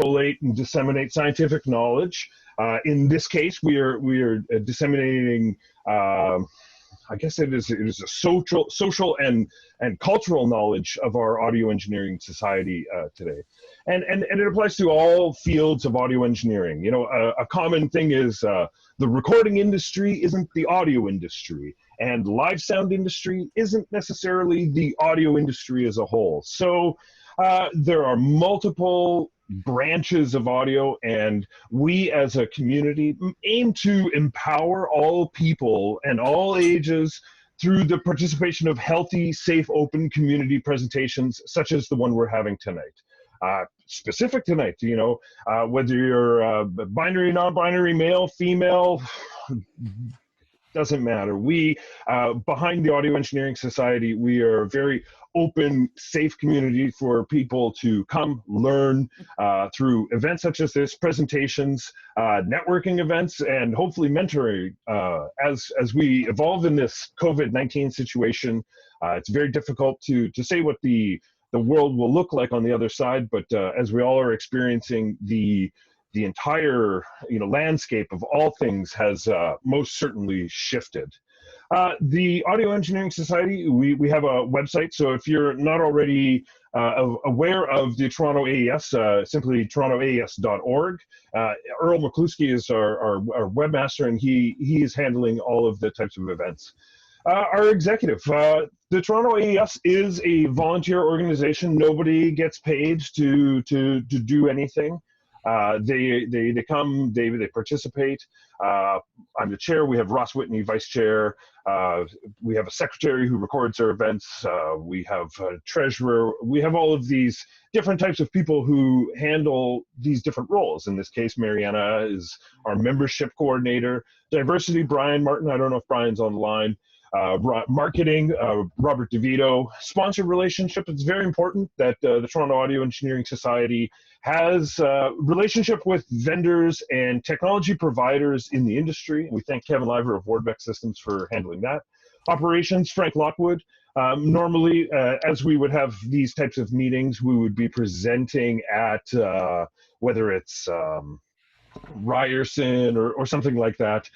collate and disseminate scientific knowledge. In this case, we are disseminating. I guess it is a social and cultural knowledge of our audio engineering society today, and it applies to all fields of audio engineering. You know, a common thing is the recording industry isn't the audio industry, and live sound industry isn't necessarily the audio industry as a whole. So there are multiple branches of audio, and we as a community aim to empower all people and all ages through the participation of healthy, safe, open community presentations such as the one we're having tonight. Specific tonight, you know, whether you're binary, non-binary, male, female, doesn't matter. We, behind the Audio Engineering Society, we are a very open, safe community for people to come learn through events such as this, presentations, networking events, and hopefully mentoring. As we evolve in this COVID-19 situation, it's very difficult to say what the world will look like on the other side, but as we all are experiencing, the entire landscape of all things has most certainly shifted. The Audio Engineering Society, we have a website, so if you're not already aware of the Toronto AES, simply torontoaes.org. Earl McCluskey is our webmaster, and he is handling all of the types of events. Our executive, the Toronto AES is a volunteer organization. Nobody gets paid to do anything. They come, they participate. I'm the chair. We have Ross Whitney, vice chair. We have a secretary who records our events. We have a treasurer. We have all of these different types of people who handle these different roles. In this case, Mariana is our membership coordinator. Diversity, Brian Martin. I don't know if Brian's on the line. Marketing, Robert DeVito. Sponsor relationship, it's very important that the Toronto Audio Engineering Society has a relationship with vendors and technology providers in the industry. We thank Kevin Liver of Wardbeck Systems for handling that. Operations, Frank Lockwood. Normally, as we would have these types of meetings, we would be presenting at whether it's Ryerson or something like that.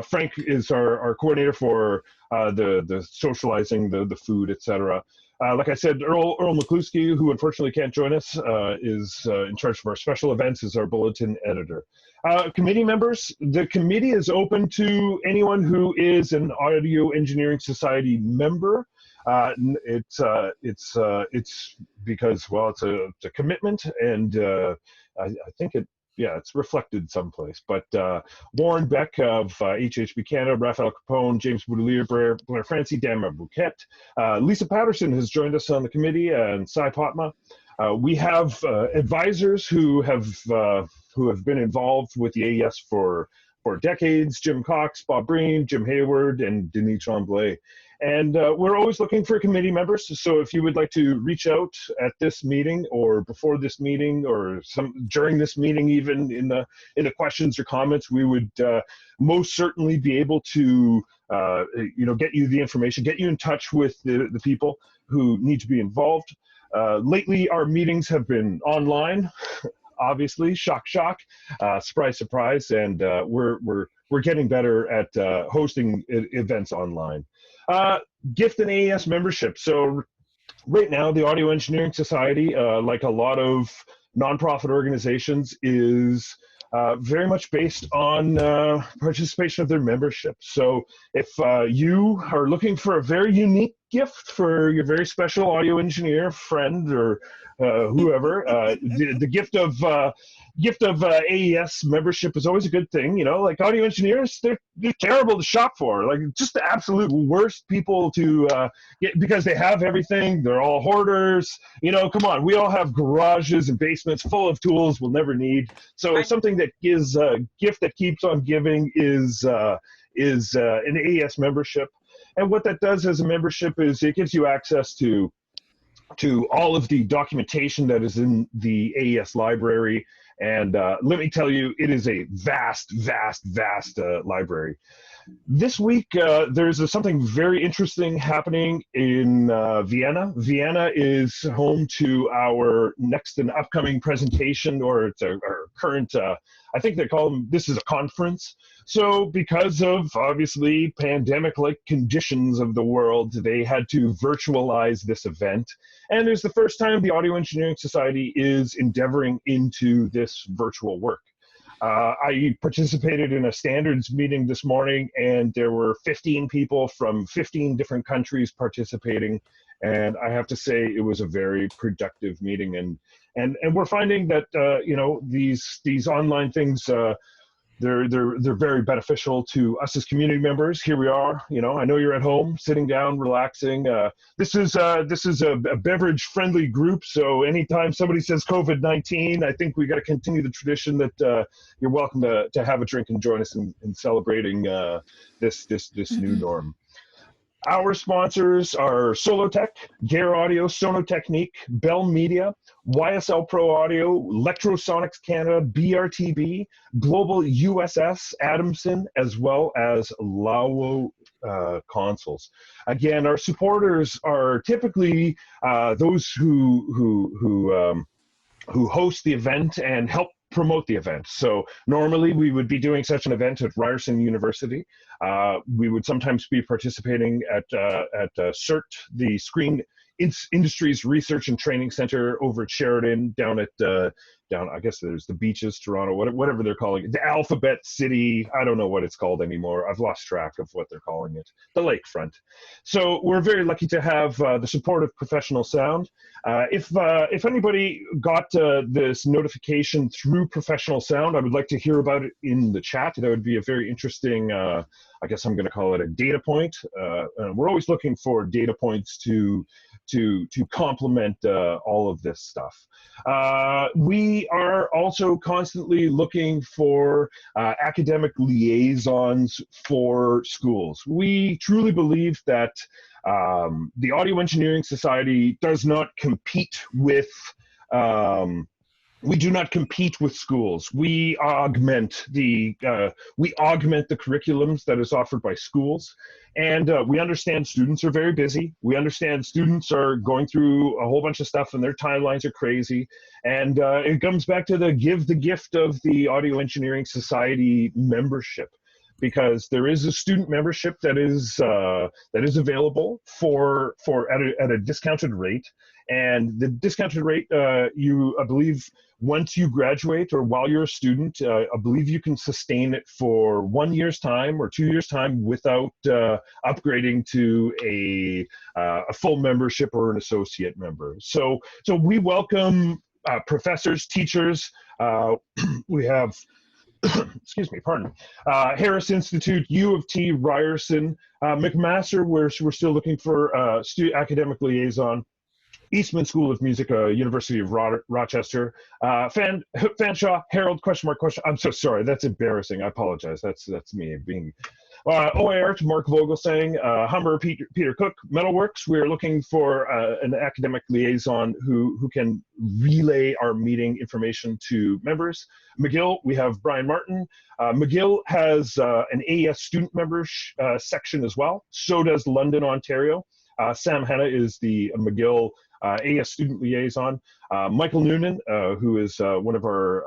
Frank is our coordinator for the socializing, the food, etc. Like I said, Earl McCluskey, who unfortunately can't join us, is in charge of our special events, is our bulletin editor. Committee members, the committee is open to anyone who is an Audio Engineering Society member. It's because, well, it's a commitment, and I think it's reflected someplace. But Warren Beck of HHB Canada, Raphael Capone, James Boudelier, Blair Francie, Dan Bouquet, Lisa Patterson has joined us on the committee, and Sai Potma. We have advisors who have been involved with the AES for decades: Jim Cox, Bob Breen, Jim Hayward, and Denis Tremblay. And we're always looking for committee members. So if you would like to reach out at this meeting or before this meeting or during this meeting, even in the questions or comments, we would most certainly be able to get you the information, get you in touch with the people who need to be involved. Lately, our meetings have been online. Obviously, shock, surprise, surprise, and we're getting better at hosting events online. Gift and AES membership. So right now, the Audio Engineering Society, like a lot of nonprofit organizations, is very much based on participation of their membership. So if you are looking for a very unique gift for your very special audio engineer friend or whoever, the gift of AES membership is always a good thing. Like audio engineers, they're terrible to shop for. Like just the absolute worst people to get, because they have everything. They're all hoarders. Come on, we all have garages and basements full of tools we'll never need. So something that gives a gift that keeps on giving is an AES membership. And what that does as a membership is it gives you access to to all of the documentation that is in the AES library. And let me tell you, it is a vast, vast, vast library. This week, there's something very interesting happening in Vienna. Vienna is home to our next and upcoming presentation, or it's our current, I think they call them, this is a conference. So because of, obviously, pandemic-like conditions of the world, they had to virtualize this event. And it's the first time the Audio Engineering Society is endeavoring into this virtual work. I participated in a standards meeting this morning, and there were 15 people from 15 different countries participating. And I have to say, it was a very productive meeting. And we're finding that you know, these online things, they're very beneficial to us as community members. Here we are, you know, I know you're at home, sitting down, relaxing. This is a beverage-friendly group, so anytime somebody says COVID-19, I think we got to continue the tradition that you're welcome to have a drink and join us in celebrating this new norm. Our sponsors are Solotech, Gear Audio, Sonotechnique, Bell Media, YSL Pro Audio, Electrosonics Canada, BRTB, Global USS, Adamson, as well as Lawo Consoles. Again, our supporters are typically those who host the event and help promote the event. So normally we would be doing such an event at Ryerson University. We would sometimes be participating at CERT, the Screen Industries Research and Training Center over at Sheridan, down I guess there's the Beaches, Toronto, whatever they're calling it, the Alphabet City. I don't know what it's called anymore. I've lost track of what they're calling it. The lakefront. So we're very lucky to have the support of Professional Sound. If anybody got this notification through Professional Sound, I would like to hear about it in the chat. That would be a very interesting, I guess I'm going to call it a data point. We're always looking for data points to complement all of this stuff. We are also constantly looking for academic liaisons for schools. We truly believe that the Audio Engineering Society does not compete with we do not compete with schools. We augment the curriculums that is offered by schools, and we understand students are very busy. We understand students are going through a whole bunch of stuff, and their timelines are crazy. And it comes back to give the gift of the Audio Engineering Society membership, because there is a student membership that is available at a discounted rate. And the discounted rate, I believe, once you graduate or while you're a student, I believe you can sustain it for 1 year's time or 2 years' time without upgrading to a full membership or an associate member. So we welcome professors, teachers. We have, excuse me, pardon, Harris Institute, U of T, Ryerson, McMaster, we're still looking for academic liaison. Eastman School of Music, University of Rochester, Fanshawe, Harold, question. I'm so sorry, that's embarrassing. I apologize. That's me being. OIR to Mark Vogelsang, Humber, Peter Cook, Metalworks. We're looking for an academic liaison who can relay our meeting information to members. McGill, we have Brian Martin. McGill has an AES student members section as well. So does London, Ontario. Sam Hanna is the McGill AES student liaison. Michael Noonan, who is one of our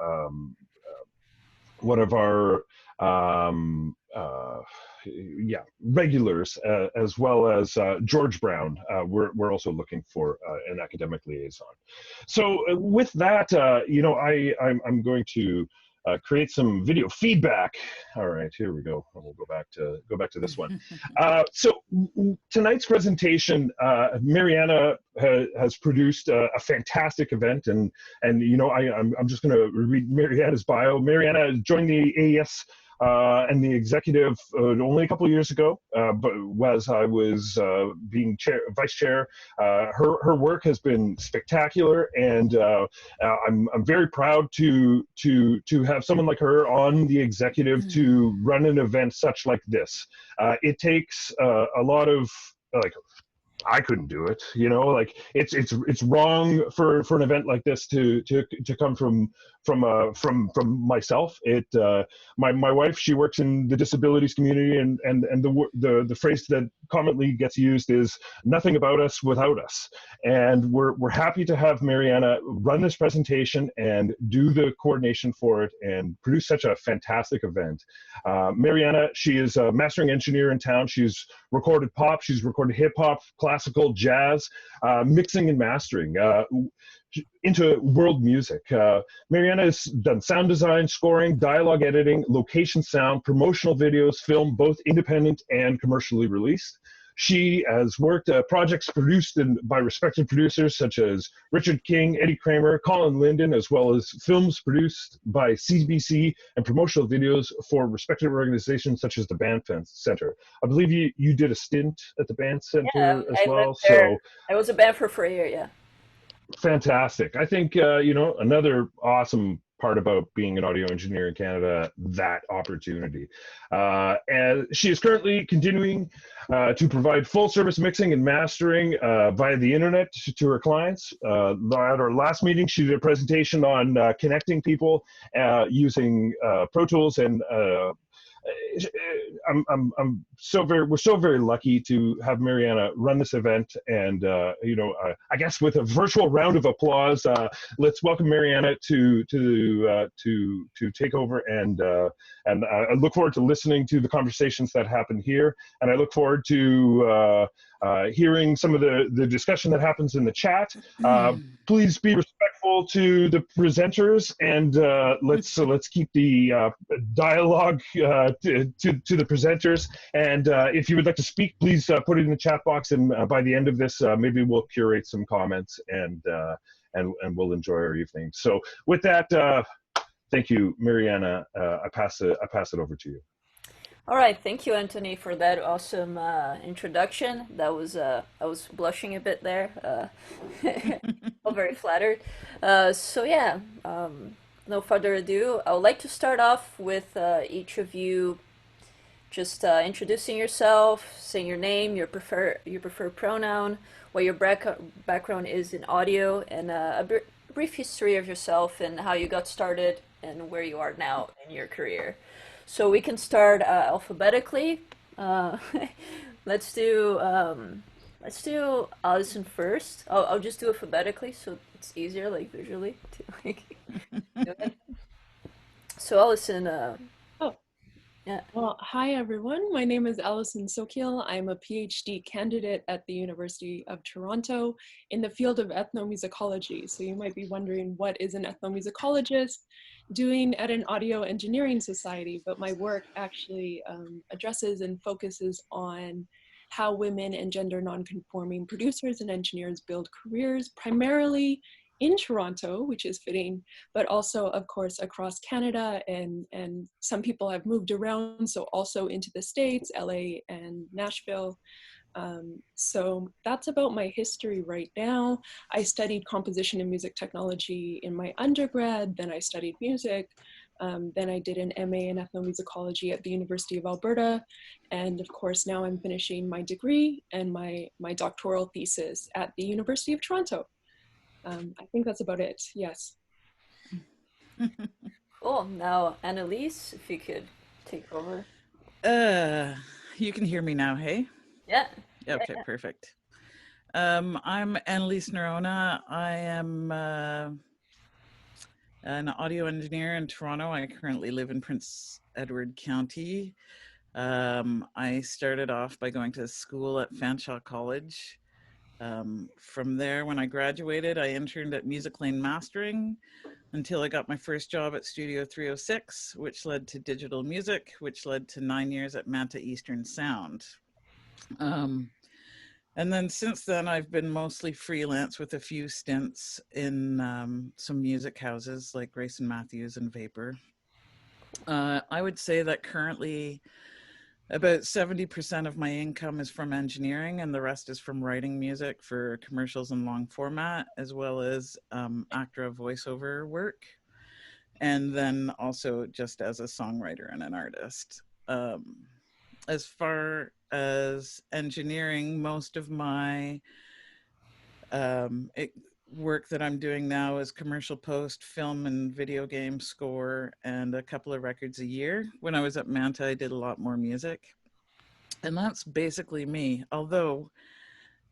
regulars, as well as George Brown. We're also looking for an academic liaison. So with that, I'm going to create some video feedback. All right, here we go. We'll go back to this one. So tonight's presentation, Mariana has produced a fantastic event, and I'm just going to read Mariana's bio. Mariana joined the AES and the executive only a couple of years ago, but as I was being vice chair, her work has been spectacular, and I'm very proud to have someone like her on the executive to run an event such like this. It takes a lot of I couldn't do it. Like it's wrong for an event like this to come from myself. My wife, she works in the disabilities community, and the phrase that commonly gets used is "nothing about us without us." And we're happy to have Mariana run this presentation and do the coordination for it and produce such a fantastic event. Mariana, she is a mastering engineer in town. She's recorded pop, she's recorded hip hop, classical, jazz, mixing and mastering into world music. Mariana has done sound design, scoring, dialogue editing, location sound, promotional videos, film, both independent and commercially released. She has worked projects produced by respected producers such as Richard King, Eddie Kramer, Colin Linden, as well as films produced by CBC and promotional videos for respected organizations such as the Band Center. I believe you did a stint at the Band Center as I well. lived there. So I was a band for a year, yeah. fantastic. I think, another awesome part about being an audio engineer in Canada, that opportunity. And she is currently continuing to provide full service mixing and mastering via the internet to her clients. At our last meeting, she did a presentation on connecting people using Pro Tools, and we're so very lucky to have Mariana run this event, and I guess with a virtual round of applause, let's welcome Mariana to take over, and I look forward to listening to the conversations that happen here, and I look forward to hearing some of the discussion that happens in the chat. Please be respectful to the presenters, and let's keep the dialogue to the presenters. And if you would like to speak, please put it in the chat box, and by the end of this, maybe we'll curate some comments, and we'll enjoy our evening. So with that, thank you, Mariana. I pass it over to you. All right, thank you, Anthony, for that awesome introduction. I was blushing a bit there. I'm very flattered. So yeah, no further ado, I would like to start off with each of you just introducing yourself, saying your name, your preferred pronoun, what your background is in audio, and brief history of yourself and how you got started and where you are now in your career. So we can start alphabetically. Uh, let's do Allison first. I'll just do alphabetically so it's easier, like visually to like do it. So Allison, Oh, yeah. well, hi everyone. My name is Allison Sokiel. I'm a PhD candidate at the University of Toronto in the field of ethnomusicology. So you might be wondering, what is an ethnomusicologist doing at an audio engineering society? But my work actually addresses and focuses on how women and gender nonconforming producers and engineers build careers, primarily in Toronto, which is fitting, but also, of course, across Canada, and some people have moved around, so also into the States, LA and Nashville. So that's about my history right now. I studied composition and music technology in my undergrad, then I studied music, then I did an MA in ethnomusicology at the University of Alberta, and of course now I'm finishing my degree and my doctoral thesis at the University of Toronto. I think that's about it. Yes. Cool. Now, Annalise, if you could take over. You can hear me now, hey? Yeah. Okay, Yeah. perfect. I'm Annalise Nerona. I am an audio engineer in Toronto. I currently live in Prince Edward County. I started off by going to school at Fanshawe College. From there, when I graduated, I interned at Music Lane Mastering until I got my first job at Studio 306, which led to digital music, which led to 9 years at Manta Eastern Sound. And then since then, I've been mostly freelance with a few stints in some music houses like Grayson Matthews and Vapor. I would say that currently about 70% of my income is from engineering, and the rest is from writing music for commercials and long format, as well as ACTRA voiceover work, and then also just as a songwriter and an artist. as far as engineering, most of my work that I'm doing now is commercial post, film and video game score, and a couple of records a year. When I was at Manta, I did a lot more music. And that's basically me. Although,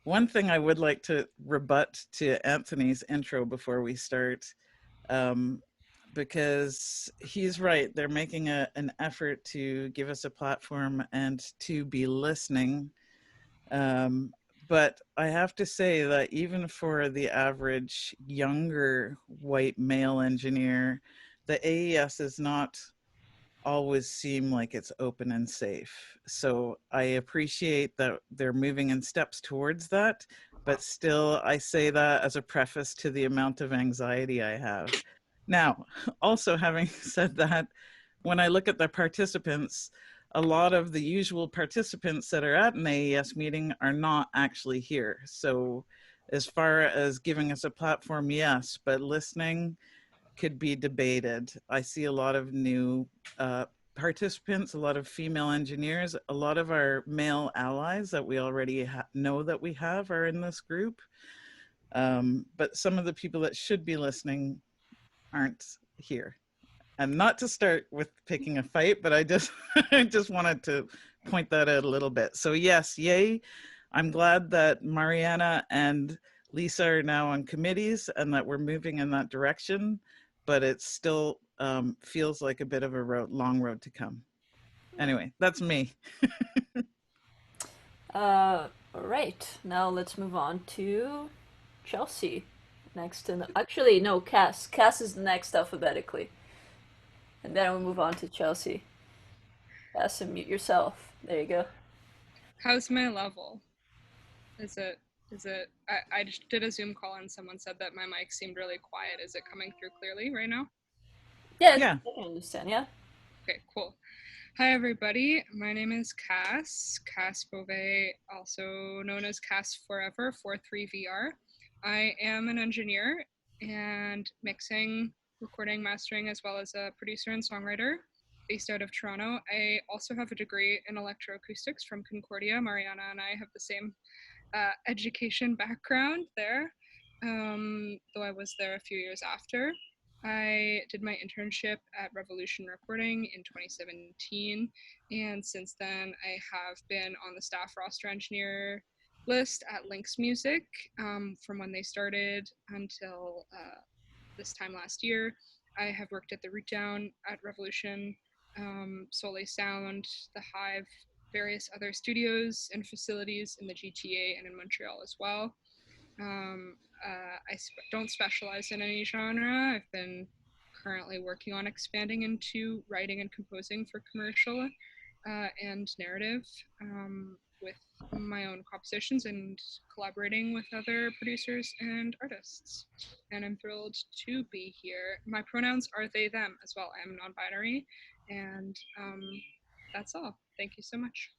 one thing I would like to rebut to Anthony's intro before we start, because he's right. They're making an effort to give us a platform and to be listening. But I have to say that even for the average younger white male engineer, the AES is not always seem like it's open and safe. So I appreciate that they're moving in steps towards that, but still I say that as a preface to the amount of anxiety I have. Now, also having said that, when I look at the participants, a lot of the usual participants that are at an AES meeting are not actually here. So as far as giving us a platform, yes, but listening could be debated. I see a lot of new participants, a lot of female engineers, a lot of our male allies that we already know that we have are in this group. But some of the people that should be listening aren't here. And not to start with picking a fight, but I just I just wanted to point that out a little bit. So yes, yay. I'm glad that Mariana and Lisa are now on committees and that we're moving in that direction, but it still feels like a bit of a long road to come. Anyway, that's me. All right, now let's move on to Chelsea. Next in actually no, Cass. Cass is next alphabetically, and then we'll move on to Chelsea. Cass, and mute yourself. There you go. How's my level? Is it I just did a Zoom call and someone said that my mic seemed really quiet. Is it coming through clearly right now? Yeah, I can understand. Yeah. Okay, cool. Hi everybody, my name is Cass Beauvais, also known as Cass Forever 43VR. I am an engineer and mixing, recording, mastering, as well as a producer and songwriter based out of Toronto. I also have a degree in electroacoustics from Concordia. Mariana and I have the same education background there, though I was there a few years after. I did my internship at Revolution Recording in 2017, and since then I have been on the staff roster engineer list at Lynx Music from when they started until this time last year. I have worked at the Root Down at Revolution, Soleil Sound, the Hive, various other studios and facilities in the GTA and in Montreal as well. I don't specialize in any genre. I've been currently working on expanding into writing and composing for commercial and narrative with my own compositions and collaborating with other producers and artists. And I'm thrilled to be here. My pronouns are they, them as well. I am non-binary, and that's all. Thank you so much.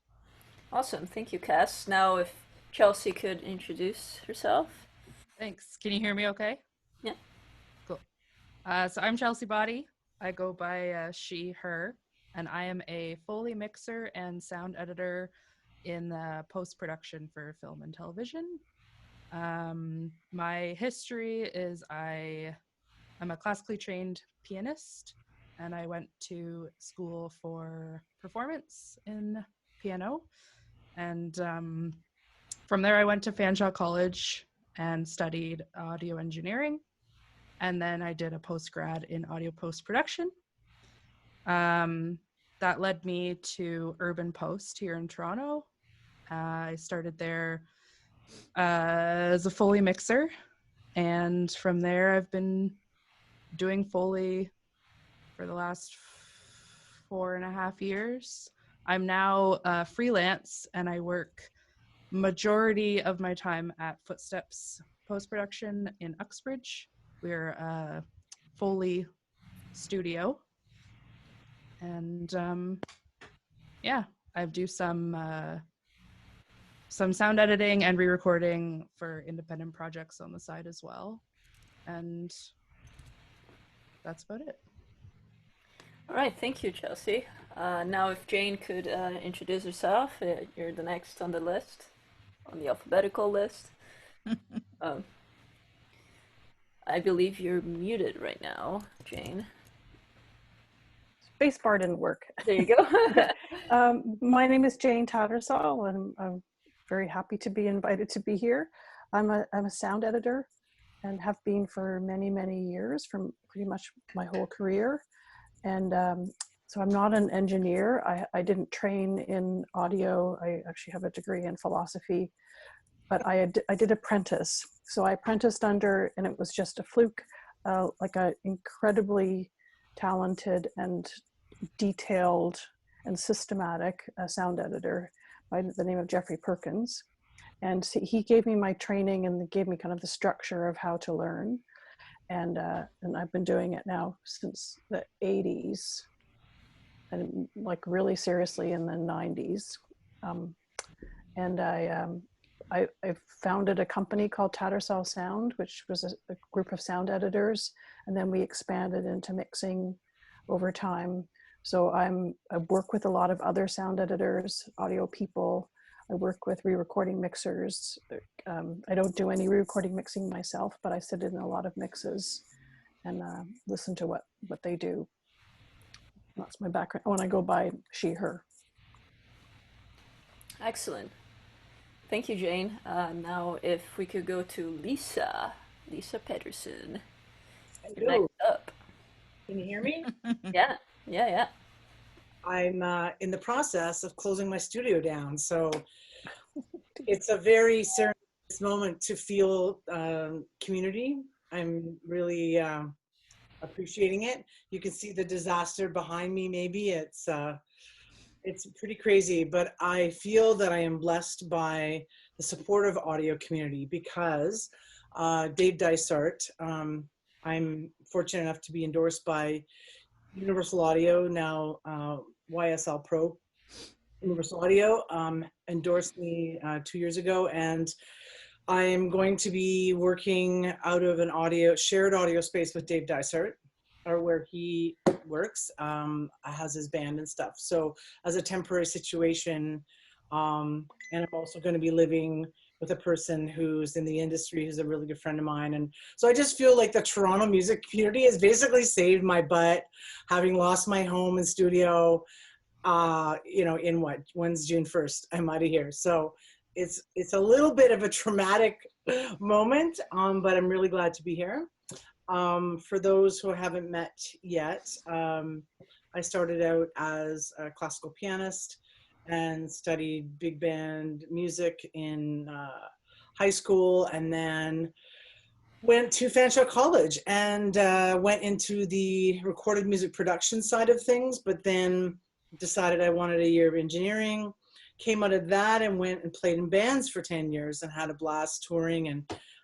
Awesome. Thank you, Cass. Now, if Chelsea could introduce herself. Thanks. Can you hear me okay? Yeah. Cool. So I'm Chelsea Body. I go by she, her, and I am a Foley mixer and sound editor in post-production for film and television. My history is I'm a classically trained pianist, and I went to school for performance in piano. And from there, I went to Fanshawe College and studied audio engineering. And then I did a post-grad in audio post-production. That led me to Urban Post here in Toronto. I started there as a Foley mixer. And from there, I've been doing Foley for the last 4.5 years. I'm now freelance, and I work majority of my time at Footsteps Post-Production in Uxbridge. We're a Foley studio. And yeah, I do some sound editing and re-recording for independent projects on the side as well. And that's about it. All right, thank you, Chelsea. Now, if Jane could introduce herself, you're the next on the list, on the alphabetical list. Um, I believe you're muted right now, Jane. Spacebar didn't work. There you go. My name is Jane Tattersall, and I'm very happy to be invited to be here. I'm a sound editor and have been for many, many years, from pretty much my whole career. And so I'm not an engineer. I didn't train in audio. I actually have a degree in philosophy, but I did apprentice. So I apprenticed under, and it was just a fluke, like an incredibly talented and detailed and systematic sound editor by the name of Jeffrey Perkins. And so he gave me my training and gave me kind of the structure of how to learn. And I've been doing it now since the 80s, and like really seriously in the 90s. And I founded a company called Tattersall Sound, which was a group of sound editors. And then we expanded into mixing over time. So I work with a lot of other sound editors, audio people. I work with re-recording mixers. I don't do any re-recording mixing myself, but I sit in a lot of mixes and listen to what they do. That's my background when I go by she, her. Excellent. Thank you, Jane. Now, if we could go to Lisa Pedersen. You're next up. Can you hear me? Yeah. I'm in the process of closing my studio down, so it's a very serendipitous moment to feel community. I'm really appreciating it. You can see the disaster behind me. Maybe it's pretty crazy, but I feel that I am blessed by the supportive audio community because Dave Dysart, I'm fortunate enough to be endorsed by Universal Audio, now YSL Pro. Universal Audio endorsed me 2 years ago, and I am going to be working out of an shared audio space with Dave Dysart, or where he works, has his band and stuff. So as a temporary situation, and I'm also going to be living with a person who's in the industry, who's a really good friend of mine. And so I just feel like the Toronto music community has basically saved my butt, having lost my home and studio, in when's June 1st, I'm out of here. So it's a little bit of a traumatic moment, but I'm really glad to be here. For those who haven't met yet, I started out as a classical pianist and studied big band music in high school, and then went to Fanshawe College and went into the recorded music production side of things, but then decided I wanted a year of engineering, came out of that and went and played in bands for 10 years and had a blast touring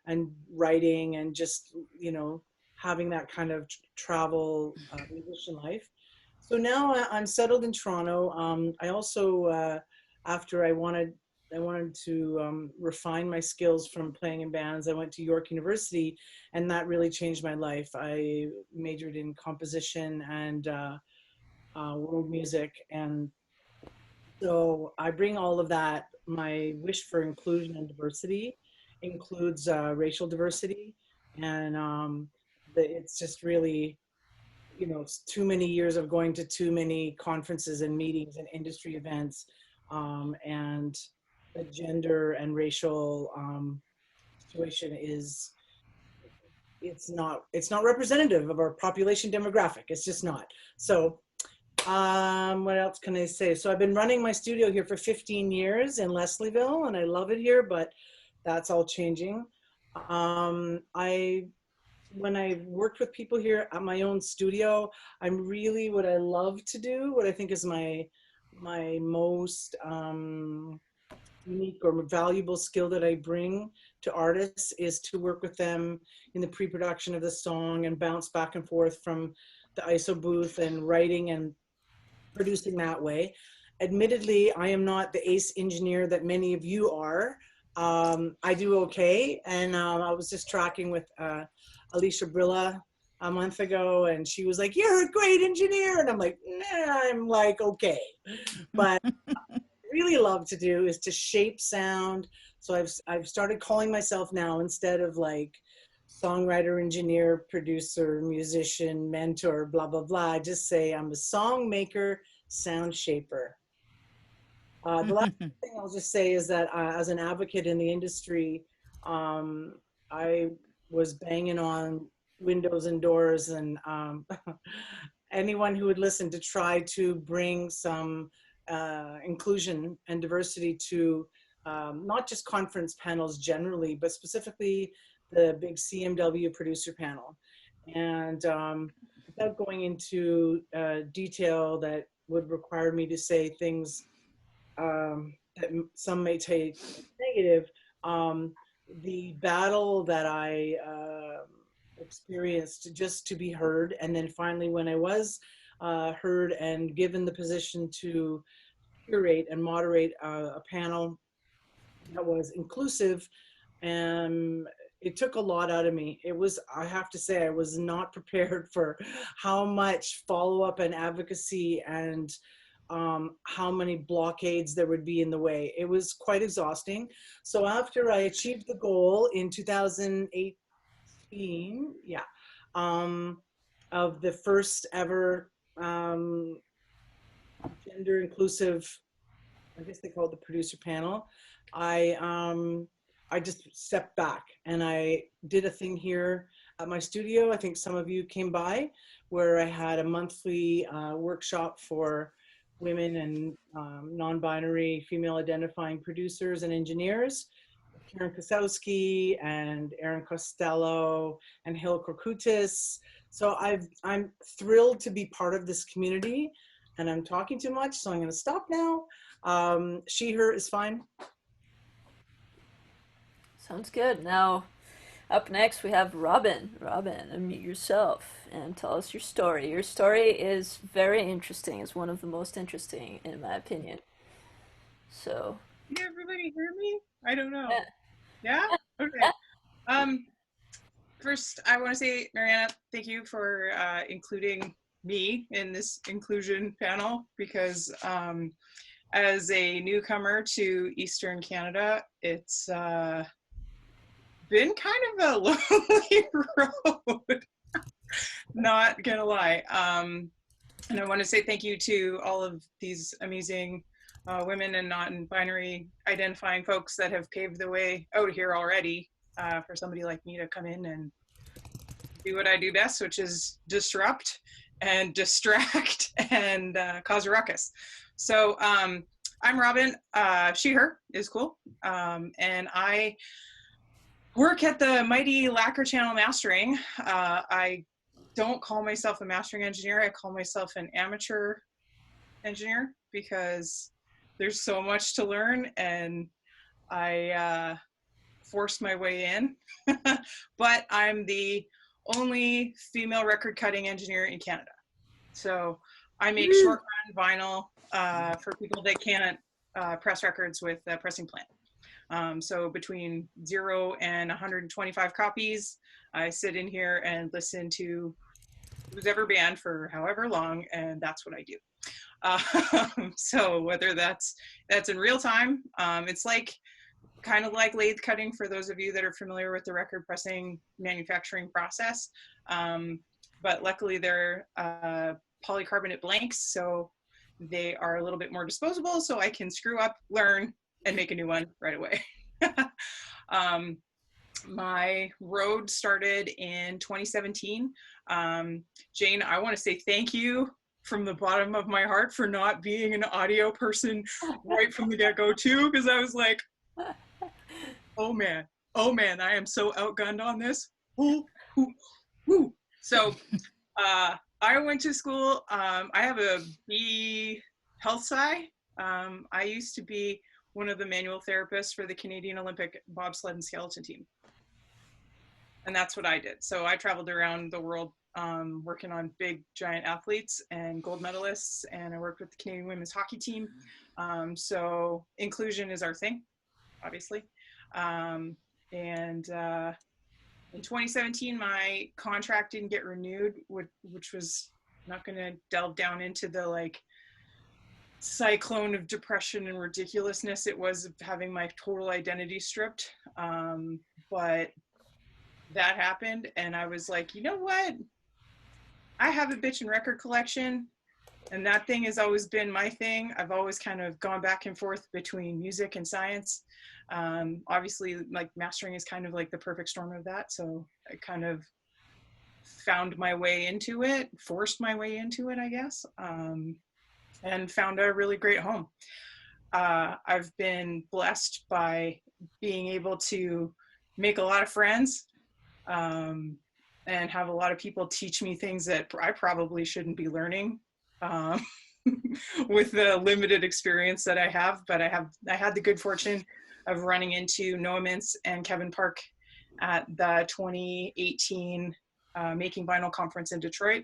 and writing and just, having that kind of travel musician life. So now I'm settled in Toronto. I also, after I wanted to refine my skills from playing in bands, I went to York University, and that really changed my life. I majored in composition and world music, and so I bring all of that. My wish for inclusion and diversity includes racial diversity, and it's just really, it's too many years of going to too many conferences and meetings and industry events, and the gender and racial situation it's not representative of our population demographic. It's just not. So what else can I say? So I've been running my studio here for 15 years in Leslieville, and I love it here, but that's all changing. When I worked with people here at my own studio, what I love to do, what I think is my most unique or valuable skill that I bring to artists is to work with them in the pre-production of the song and bounce back and forth from the ISO booth and writing and producing that way. Admittedly, I am not the ace engineer that many of you are. I do okay, and I was just tracking with Alicia Brilla a month ago, and she was like, "You're a great engineer," and I'm like, "Nah," I'm like, okay, but really love to do is to shape sound. So I've started calling myself now, instead of like songwriter, engineer, producer, musician, mentor, blah blah blah, I just say I'm a song maker, sound shaper. The last thing I'll just say is that as an advocate in the industry, I was banging on windows and doors, and anyone who would listen, to try to bring some inclusion and diversity to not just conference panels generally, but specifically the big CMW producer panel. And without going into detail that would require me to say things that some may take negative, the battle that I experienced just to be heard, and then finally when I was heard and given the position to curate and moderate a panel that was inclusive, and it took a lot out of me. It was, I have to say, I was not prepared for how much follow-up and advocacy and how many blockades there would be in the way. It was quite exhausting. So after I achieved the goal in 2018, yeah, of the first ever gender inclusive, I guess they call it the producer panel, I just stepped back and I did a thing here at my studio. I think some of you came by, where I had a monthly workshop for women and non-binary female identifying producers and engineers, Karen Kosowski and Erin Costello and Hill Korkutis. So I'm thrilled to be part of this community, and I'm talking too much, so I'm going to stop now. She, her is fine. Sounds good. Now, up next we have Robin. Robin, unmute yourself and tell us your story. Your story is very interesting. It's one of the most interesting, in my opinion. So. Can everybody hear me? I don't know. Yeah? Yeah? Okay. First, I want to say, Mariana, thank you for including me in this inclusion panel, because as a newcomer to Eastern Canada, it's been kind of a lonely road, not gonna lie. And I want to say thank you to all of these amazing women and non-binary identifying folks that have paved the way out here already for somebody like me to come in and do what I do best, which is disrupt and distract and cause a ruckus. So I'm Robin, she, her is cool. And I work at the mighty Lacquer Channel Mastering. I don't call myself a mastering engineer. I call myself an amateur engineer, because there's so much to learn, and I forced my way in. But I'm the only female record cutting engineer in Canada. So I make short run vinyl for people that can't press records with a pressing plant. So between 0 and 125 copies, I sit in here and listen to who's ever banned for however long, and that's what I do. So whether that's in real time, it's like kind of like lathe cutting for those of you that are familiar with the record pressing manufacturing process. But luckily they're polycarbonate blanks, so they are a little bit more disposable, so I can screw up, learn, and make a new one right away. My road started in 2017. Jane, I want to say thank you from the bottom of my heart for not being an audio person right from the get-go too, because I was like, oh man, I am so outgunned on this. Ooh, ooh, ooh. So I went to school. I have a B Health Sci. I used to be one of the manual therapists for the Canadian Olympic bobsled and skeleton team. And that's what I did. So I traveled around the world working on big, giant athletes and gold medalists, and I worked with the Canadian women's hockey team. So inclusion is our thing, obviously. And In 2017, my contract didn't get renewed, which was not going to delve down into the like cyclone of depression and ridiculousness it was having my total identity stripped. But that happened, and I was like, you know what? I have a bitchin' record collection, and that thing has always been my thing. I've always kind of gone back and forth between music and science. Obviously, like mastering is kind of like the perfect storm of that. So I kind of found my way into it, forced my way into it, I guess, and found a really great home. I've been blessed by being able to make a lot of friends, and have a lot of people teach me things that I probably shouldn't be learning with the limited experience that I have. But I had the good fortune of running into Noah Mintz and Kevin Park at the 2018 Making Vinyl Conference in Detroit.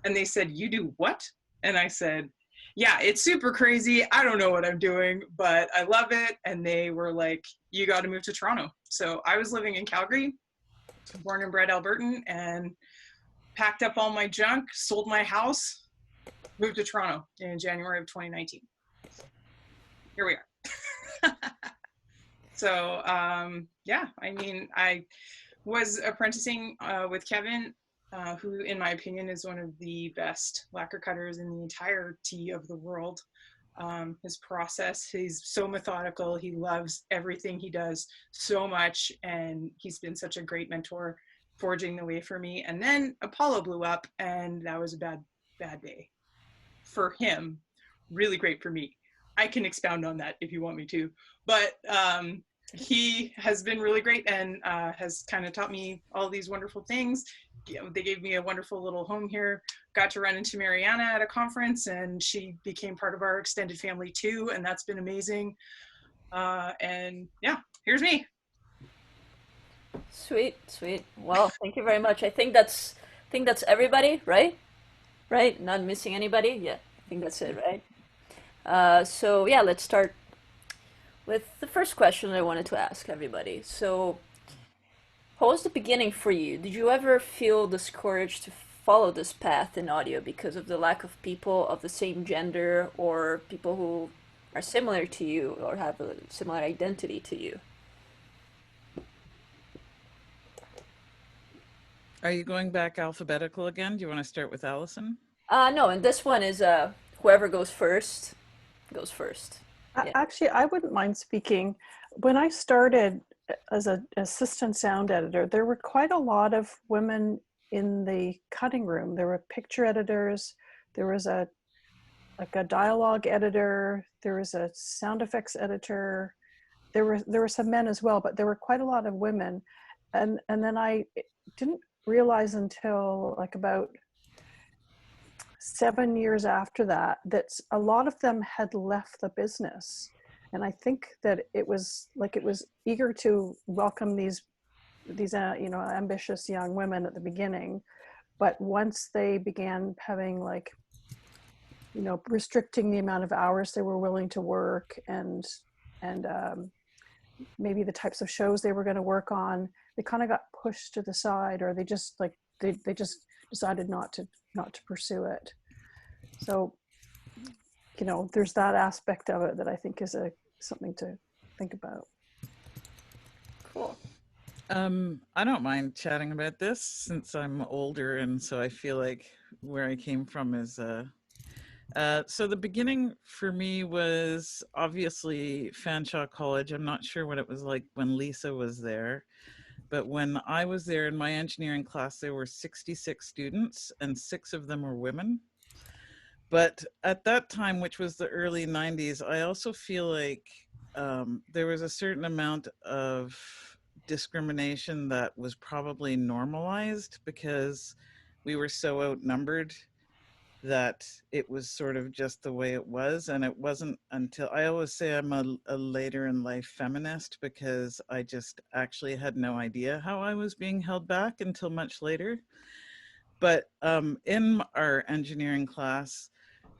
And they said, "You do what?" And I said, "Yeah, it's super crazy. I don't know what I'm doing, but I love it." And they were like, "You got to move to Toronto." So I was living in Calgary, born and bred Albertan, and packed up all my junk, sold my house, moved to Toronto in January of 2019. Here we are. So yeah, I mean, I was apprenticing with Kevin, who in my opinion is one of the best lacquer cutters in the entirety of the world. His process, he's so methodical. He loves everything he does so much, and he's been such a great mentor, forging the way for me. And then Apollo blew up, and that was a bad day for him. Really great for me. I can expound on that if you want me to, but he has been really great and has kind of taught me all these wonderful things. They gave me a wonderful little home here. Got to run into Mariana at a conference, and she became part of our extended family too, and that's been amazing. And yeah, here's me. Sweet, sweet. Well, thank you very much. I think that's everybody, right? Right? Not missing anybody? Yeah, I think that's it, right? So yeah, let's start with the first question I wanted to ask everybody. So, what was the beginning for you? Did you ever feel discouraged to follow this path in audio because of the lack of people of the same gender or people who are similar to you or have a similar identity to you? Are you going back alphabetical again? Do you want to start with Allison? No, and this one is whoever goes first goes first. Yeah. Actually, I wouldn't mind speaking. When I started as an assistant sound editor, there were quite a lot of women in the cutting room. There were picture editors, there was a dialogue editor, there was a sound effects editor, there were some men as well, but there were quite a lot of women. And then I didn't realize until like about 7 years after that a lot of them had left the business. And I think that it was eager to welcome these ambitious young women at the beginning, but once they began having restricting the amount of hours they were willing to work and maybe the types of shows they were going to work on, they kind of got pushed to the side, or they just decided not to pursue it. So, there's that aspect of it that I think is something to think about. Cool. I don't mind chatting about this since I'm older, and so I feel like where I came from is so the beginning for me was obviously Fanshawe College. I'm not sure what it was like when Lisa was there, but when I was there in my engineering class, there were 66 students and 6 of them were women. But at that time, which was the early 90s, I also feel like there was a certain amount of discrimination that was probably normalized because we were so outnumbered that it was sort of just the way it was. And it wasn't until, I always say I'm a later in life feminist because I just actually had no idea how I was being held back until much later. But in our engineering class,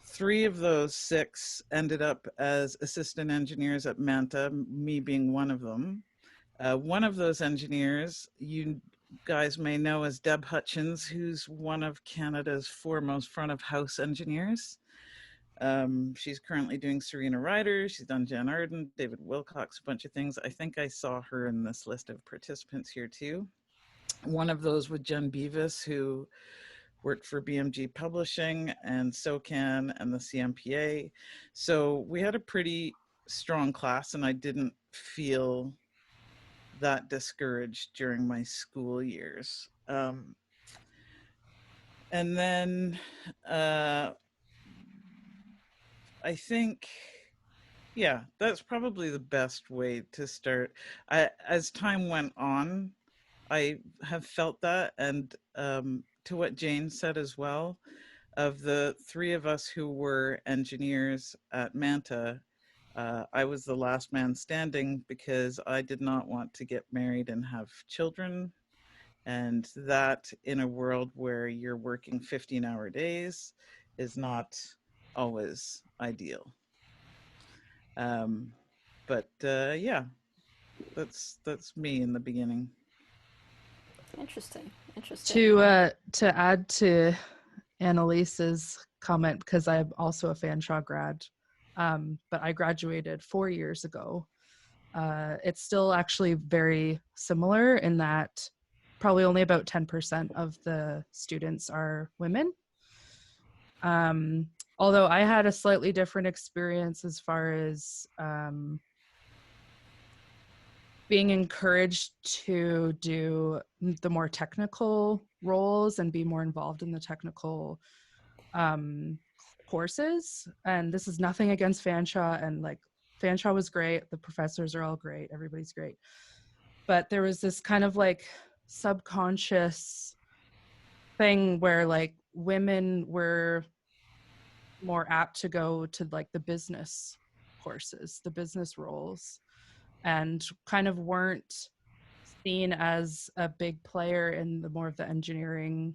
3 of those 6 ended up as assistant engineers at Manta, me being one of them. One of those engineers, you guys may know as Deb Hutchins, who's one of Canada's foremost front of house engineers. She's currently doing Serena Ryder. She's done Jan Arden, David Wilcox, a bunch of things. I think I saw her in this list of participants here too. One of those was Jen Beavis, who worked for BMG Publishing and SOCAN and the CMPA. So we had a pretty strong class, and I didn't feel that discouraged during my school years. And then I think, yeah, that's probably the best way to start. As time went on, I have felt that, and to what Jane said as well, of the three of us who were engineers at Manta, I was the last man standing because I did not want to get married and have children. And that, in a world where you're working 15-hour days, is not always ideal. But yeah, that's me in the beginning. Interesting. To add to Annalise's comment, because I'm also a Fanshawe grad, but I graduated 4 years ago. It's still actually very similar in that probably only about 10% of the students are women. Although I had a slightly different experience as far as being encouraged to do the more technical roles and be more involved in the technical courses. And this is nothing against Fanshawe, and like Fanshawe was great, the professors are all great, everybody's great, but there was this kind of like subconscious thing where like women were more apt to go to like the business courses, the business roles, and kind of weren't seen as a big player in the more of the engineering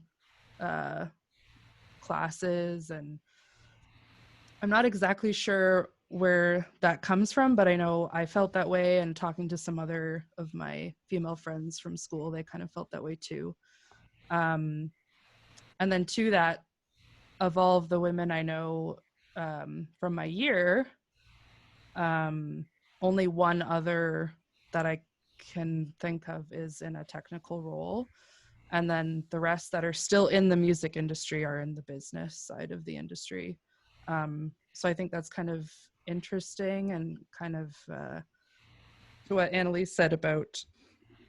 classes. And I'm not exactly sure where that comes from, but I know I felt that way, and talking to some other of my female friends from school, they kind of felt that way too. And then to that, of all of the women I know from my year, only one other that I can think of is in a technical role. And then the rest that are still in the music industry are in the business side of the industry. So I think that's kind of interesting, and kind of to what Annalise said about,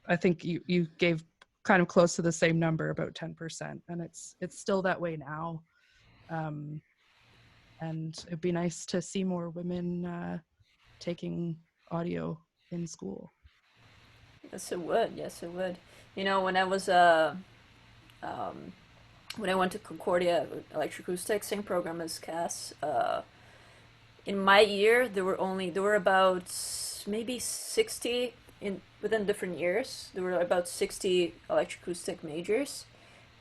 I think you gave kind of close to the same number, about 10%, and it's still that way now. And it'd be nice to see more women taking audio in school. Yes, it would. Yes, it would. You know, when I was when I went to Concordia Electroacoustic, same program as Cass, in my year there were about maybe 60 within different years. There were about 60 electroacoustic majors,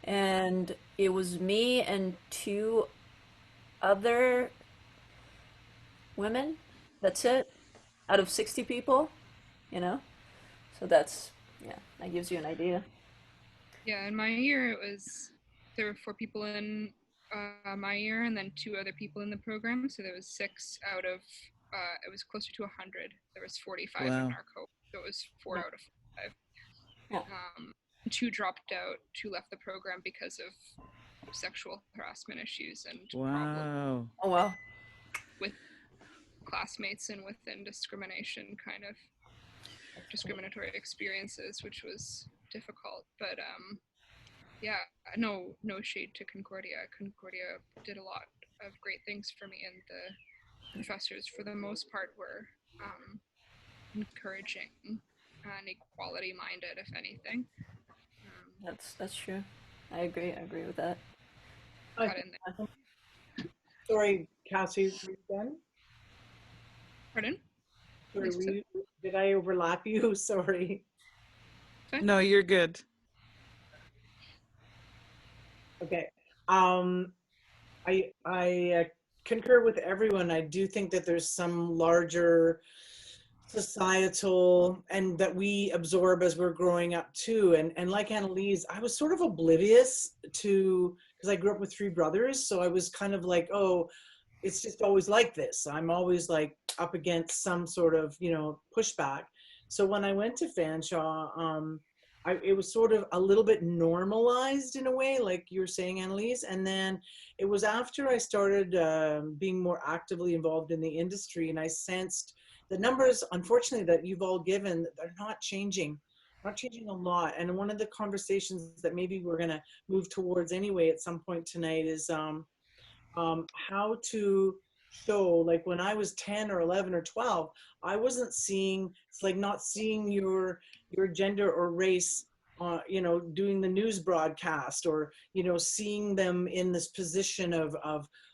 and it was me and two other women. That's it, out of 60 people, you know. So that's, yeah, that gives you an idea. Yeah, in my year there were 4 people in my year, and then 2 other people in the program. So there was 6 out of it was closer to 100. There was 45 in our cohort. So it was 4 out of 5. Yeah. 2 dropped out. 2 left the program because of sexual harassment issues and Wow. Oh wow. with classmates and within discrimination, kind of discriminatory experiences, which was difficult. But yeah, no shade to Concordia. Concordia did a lot of great things for me, and the professors, for the most part, were encouraging and equality minded, if anything. That's true. I agree with that. Got in there. Sorry, Cassie, were you done? Pardon? Sorry, did I overlap you? Sorry. No, you're good. Okay. I concur with everyone. I do think that there's some larger societal and that we absorb as we're growing up too. And like Annalise, I was sort of oblivious to, because I grew up with 3 brothers. So I was kind of like, oh, it's just always like this. I'm always like up against some sort of, pushback. So when I went to Fanshawe, it was sort of a little bit normalized in a way, like you were saying, Annalise. And then it was after I started being more actively involved in the industry, and I sensed the numbers, unfortunately, that you've all given, they're not changing a lot. And one of the conversations that maybe we're going to move towards anyway at some point tonight is how to show, like when I was 10 or 11 or 12, I wasn't seeing, it's like not seeing your gender or race, doing the news broadcast, or, seeing them in this position of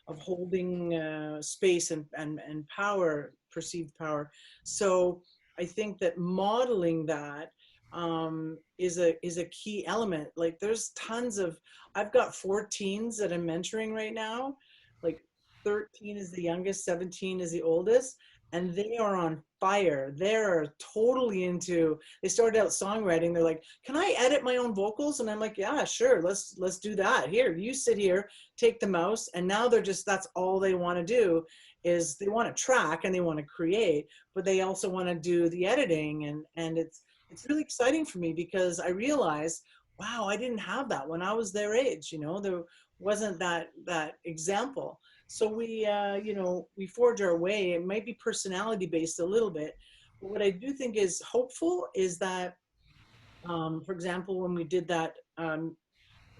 holding space and power, perceived power. So I think that modeling that is a key element. Like there's tons of, I've got 4 teens that I'm mentoring right now, like 13 is the youngest, 17 is the oldest, and they are on fire. They're totally into, they started out songwriting. They're like, can I edit my own vocals? And I'm like, yeah, sure, let's do that. Here, you sit here, take the mouse. And now they're just, that's all they want to do, is they want to track and they want to create, but they also want to do the editing. And it's really exciting for me, because I realize, wow, I didn't have that when I was their age. There wasn't that example. So we forge our way. It might be personality based a little bit, but what I do think is hopeful is that, for example, when we did that, I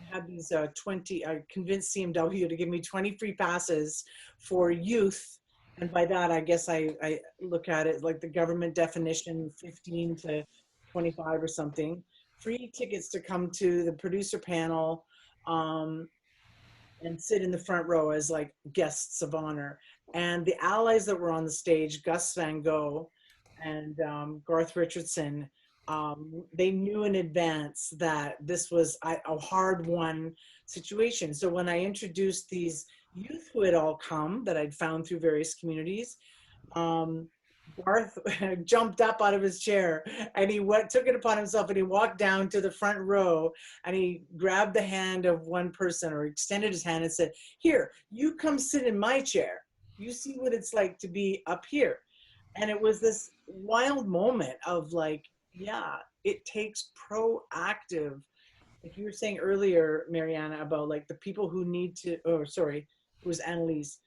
had these 20, I convinced CMW to give me 20 free passes for youth. And by that, I guess I look at it like the government definition, 15 to 25 or something. Free tickets to come to the producer panel, and sit in the front row as like guests of honor. And the allies that were on the stage, Gus Van Gogh and Garth Richardson, they knew in advance that this was a hard-won situation. So when I introduced these youth who had all come, that I'd found through various communities, Garth jumped up out of his chair and he took it upon himself, and he walked down to the front row and he grabbed the hand of one person, or extended his hand and said, here, you come sit in my chair. You see what it's like to be up here. And it was this wild moment of like, yeah, it takes proactive, like you were saying earlier, Mariana, about like the people who need to, oh, sorry, it was Annalise,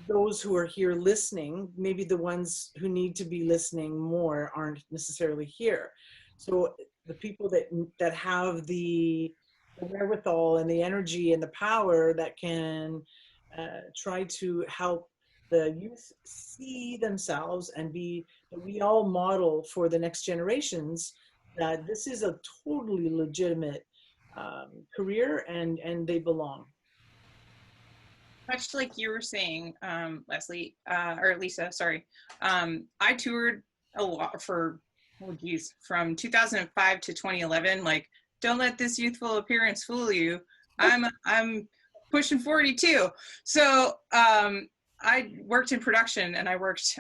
those who are here listening, maybe the ones who need to be listening more aren't necessarily here. So the people that have the wherewithal and the energy and the power that can try to help the youth see themselves and be, that we all model for the next generations, that this is a totally legitimate career and they belong. Much like you were saying, Leslie, or Lisa, sorry, I toured a lot for, from 2005 to 2011. Like, don't let this youthful appearance fool you. I'm pushing 42. So I worked in production, and I worked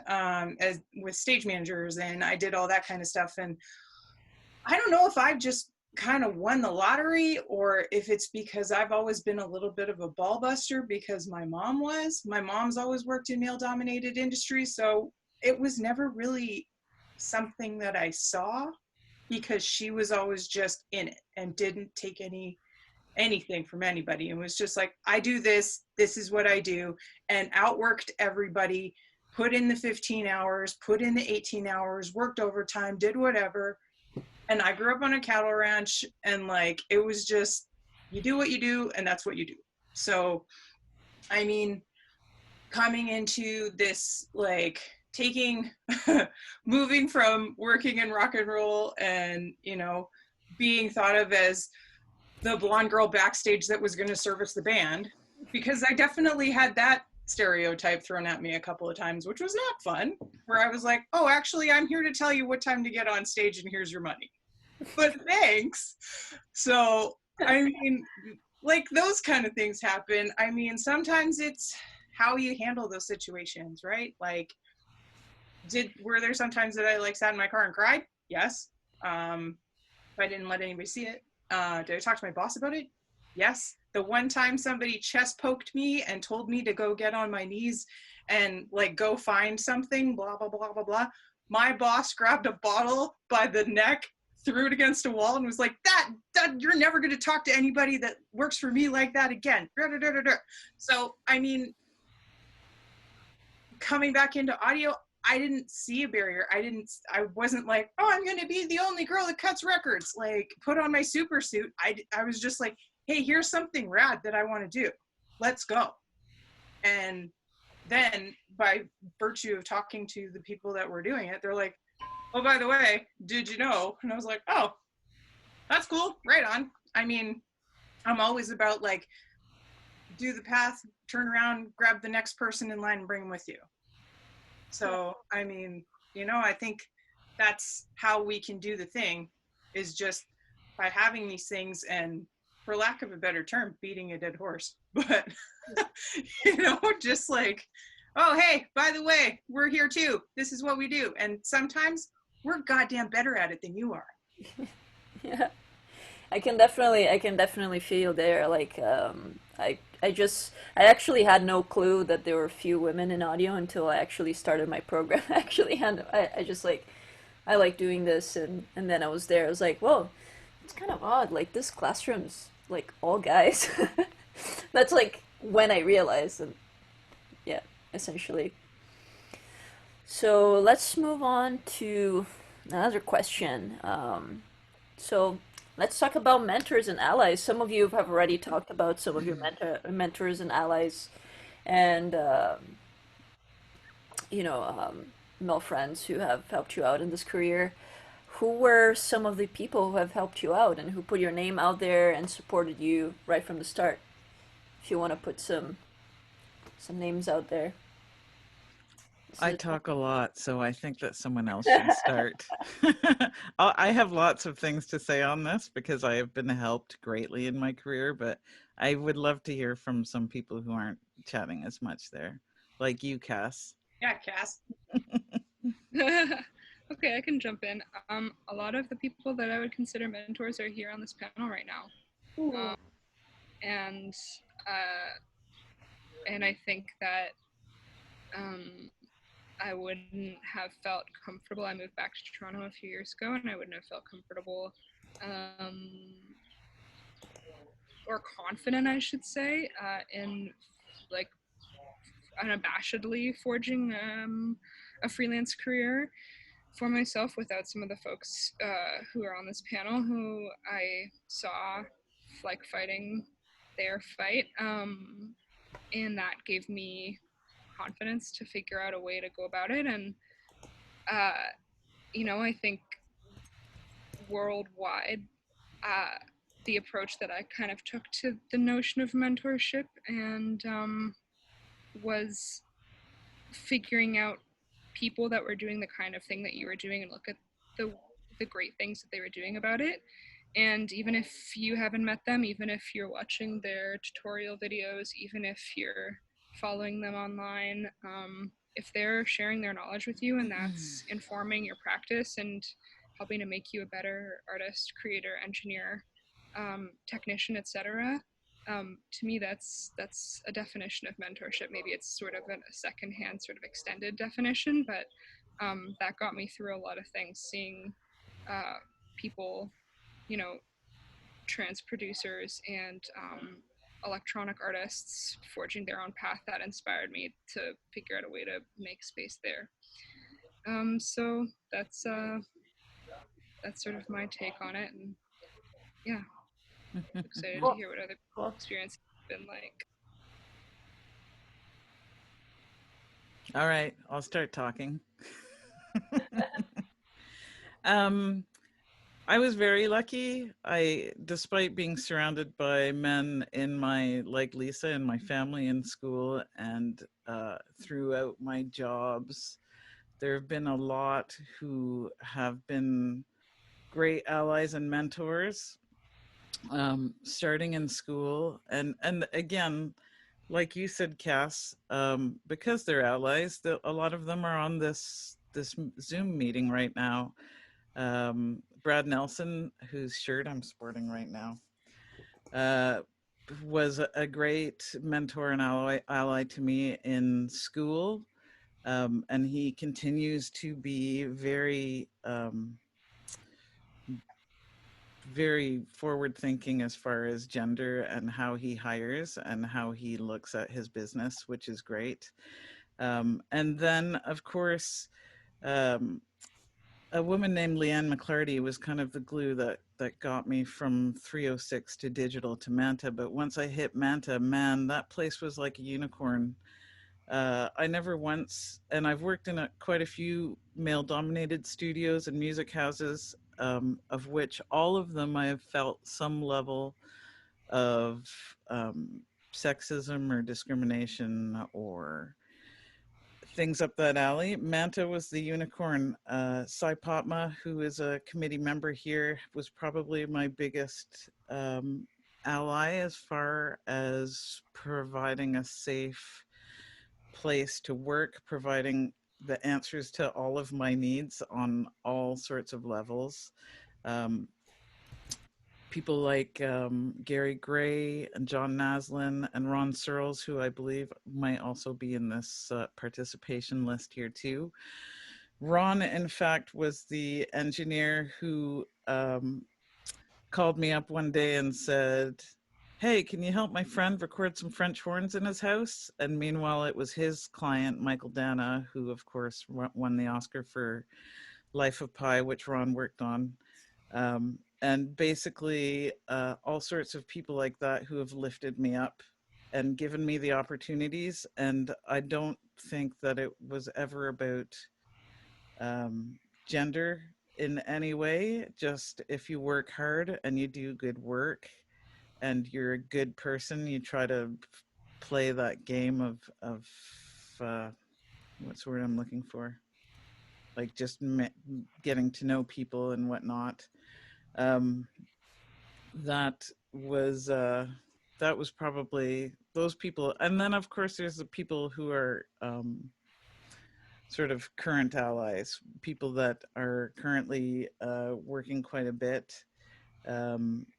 with stage managers, and I did all that kind of stuff. And I don't know if I've just kind of won the lottery, or if it's because I've always been a little bit of a ball buster, because my mom's always worked in male dominated industries. So it was never really something that I saw, because she was always just in it and didn't take anything from anybody. It was just like, I do this is what I do, and outworked everybody, put in the 15 hours, put in the 18 hours, worked overtime, did whatever. And I grew up on a cattle ranch, and like, it was just, you do what you do, and that's what you do. So, I mean, coming into this, like moving from working in rock and roll and, being thought of as the blonde girl backstage that was going to service the band, because I definitely had that stereotype thrown at me a couple of times, which was not fun, where I was like, oh, actually, I'm here to tell you what time to get on stage, and here's your money. But thanks. So, I mean, like, those kind of things happen. I mean, sometimes it's how you handle those situations, right? Like, Were there some times that I like sat in my car and cried? Yes. But I didn't let anybody see it. Did I talk to my boss about it? Yes. The one time somebody chest poked me and told me to go get on my knees and like go find something, blah, blah, blah, blah, blah. My boss grabbed a bottle by the neck, threw it against a wall and was like, that you're never going to talk to anybody that works for me like that again. So, I mean, coming back into audio, I didn't see a barrier. I wasn't like, oh, I'm going to be the only girl that cuts records, like put on my super suit. I was just like, hey, here's something rad that I want to do. Let's go. And then by virtue of talking to the people that were doing it, they're like, oh, by the way, did you know? And I was like, oh, that's cool. Right on. I mean, I'm always about like, do the path, turn around, grab the next person in line and bring them with you. So, I mean, you know, I think that's how we can do the thing, is just by having these things and, for lack of a better term, beating a dead horse. But, you know, just like, oh, hey, by the way, we're here too. This is what we do. And sometimes we're goddamn better at it than you are. Yeah. I can definitely feel there. Like, I actually had no clue that there were few women in audio until I actually started my program. I just like, I like doing this, and then I was there. I was like, whoa, it's kind of odd. Like, this classroom's like all guys. That's like when I realized, and yeah, essentially. So let's move on to another question. So let's talk about mentors and allies. Some of you have already talked about some of your mentors and allies, and male friends who have helped you out in this career. Who were some of the people who have helped you out and who put your name out there and supported you right from the start? If you want to put some names out there. I talk a lot, so I think that someone else should start. I have lots of things to say on this because I have been helped greatly in my career, but I would love to hear from some people who aren't chatting as much there, like you, Cass. Yeah, Cass. Okay, I can jump in. A lot of the people that I would consider mentors are here on this panel right now. And I think that I wouldn't have felt comfortable. I moved back to Toronto a few years ago, and I wouldn't have felt comfortable or confident, I should say, in like unabashedly forging a freelance career for myself without some of the folks who are on this panel who I saw like fighting their fight. And that gave me confidence to figure out a way to go about it. And, I think worldwide, the approach that I kind of took to the notion of mentorship and was figuring out people that were doing the kind of thing that you were doing and look at the great things that they were doing about it. And even if you haven't met them, even if you're watching their tutorial videos, even if you're following them online, if they're sharing their knowledge with you and that's informing your practice and helping to make you a better artist, creator, engineer, technician, etc., to me that's a definition of mentorship. Maybe it's sort of a secondhand sort of extended definition, but that got me through a lot of things, seeing people, trans producers and electronic artists forging their own path. That inspired me to figure out a way to make space there. So that's sort of my take on it, and yeah, excited to hear what other people's experience have been like. All right, I'll start talking. I was very lucky. Despite being surrounded by men in like Lisa, in my family in school and throughout my jobs, there have been a lot who have been great allies and mentors, starting in school. And again, like you said, Cass, because they're allies, a lot of them are on this this Zoom meeting right now. Brad Nelson, whose shirt I'm sporting right now, was a great mentor and ally to me in school. And he continues to be very, very forward thinking as far as gender and how he hires and how he looks at his business, which is great. And then, of course, um, a woman named Leanne McClarty was kind of the glue that got me from 306 to digital to Manta. But once I hit Manta, man, that place was like a unicorn. I never once, and I've worked in quite a few male-dominated studios and music houses, of which all of them I have felt some level of sexism or discrimination or things up that alley. Manta was the unicorn. Sai Patma, who is a committee member here, was probably my biggest ally as far as providing a safe place to work, providing the answers to all of my needs on all sorts of levels. People like Gary Gray and John Naslin and Ron Searles, who I believe might also be in this participation list here too. Ron, in fact, was the engineer who called me up one day and said, "Hey, can you help my friend record some French horns in his house?" And meanwhile, it was his client, Michael Dana, who of course won the Oscar for Life of Pi, which Ron worked on. And basically all sorts of people like that who have lifted me up and given me the opportunities. And I don't think that it was ever about gender in any way. Just if you work hard and you do good work and you're a good person, you try to play that game of what's the word I'm looking for? Like just getting to know people and whatnot. That was probably those people. And then of course there's the people who are sort of current allies, people that are currently working quite a bit.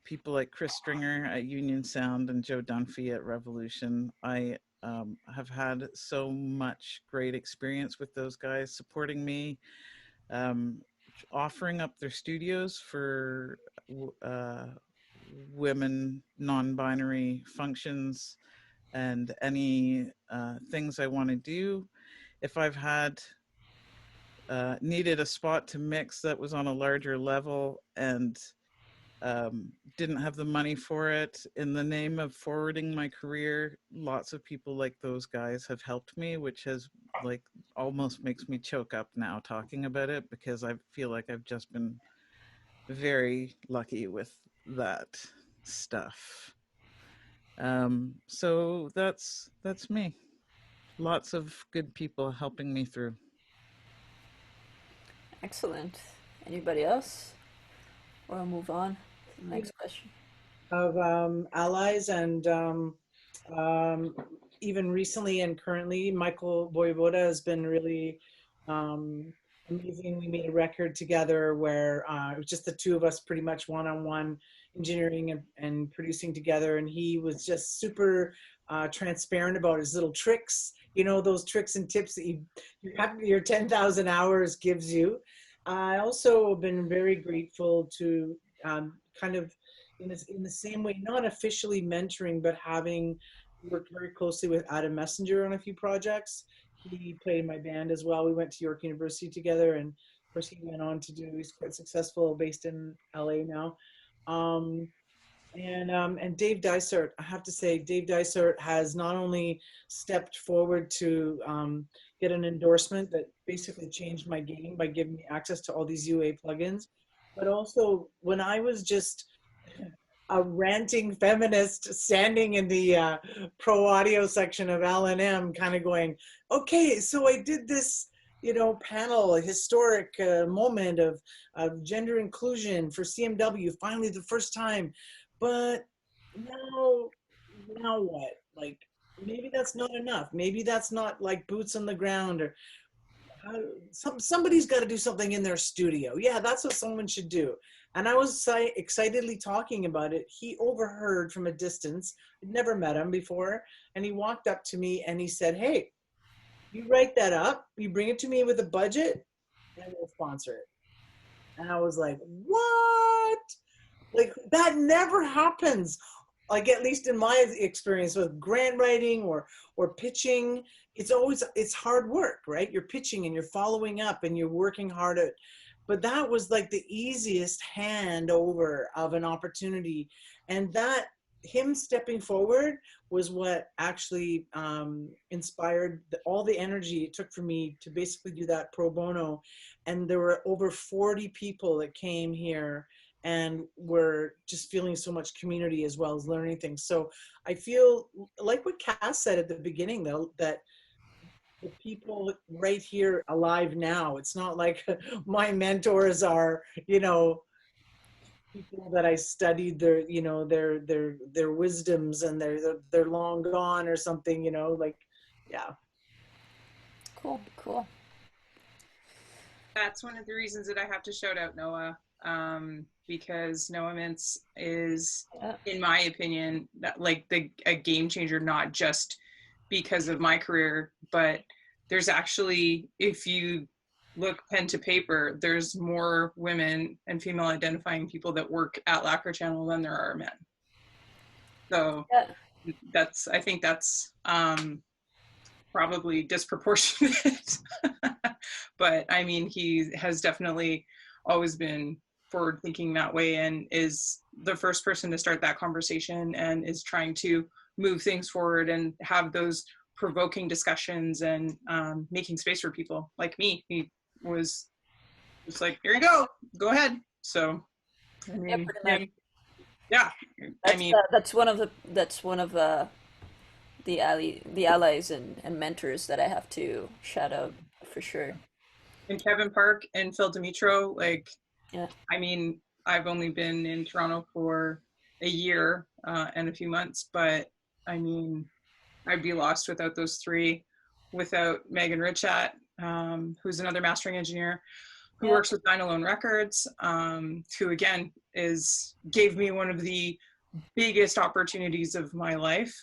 People like Chris Stringer at Union Sound and Joe Dunphy at Revolution. I have had so much great experience with those guys supporting me, offering up their studios for women, non-binary functions, and any things I want to do. If I've had needed a spot to mix that was on a larger level and didn't have the money for it, in the name of forwarding my career, lots of people like those guys have helped me, which has like almost makes me choke up now talking about it, because I feel like I've just been very lucky with that stuff. So that's me. Lots of good people helping me through. Excellent. Anybody else? Or I'll move on to the next question. Of allies and even recently and currently, Michael Voivoda has been really amazing. We made a record together where it was just the two of us pretty much one-on-one engineering and producing together, and he was just super transparent about his little tricks, you know, those tricks and tips that you have, your 10,000 hours gives you. I also have been very grateful to kind of in the same way, not officially mentoring, but having worked very closely with Adam Messenger on a few projects. He played in my band as well. We went to York University together, and of course he went on to do, he's quite successful, based in LA now. And Dave Dysart, I have to say, Dave Dysart has not only stepped forward to get an endorsement that basically changed my game by giving me access to all these UA plugins, but also when I was just a ranting feminist standing in the pro audio section of L&M, kind of going, okay, so I did this, you know, panel, a historic moment of gender inclusion for CMW, finally the first time, but now what? Like, maybe that's not enough. Maybe that's not like boots on the ground. Or somebody's got to do something in their studio. Yeah, that's what someone should do. And I was excitedly talking about it. He overheard from a distance. I'd never met him before. And he walked up to me and he said, hey, you write that up, you bring it to me with a budget, and we'll sponsor it. And I was like, what? Like, that never happens. Like, at least in my experience with grant writing or pitching, it's hard work, right? You're pitching and you're following up and you're working hard at, but that was like the easiest handover of an opportunity. And that, him stepping forward was what actually inspired all the energy it took for me to basically do that pro bono. And there were over 40 people that came here and were just feeling so much community as well as learning things. So I feel like what Cass said at the beginning, though, that the people right here alive now, it's not like my mentors are, you know, people that I studied their, you know, their wisdoms and they're long gone or something, you know, like, yeah. Cool. That's one of the reasons that I have to shout out Noah, because Noah Mintz is, in my opinion, like a game changer, not just because of my career, but there's actually, if you look pen to paper, there's more women and female identifying people that work at Lacquer Channel than there are men. So I think that's probably disproportionate. But I mean, he has definitely always been forward thinking that way and is the first person to start that conversation and is trying to move things forward and have those provoking discussions and making space for people like me. He was just like, here you go ahead. So I mean, that's one of the allies and mentors that I have to shout out for sure. And Kevin Park and Phil Dimitro, like, I mean, I've only been in Toronto for a year and a few months, but I mean, I'd be lost without those three, without Megan Richat, who's another mastering engineer who works with Dynalone Records, who again gave me one of the biggest opportunities of my life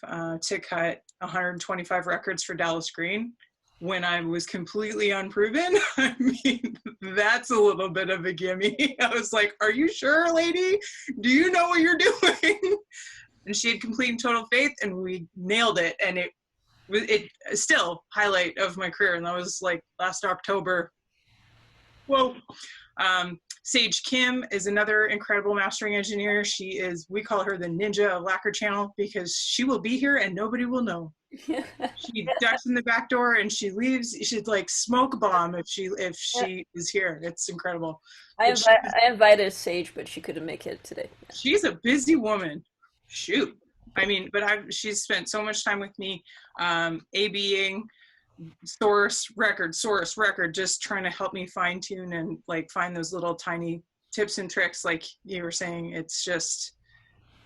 to cut 125 records for Dallas Green when I was completely unproven. I mean, that's a little bit of a gimme. I was like, are you sure, lady? Do you know what you're doing? And she had complete and total faith, and we nailed it. And it still highlight of my career. And that was like last October. Whoa. Sage Kim is another incredible mastering engineer. We call her the ninja of Lacquer Channel because she will be here and nobody will know. She ducks in the back door and she leaves. She's like smoke bomb if she is here. It's incredible. I invited Sage, but she couldn't make it today. She's a busy woman. Shoot. I mean, but she's spent so much time with me, ABing, source record, just trying to help me fine tune and like find those little tiny tips and tricks. Like you were saying, it's just,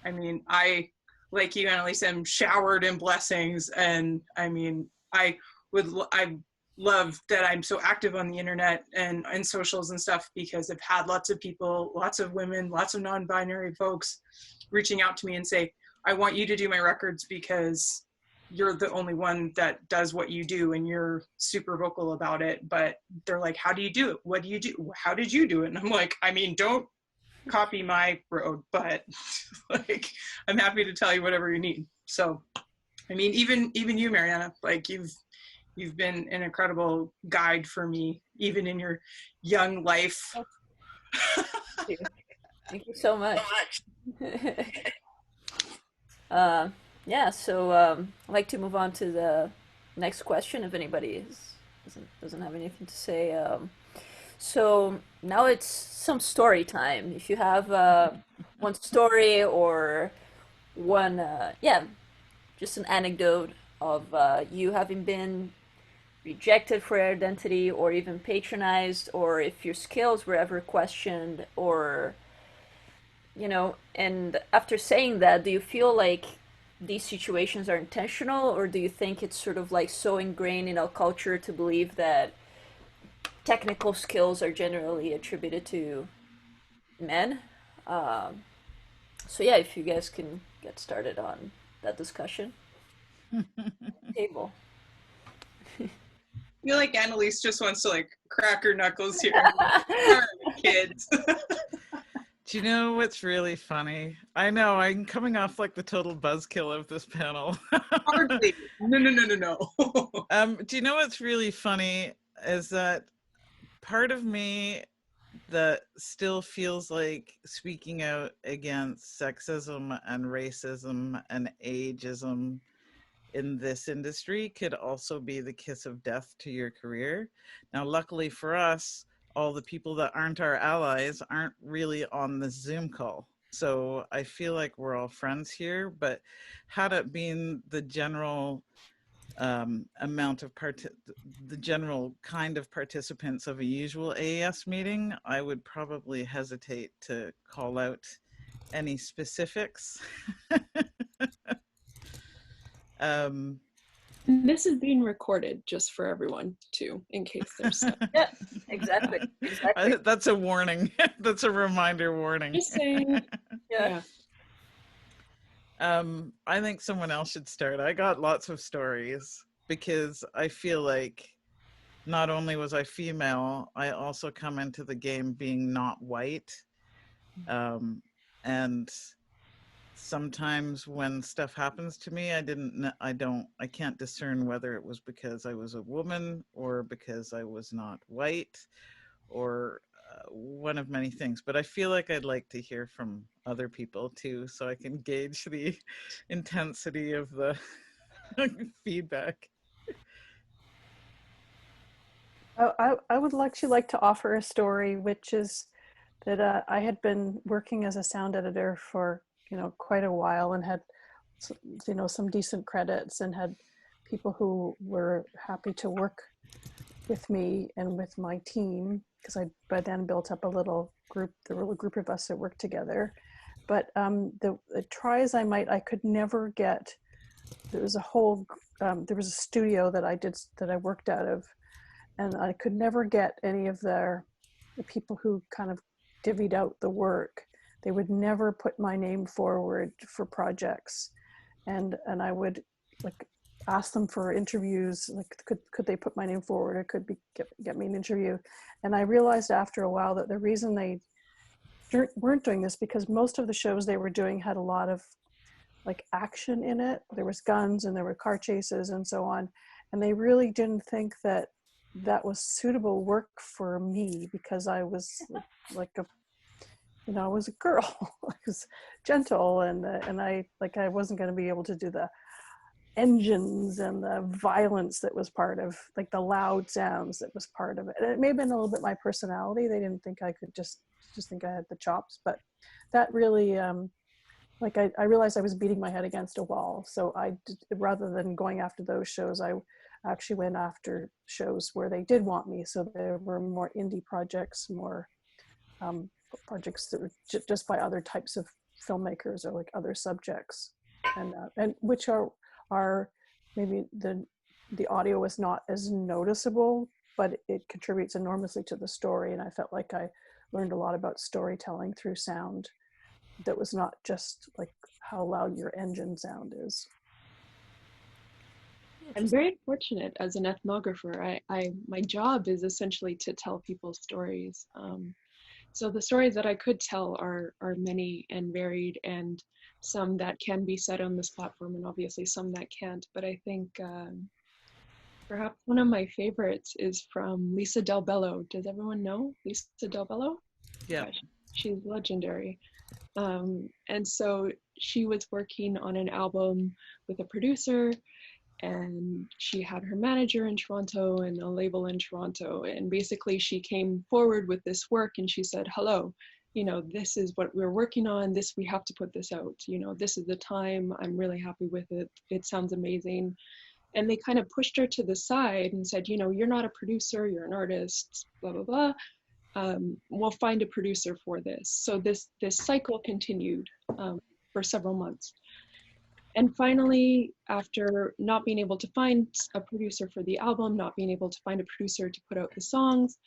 I mean, I, like you, Annalise, am showered in blessings. And I mean, I love that I'm so active on the internet and socials and stuff because I've had lots of people, lots of women, lots of non-binary folks reaching out to me and say, I want you to do my records because you're the only one that does what you do and you're super vocal about it. But they're like, how do you do it? What do you do? How did you do it? And I'm like, I mean, don't copy my road, but like, I'm happy to tell you whatever you need. So, I mean, even you, Mariana, like you've been an incredible guide for me, even in your young life. Thank you so much. Yeah, so I'd like to move on to the next question if anybody doesn't have anything to say. So now it's some story time. If you have one story or one, just an anecdote of you having been rejected for your identity or even patronized, or if your skills were ever questioned, or, you know, and after saying that, do you feel like these situations are intentional, or do you think it's sort of like so ingrained in our culture to believe that technical skills are generally attributed to men. Um, so yeah, if you guys can get started on that discussion table. I feel like Annalise just wants to like crack her knuckles here. All right, kids. Do you know what's really funny? I know I'm coming off like the total buzzkill of this panel. Hardly. No. Do you know what's really funny is that part of me that still feels like speaking out against sexism and racism and ageism in this industry could also be the kiss of death to your career. Now, luckily for us, all the people that aren't our allies aren't really on this Zoom call. So I feel like we're all friends here, but had it been the general amount of the general kind of participants of a usual AES meeting, I would probably hesitate to call out any specifics. This is being recorded just for everyone too, in case there's stuff. Yeah, exactly. That's a warning. That's a reminder warning. Just saying. Yeah. I think someone else should start. I got lots of stories because I feel like not only was I female, I also come into the game being not white. And sometimes when stuff happens to me, I can't discern whether it was because I was a woman or because I was not white or one of many things. But I feel like I'd like to hear from other people too, so I can gauge the intensity of the feedback. I would actually like to offer a story, which is that I had been working as a sound editor for quite a while and had some decent credits and had people who were happy to work with me and with my team, because I by then built up a little group of us that worked together. But try as I might, I could never get. There was a studio that I worked out of, and I could never get any of the people who kind of divvied out the work. They would never put my name forward for projects, and I would like ask them for interviews, like could they put my name forward or could get me an interview. And I realized after a while that the reason they weren't doing this because most of the shows they were doing had a lot of like action in it. There was guns and there were car chases and so on, and they really didn't think that was suitable work for me because I was I was a girl. I was gentle and I wasn't going to be able to do the engines and the violence that was part of like the loud sounds that was part of it. And it may have been a little bit my personality. They didn't think I could just think I had the chops, but that really I realized I was beating my head against a wall. So rather than going after those shows, I actually went after shows where they did want me. So there were more indie projects, more projects that were just by other types of filmmakers or like other subjects, and which are maybe the audio is not as noticeable, but it contributes enormously to the story. And I felt like I learned a lot about storytelling through sound that was not just like how loud your engine sound is. I'm very fortunate as an ethnographer. My job is essentially to tell people's stories. So the stories that I could tell are many and varied, and some that can be said on this platform, and obviously some that can't. But I think perhaps one of my favorites is from Lisa Del Bello. Does everyone know Lisa Del Bello? Yeah. She's legendary. And so she was working on an album with a producer, and she had her manager in Toronto and a label in Toronto. And basically she came forward with this work and she said, hello, this is what we're working on. We have to put this out. This is the time. I'm really happy with it. It sounds amazing. And they kind of pushed her to the side and said, you're not a producer, you're an artist, blah, blah, blah. We'll find a producer for this. So this cycle continued for several months. And finally, after not being able to find a producer for the album, not being able to find a producer to put out the songs,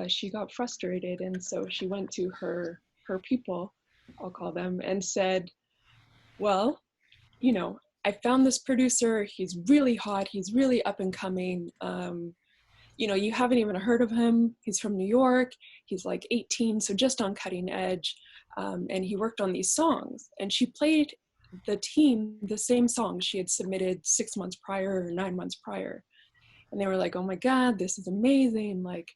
she got frustrated. And so she went to her people, I'll call them, and said, well, you know, I found this producer, he's really hot, he's really up and coming. You know, you haven't even heard of him. He's from New York. He's like 18, so just on cutting edge. And he worked on these songs. And she played the team the same songs she had submitted 6 months prior or 9 months prior. And they were like, oh my God, this is amazing. Like,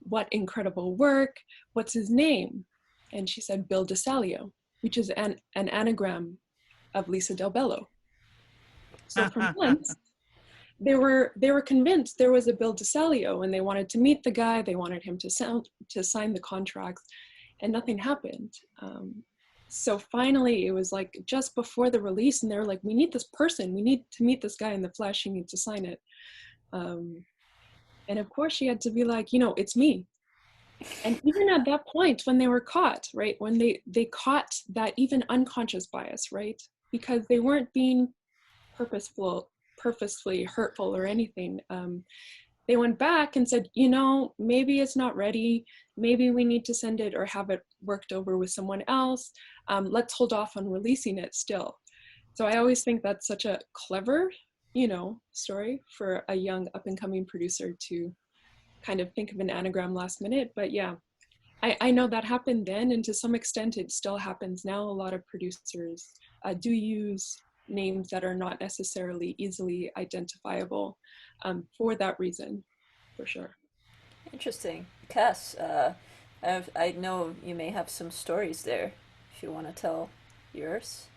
what incredible work. What's his name? And she said, Bill DeSalio, which is an anagram of Lisa Del Bello. So for months, they were convinced there was a Bill DeSalio, and they wanted to meet the guy. They wanted him to sign the contracts, and nothing happened. So finally, it was like just before the release, and they were like, "We need this person. We need to meet this guy in the flesh. You need to sign it." And of course, she had to be like, "You know, it's me." And even at that point, when they were caught, right, when they caught that even unconscious bias, right, because they weren't being purposefully hurtful or anything. They went back and said, you know, maybe it's not ready. Maybe we need to send it or have it worked over with someone else. Let's hold off on releasing it still. So I always think that's such a clever, you know, story for a young up and coming producer to kind of think of an anagram last minute. But yeah, I know that happened then, and to some extent it still happens now. A lot of producers do use names that are not necessarily easily identifiable for that reason, for sure. Interesting. Cass, I know you may have some stories there, if you want to tell yours.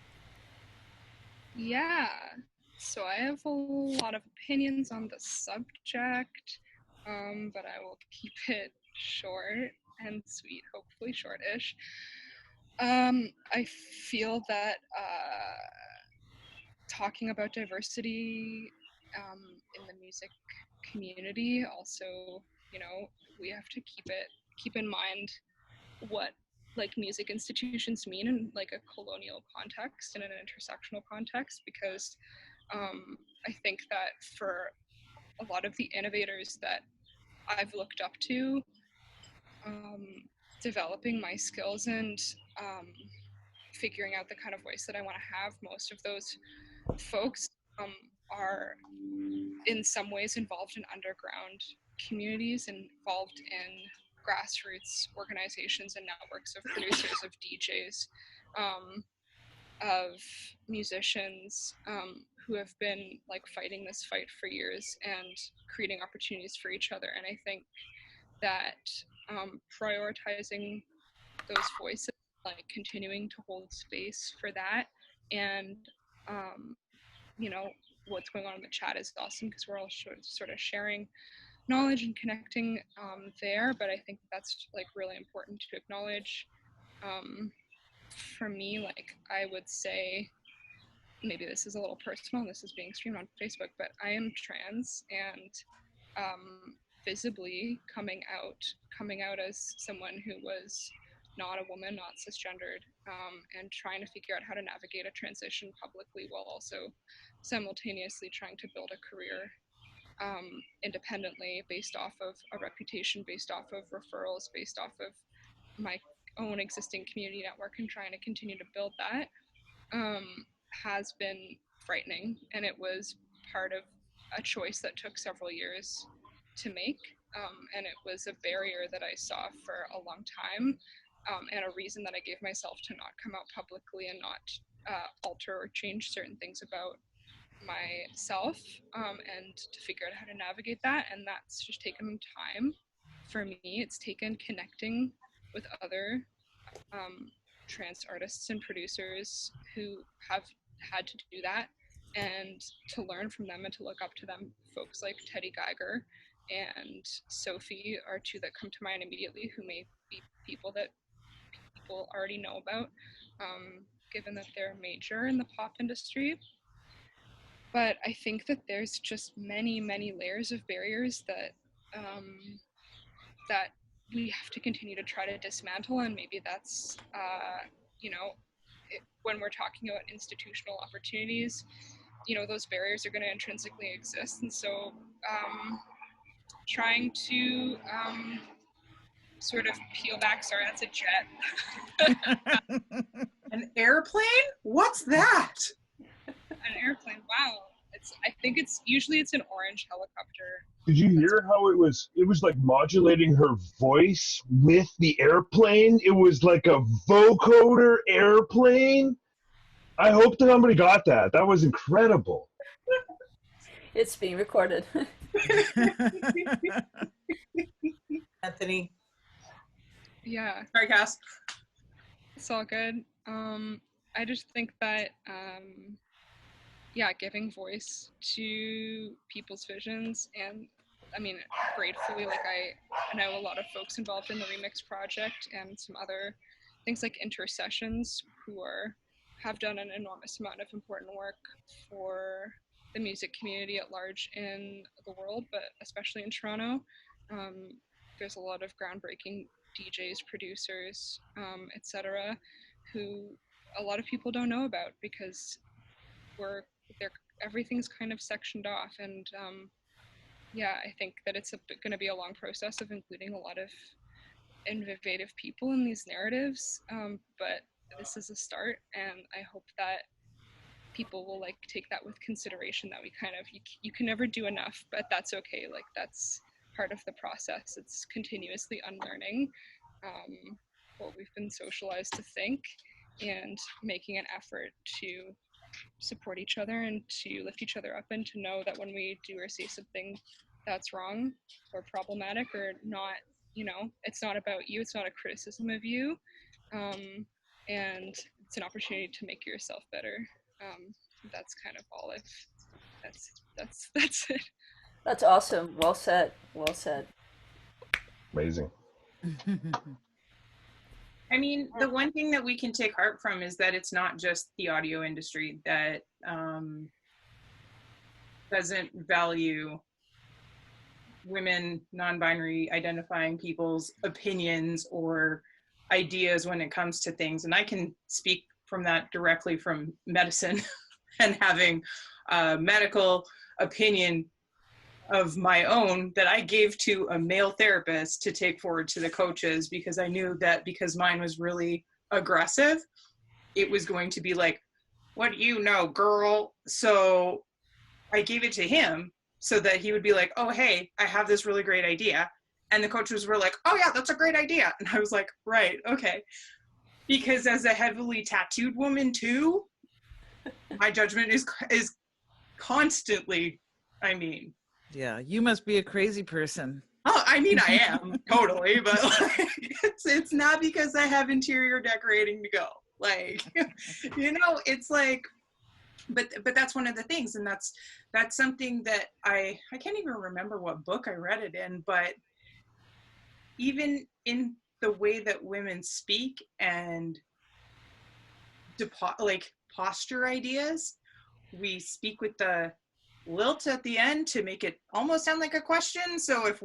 Yeah, so I have a lot of opinions on the subject, but I will keep it short and sweet, hopefully shortish. I feel that talking about diversity in the music community also, you know, we have to keep in mind what like music institutions mean in like a colonial context and an intersectional context, because I think that for a lot of the innovators that I've looked up to, developing my skills and figuring out the kind of voice that I want to have, most of those folks are in some ways involved in underground communities, involved in grassroots organizations and networks of producers, of DJs, of musicians who have been like fighting this fight for years and creating opportunities for each other. And I think that prioritizing those voices, like continuing to hold space for that, and you know, what's going on in the chat is awesome because we're all sort of sharing knowledge and connecting there. But I think that's like really important to acknowledge. For me, like I would say, maybe this is a little personal, this is being streamed on Facebook, but I am trans, and visibly coming out as someone who was not a woman, not cisgendered, and trying to figure out how to navigate a transition publicly while also simultaneously trying to build a career independently, based off of a reputation, based off of referrals, based off of my own existing community network, and trying to continue to build that has been frightening. And it was part of a choice that took several years to make. And it was a barrier that I saw for a long time, and a reason that I gave myself to not come out publicly and not alter or change certain things about myself, and to figure out how to navigate that. And that's just taken time for me. It's taken connecting with other trans artists and producers who have had to do that, and to learn from them and to look up to them. Folks like Teddy Geiger and Sophie are two that come to mind immediately, who may be people that people already know about, given that they're major in the pop industry. But I think that there's just many layers of barriers that that we have to continue to try to dismantle. And maybe that's you know, when we're talking about institutional opportunities, you know, those barriers are going to intrinsically exist. And so trying to sort of peel back, sorry, that's a jet. An airplane? What's that? An airplane, wow. I think it's an orange helicopter. Did you hear how it was like modulating her voice with the airplane? It was like a vocoder airplane. I hope that somebody got that. That was incredible. It's being recorded. Anthony. Yeah. Sorry, Cass. It's all good. I just think that giving voice to people's visions, and I mean, gratefully, like I know a lot of folks involved in the Remix project and some other things like intercessions who have done an enormous amount of important work for the music community at large in the world, but especially in Toronto. There's a lot of groundbreaking DJs, producers, etc., who a lot of people don't know about because everything's kind of sectioned off. And I think that it's going to be a long process of including a lot of innovative people in these narratives, but this is a start, and I hope that people will like take that with consideration, that we kind of you can never do enough, but that's okay. Like that's part of the process. It's continuously unlearning what we've been socialized to think and making an effort to support each other and to lift each other up, and to know that when we do or say something that's wrong or problematic or not, you know, it's not about you, it's not a criticism of you, and it's an opportunity to make yourself better. That's kind of all that's it. That's awesome. Well said. Well said. Amazing. I mean, the one thing that we can take heart from is that it's not just the audio industry that doesn't value women, non-binary identifying people's opinions or ideas when it comes to things. And I can speak from that directly from medicine and having a medical opinion of my own that I gave to a male therapist to take forward to the coaches, because I knew that because mine was really aggressive, it was going to be like, what do you know, girl? So I gave it to him so that he would be like, oh, hey, I have this really great idea. And the coaches were like, oh yeah, that's a great idea. And I was like, right, okay. Because as a heavily tattooed woman too, my judgment is constantly, I mean. Yeah, you must be a crazy person. Oh, I mean, I am totally, but like, it's not because I have interior decorating to go. Like, you know, it's like, but that's one of the things, and that's something that I can't even remember what book I read it in, but even in the way that women speak and posture ideas, we speak with the lilt at the end to make it almost sound like a question. So if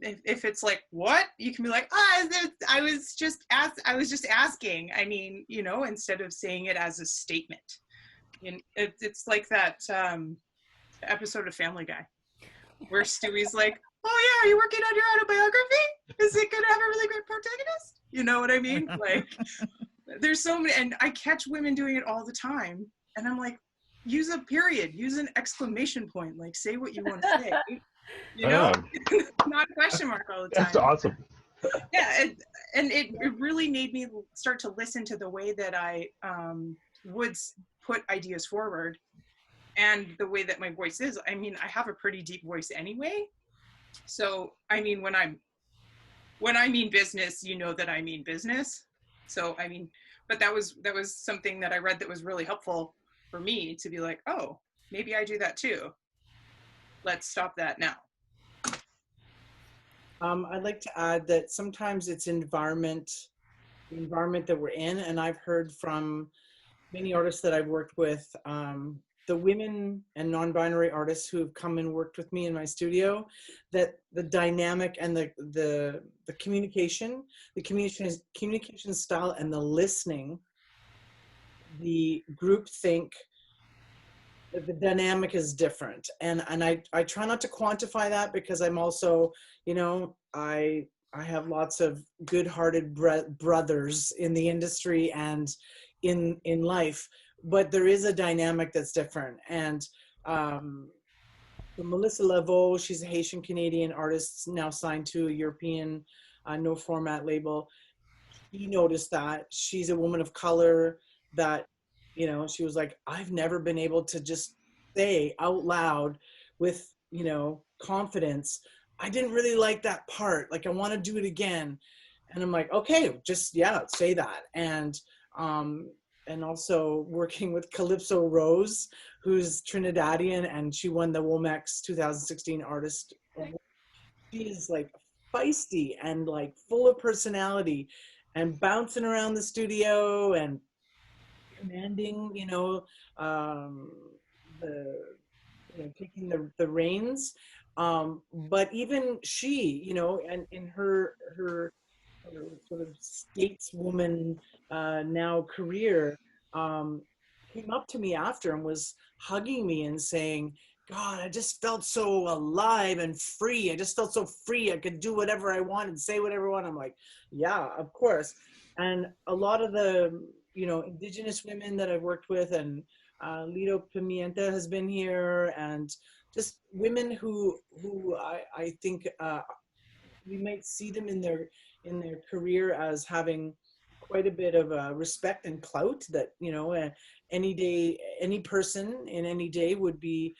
if it's like, what, you can be like, I was just asking. I mean, you know, instead of saying it as a statement. And it's like that episode of Family Guy where Stewie's like, oh yeah, are you working on your autobiography? Is it gonna have a really great protagonist? You know what I mean? Like, there's so many, and I catch women doing it all the time, and I'm like, use a period, use an exclamation point, like say what you want to say. You know, not a question mark all the time. That's awesome. Yeah, and it really made me start to listen to the way that I would put ideas forward, and the way that my voice is. I mean, I have a pretty deep voice anyway. So, I mean, when I mean business, you know that I mean business. So, I mean, but that was something that I read that was really helpful for me to be like, oh, maybe I do that too. Let's stop that now. I'd like to add that sometimes it's the environment that we're in, and I've heard from many artists that I've worked with, the women and non-binary artists who have come and worked with me in my studio, that the dynamic and the communication style and the listening the group think the dynamic is different. And I try not to quantify that because I'm also, you know, I have lots of good-hearted brothers in the industry and in life, but there is a dynamic that's different. And Melissa Laveau, she's a Haitian Canadian artist now signed to a European no format label. She noticed that. She's a woman of color that, you know, she was like, I've never been able to just say out loud with, you know, confidence, I didn't really like that part. Like, I want to do it again. And I'm like, okay, just, yeah, say that. And also working with Calypso Rose, who's Trinidadian, and she won the Womex 2016 Artist Award. She is like feisty and like full of personality and bouncing around the studio and commanding, you know, the, you know, taking the reins. But even she, you know, and in her sort of stateswoman now career, came up to me after and was hugging me and saying, God, I just felt so alive and free. I just felt so free. I could do whatever I want and say whatever I want. I'm like, yeah, of course. And a lot of the, you know, Indigenous women that I've worked with, and Lido Pimienta has been here, and just women who I think we might see them in their career as having quite a bit of respect and clout that, you know, any day, any person in any day would be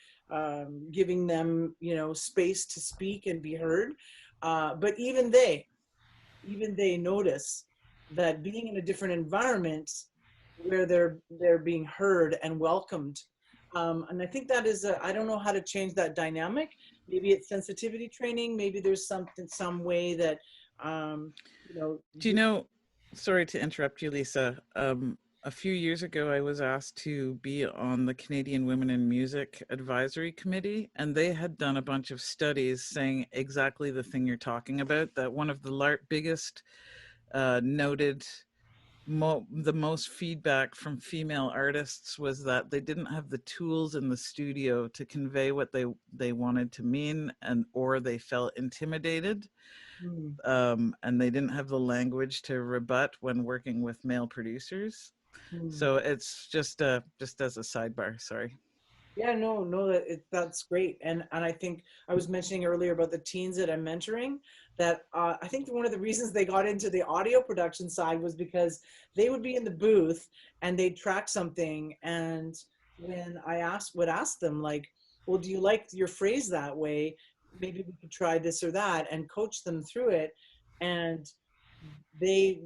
giving them, you know, space to speak and be heard. But even they notice that being in a different environment where they're being heard and welcomed. And I think that is I don't know how to change that dynamic. Maybe it's sensitivity training. Maybe there's some way that, you know. Do you know, sorry to interrupt you, Lisa. A few years ago, I was asked to be on the Canadian Women in Music Advisory Committee, and they had done a bunch of studies saying exactly the thing you're talking about, that one of the biggest noted the most feedback from female artists was that they didn't have the tools in the studio to convey what they wanted to mean, and or they felt intimidated. And they didn't have the language to rebut when working with male producers. So it's just as a sidebar, sorry. Yeah, no, that's great. And I think I was mentioning earlier about the teens that I'm mentoring, that I think one of the reasons they got into the audio production side was because they would be in the booth and they'd track something. And when I would ask them like, well, do you like your phrase that way? Maybe we could try this or that, and coach them through it. And they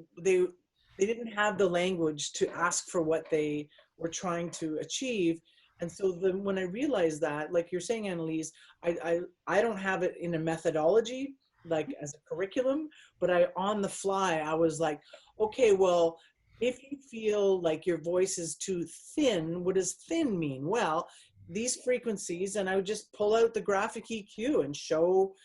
didn't have the language to ask for what they were trying to achieve. And so then when I realized that, like you're saying, Annalise, I don't have it in a methodology, like as a curriculum, but on the fly, I was like, okay, well, if you feel like your voice is too thin, what does thin mean? Well, these frequencies, and I would just pull out the graphic EQ and show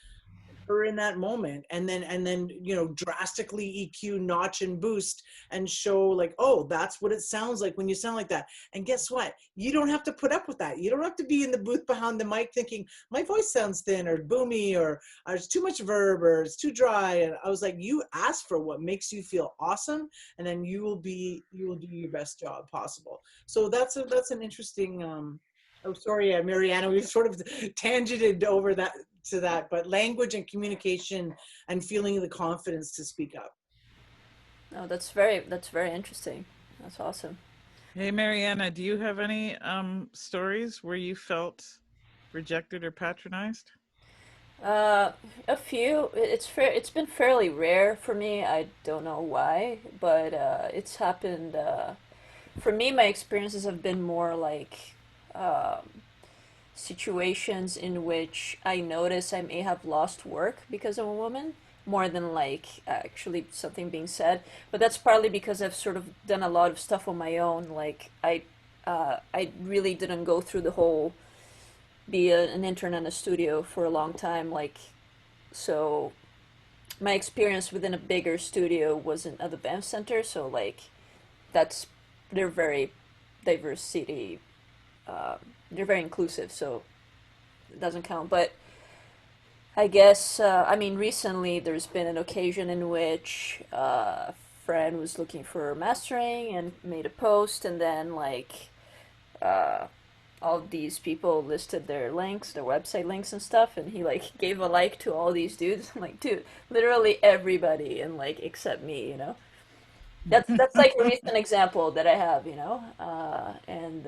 her in that moment, and then you know, drastically EQ, notch and boost, and show like, oh, that's what it sounds like when you sound like that. And guess what, you don't have to put up with that. You don't have to be in the booth behind the mic thinking my voice sounds thin or boomy, or there's too much verb, or it's too dry. And I was like, you ask for what makes you feel awesome, and then you will do your best job possible. So that's an interesting oh, sorry, Mariana, we've sort of tangented over that to that, but language and communication and feeling the confidence to speak up. No, that's very interesting. That's awesome. Hey, Mariana, do you have any stories where you felt rejected or patronized? A few. It's been fairly rare for me. I don't know why, but it's happened. For me, my experiences have been more like situations in which I notice I may have lost work because I'm a woman, more than like actually something being said. But that's partly because I've sort of done a lot of stuff on my own. Like I really didn't go through the whole an intern in a studio for a long time. Like, so my experience within a bigger studio wasn't at the Banff Center. So like, they're very diversity. They're very inclusive, so it doesn't count. But I guess, I mean, recently there's been an occasion in which a friend was looking for mastering and made a post, and then like uh, all these people listed their links, their website links and stuff, and he like gave a like to all these dudes. I'm like, dude, literally everybody, and like except me, you know. That's like a recent example that I have, you know, and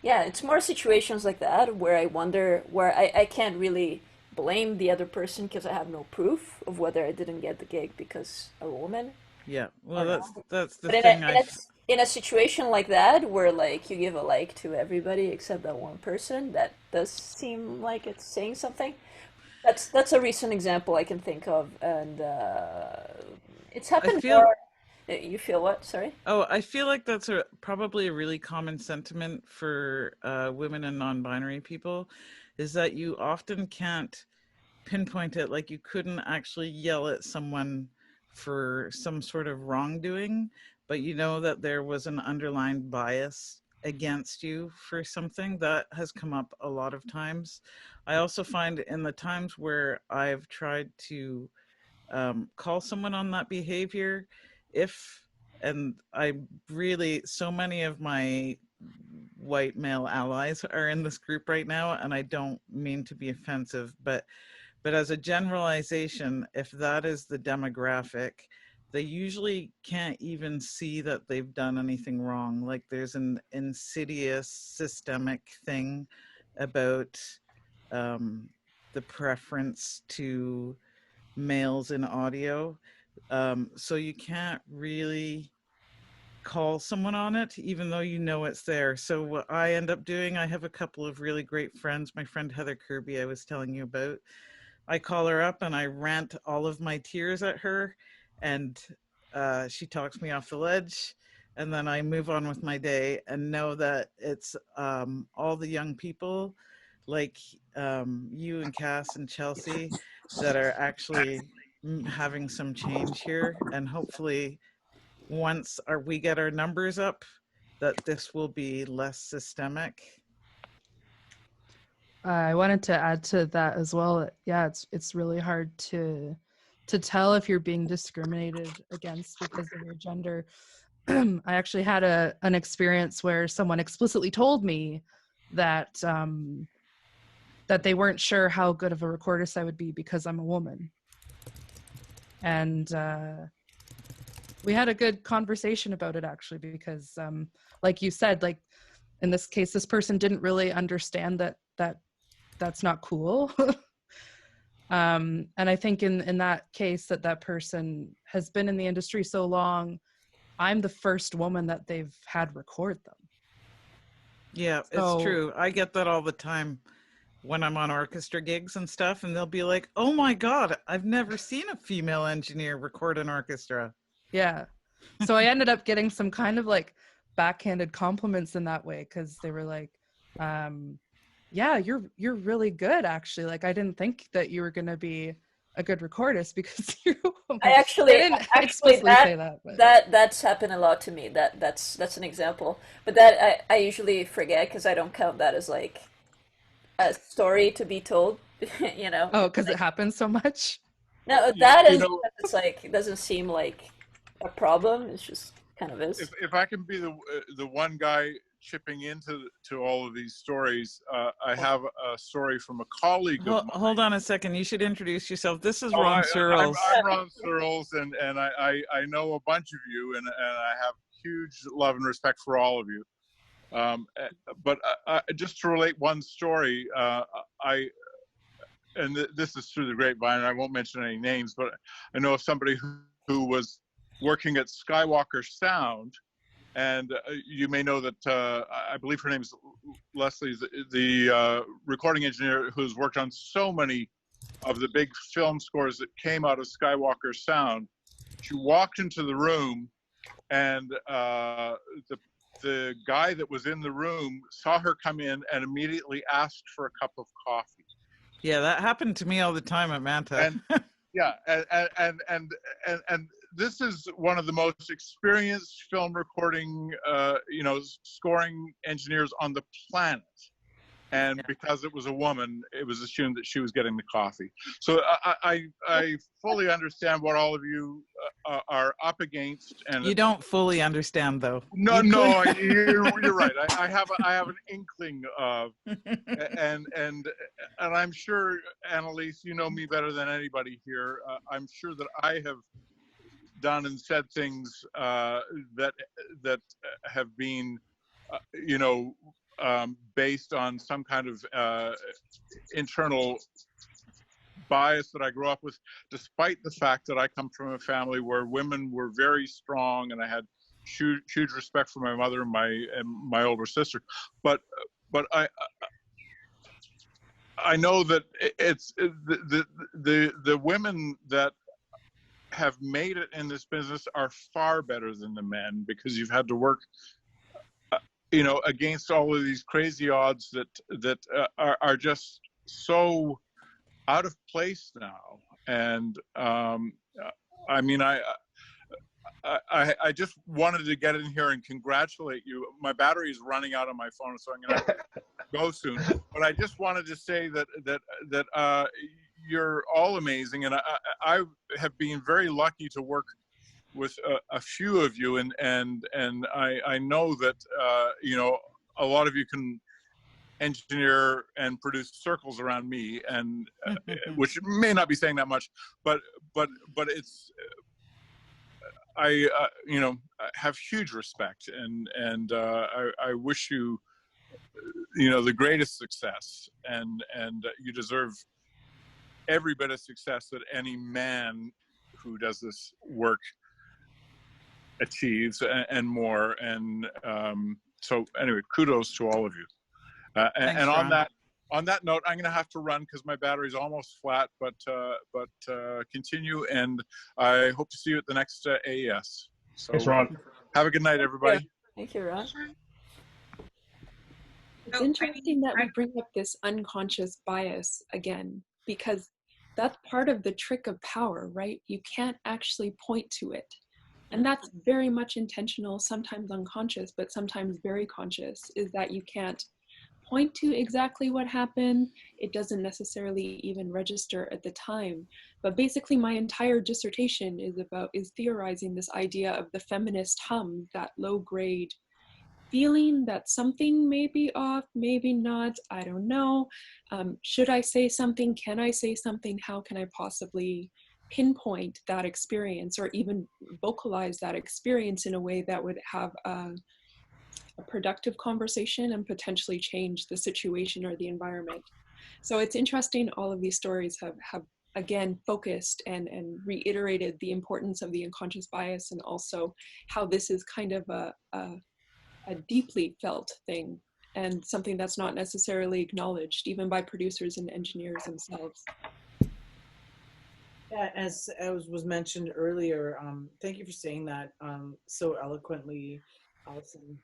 yeah, it's more situations like that where I wonder where I can't really blame the other person because I have no proof of whether I didn't get the gig because a woman Yeah, or well, not. that's the But thing. in a situation like that where like you give a like to everybody except that one person, that does seem like it's saying something. That's a recent example I can think of, and it's I happened feel more. You feel what? Sorry. Oh, I feel like that's probably a really common sentiment for women and non-binary people, is that you often can't pinpoint it. Like you couldn't actually yell at someone for some sort of wrongdoing, but you know that there was an underlying bias against you for something. That has come up a lot of times. I also find in the times where I've tried to call someone on that behavior, if and I really, so many of my white male allies are in this group right now, and I don't mean to be offensive, but as a generalization, if that is the demographic, they usually can't even see that they've done anything wrong. Like there's an insidious systemic thing about the preference to males in audio. So you can't really call someone on it, even though you know it's there. So what I end up doing, I have a couple of really great friends. My friend Heather Kirby, I was telling you about. I call her up and I rant all of my tears at her, and she talks me off the ledge. And then I move on with my day and know that it's all the young people like you and Cass and Chelsea that are actually having some change here. And hopefully once we get our numbers up, that this will be less systemic. I wanted to add to that as well. Yeah, it's really hard to tell if you're being discriminated against because of your gender. I actually had an experience where someone explicitly told me that that they weren't sure how good of a recordist I would be because I'm a woman. And we had a good conversation about it actually, because like you said, like in this case, this person didn't really understand that that's not cool. And I think in that case that person has been in the industry so long, I'm the first woman that they've had record them. Yeah, it's true. I get that all the time when I'm on orchestra gigs and stuff, and they'll be like, oh my God, I've never seen a female engineer record an orchestra. Yeah. So I ended up getting some kind of like backhanded compliments in that way, because they were like, yeah, you're really good actually. Like I didn't think that you were gonna be a good recordist because you're a woman. I didn't explicitly say that, but that's happened a lot to me. That's an example. But that I usually forget because I don't count that as like a story to be told. You know. Oh, because it happens so much. No, that is, it's like, it doesn't seem like a problem. It's just kind of is. If I can be the one guy chipping into all of these stories, I have a story from a colleague of mine. Hold on a second. You should introduce yourself. This is Ron Searles. I'm Ron Searles, and I know a bunch of you, and I have huge love and respect for all of you. But just to relate one story, this is through the grapevine, and I won't mention any names, but I know of somebody who was working at Skywalker Sound, and you may know that I believe her name is Leslie, the recording engineer who's worked on so many of the big film scores that came out of Skywalker Sound. She walked into the room, and the guy that was in the room saw her come in and immediately asked for a cup of coffee. Yeah, that happened to me all the time at Manta. And yeah, and this is one of the most experienced film recording, scoring engineers on the planet. And because it was a woman, it was assumed that she was getting the coffee. So I fully understand what all of you are up against. And You don't fully understand, though. No, you're right. I have an inkling of, and I'm sure, Annalise, you know me better than anybody here. I'm sure that I have done and said things that have been, based on some kind of internal bias that I grew up with, despite the fact that I come from a family where women were very strong, and I had huge respect for my mother and my older sister. But I know that it's the women that have made it in this business are far better than the men, because you've had to work against all of these crazy odds that are just so out of place now. And I mean, I just wanted to get in here and congratulate you. My battery is running out on my phone, so I'm gonna have to go soon. But I just wanted to say that you're all amazing, and I have been very lucky to work with a few of you, and I know that a lot of you can engineer and produce circles around me, and which may not be saying that much, but it's I have huge respect, and I wish you the greatest success, and you deserve every bit of success that any man who does this work achieves, and more. And so anyway, kudos to all of you. Thanks, and on Ron. that note, I'm going to have to run because my battery's almost flat. But continue, and I hope to see you at the next AES. So Thanks, Ron. Have a good night, everybody. Thank you, Ron. It's interesting that we bring up this unconscious bias again, because that's part of the trick of power, right? You can't actually point to it. And that's very much intentional, sometimes unconscious, but sometimes very conscious, is that you can't point to exactly what happened. It doesn't necessarily even register at the time. But basically my entire dissertation is theorizing this idea of the feminist hum, that low grade feeling that something may be off, maybe not, I don't know. Should I say something? Can I say something? How can I possibly pinpoint that experience, or even vocalize that experience in a way that would have a productive conversation and potentially change the situation or the environment? So it's interesting, all of these stories have again focused and reiterated the importance of the unconscious bias, and also how this is kind of a deeply felt thing, and something that's not necessarily acknowledged even by producers and engineers themselves. Yeah, as was mentioned earlier, thank you for saying that so eloquently, Allison.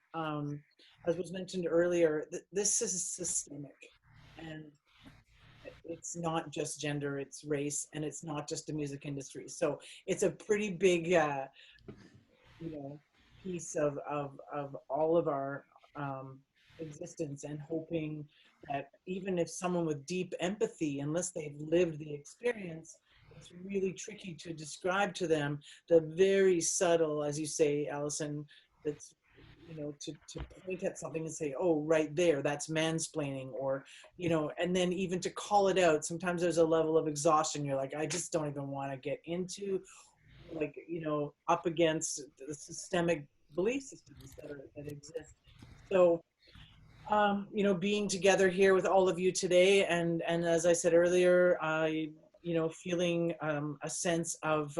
As was mentioned earlier, this is systemic, and it's not just gender, it's race, and it's not just the music industry. So it's a pretty big, piece of all of our existence, and hoping that even if someone with deep empathy, unless they've lived the experience, it's really tricky to describe to them the very subtle, as you say, Allison, that's, to point at something and say, oh, right there, that's mansplaining, or, and then even to call it out. Sometimes there's a level of exhaustion. You're like, I just don't even want to get into, up against the systemic belief systems that exist. So, being together here with all of you today, and as I said earlier, feeling a sense of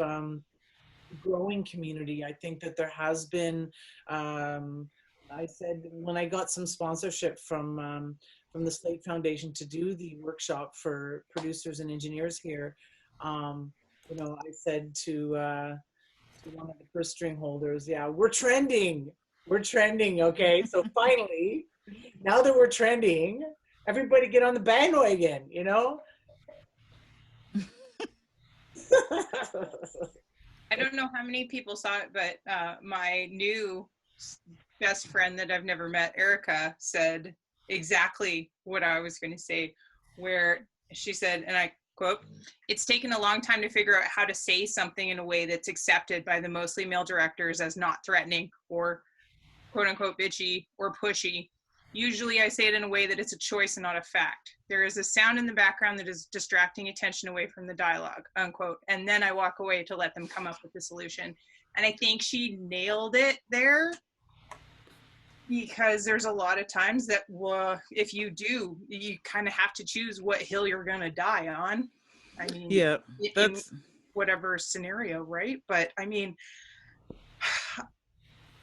growing community. I think that there has been, I said, when I got some sponsorship from the Slate Foundation to do the workshop for producers and engineers here, I said to one of the purse string holders, yeah, we're trending, okay? So finally, now that we're trending, everybody get on the bandwagon, I don't know how many people saw it, but my new best friend that I've never met, Erica, said exactly what I was going to say, where she said, and I quote, "It's taken a long time to figure out how to say something in a way that's accepted by the mostly male directors as not threatening or quote unquote bitchy or pushy. Usually I say it in a way that it's a choice and not a fact. There is a sound in the background that is distracting attention away from the dialogue," unquote. And then I walk away to let them come up with the solution. And I think she nailed it there, because there's a lot of times that if you do, you kind of have to choose what hill you're going to die on. I mean, Yeah, in whatever scenario, right? But I mean,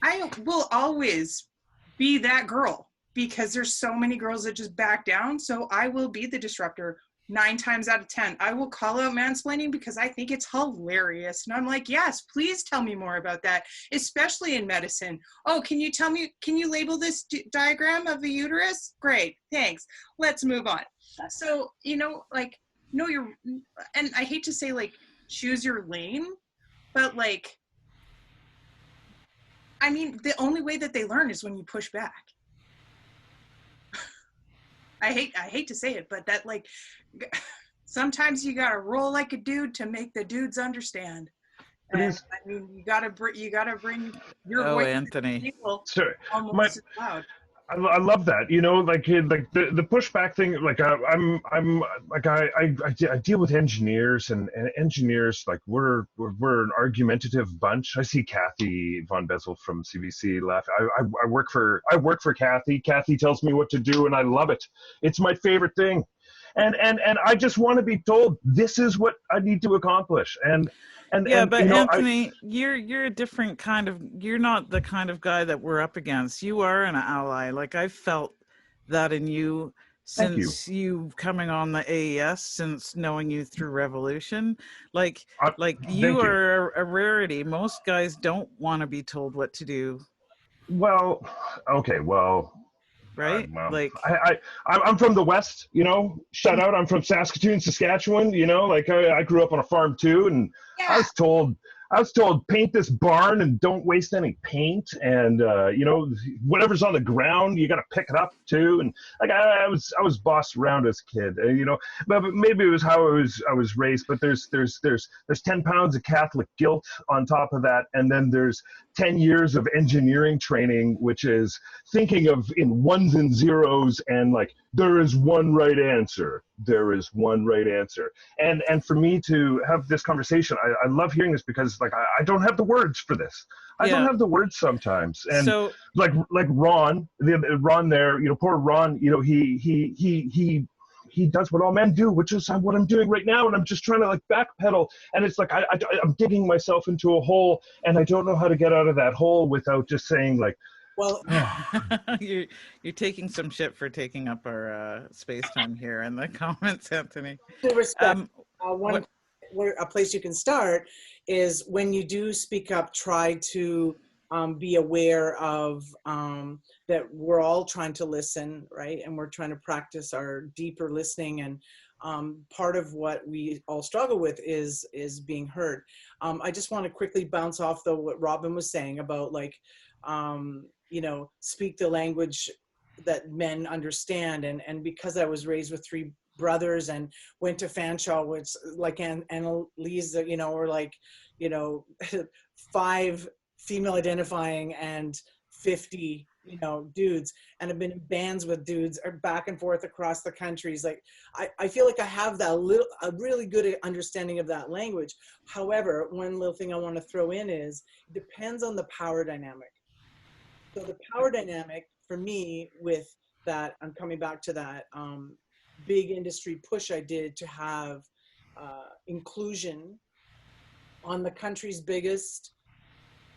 I will always be that girl, because there's so many girls that just back down. So I will be the disruptor 9 times out of 10. I will call out mansplaining because I think it's hilarious. And I'm like, yes, please tell me more about that, especially in medicine. Oh, can you tell me, can you label this diagram of the uterus? Great, thanks. Let's move on. So, you know, like, no, and I hate to say like, choose your lane, but like, I mean, the only way that they learn is when you push back. I hate to say it, but that like, sometimes you gotta roll like a dude to make the dudes understand. And I mean, you gotta bring your voice Anthony. to the table Sorry, almost as loud. I love that, you know, like the pushback thing. Like I'm like I deal with engineers, and engineers, like we're an argumentative bunch. I see Kathy Von Bezel from CBC laugh. I work for Kathy. Kathy tells me what to do, and I love it. It's my favorite thing, and I just want to be told this is what I need to accomplish. And yeah, but you know, Anthony, you're a different kind of, you're not the kind of guy that we're up against. You are an ally. Like I've felt that in you since you coming on the AES, since knowing you through Revolution. Like you are a rarity. Most guys don't want to be told what to do. Well, okay, well, right? Like I'm from the West, you know. Shout out, I'm from Saskatoon, Saskatchewan. You know, like I grew up on a farm too, and yeah. I was told paint this barn and don't waste any paint, and you know, whatever's on the ground you got to pick it up too. And like I was bossed around as a kid, you know, but maybe it was how I was raised. But there's 10 pounds of Catholic guilt on top of that, and then there's 10 years of engineering training, which is thinking of in ones and zeros, and like there is one right answer. There is one right answer. And for me to have this conversation, I love hearing this, because like I don't have the words for this. I don't have the words sometimes. And so, like Ron there, you know, poor Ron, you know, he does what all men do, which is what I'm doing right now, and I'm just trying to like backpedal, and it's like I'm digging myself into a hole, and I don't know how to get out of that hole without just saying like, well, you're taking some shit for taking up our space time here in the comments, Anthony. Respect. A place you can start is when you do speak up, try to be aware of that we're all trying to listen, right? And we're trying to practice our deeper listening. And part of what we all struggle with is being heard. I just want to quickly bounce off though what Robin was saying about like, you know, speak the language that men understand. And because I was raised with 3 brothers and went to Fanshawe, which like Annalise, you know, or like, you know, 5 female identifying and 50, you know, dudes, and have been in bands with dudes or back and forth across the countries. Like, I feel like I have a really good understanding of that language. However, one little thing I want to throw in is, it depends on the power dynamic. So the power dynamic for me with that, I'm coming back to that big industry push I did to have inclusion on the country's biggest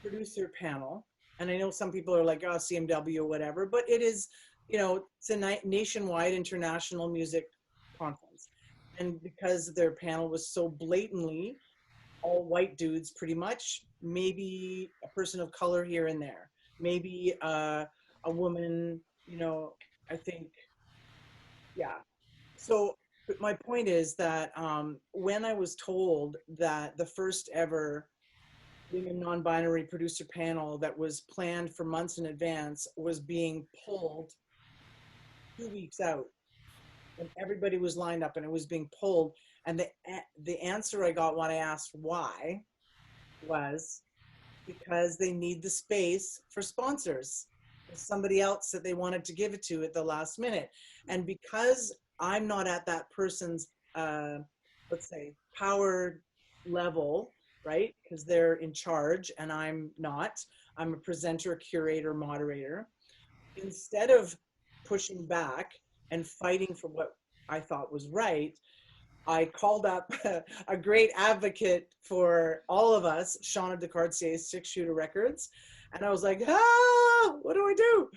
producer panel. And I know some people are like, oh, CMW or whatever, but it is, you know, it's a nationwide international music conference. And because their panel was so blatantly all white dudes, pretty much, maybe a person of color here and there, maybe a woman, you know, I think, yeah. So my point is that when I was told that the first ever women non-binary producer panel that was planned for months in advance was being pulled 2 weeks out, and everybody was lined up and it was being pulled. And the answer I got when I asked why was because they need the space for sponsors. There's somebody else that they wanted to give it to at the last minute. And because I'm not at that person's, let's say, power level, right? Because they're in charge and I'm not. I'm a presenter, curator, moderator. Instead of pushing back and fighting for what I thought was right, I called up a great advocate for all of us, Shauna DeCartier, 6 Shooter Records. And I was like, what do I do?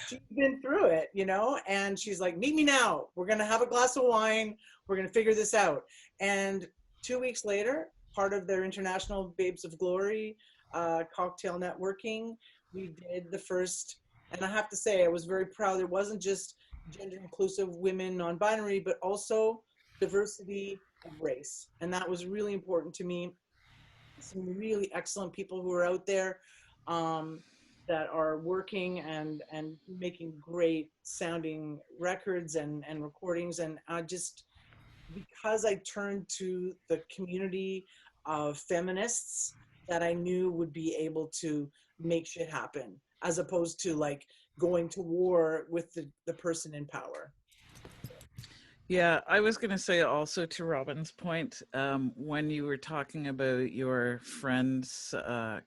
She's been through it, you know? And she's like, meet me now. We're going to have a glass of wine. We're going to figure this out. And 2 weeks later, part of their International Babes of Glory cocktail networking, we did the first, and I have to say, I was very proud. It wasn't just gender inclusive women, non-binary, but also diversity of race. And that was really important to me. Some really excellent people who are out there that are working and making great sounding records and recordings. And I just, because I turned to the community of feminists that I knew would be able to make shit happen, as opposed to like going to war with the person in power. Yeah, I was going to say also to Robin's point, when you were talking about your friend's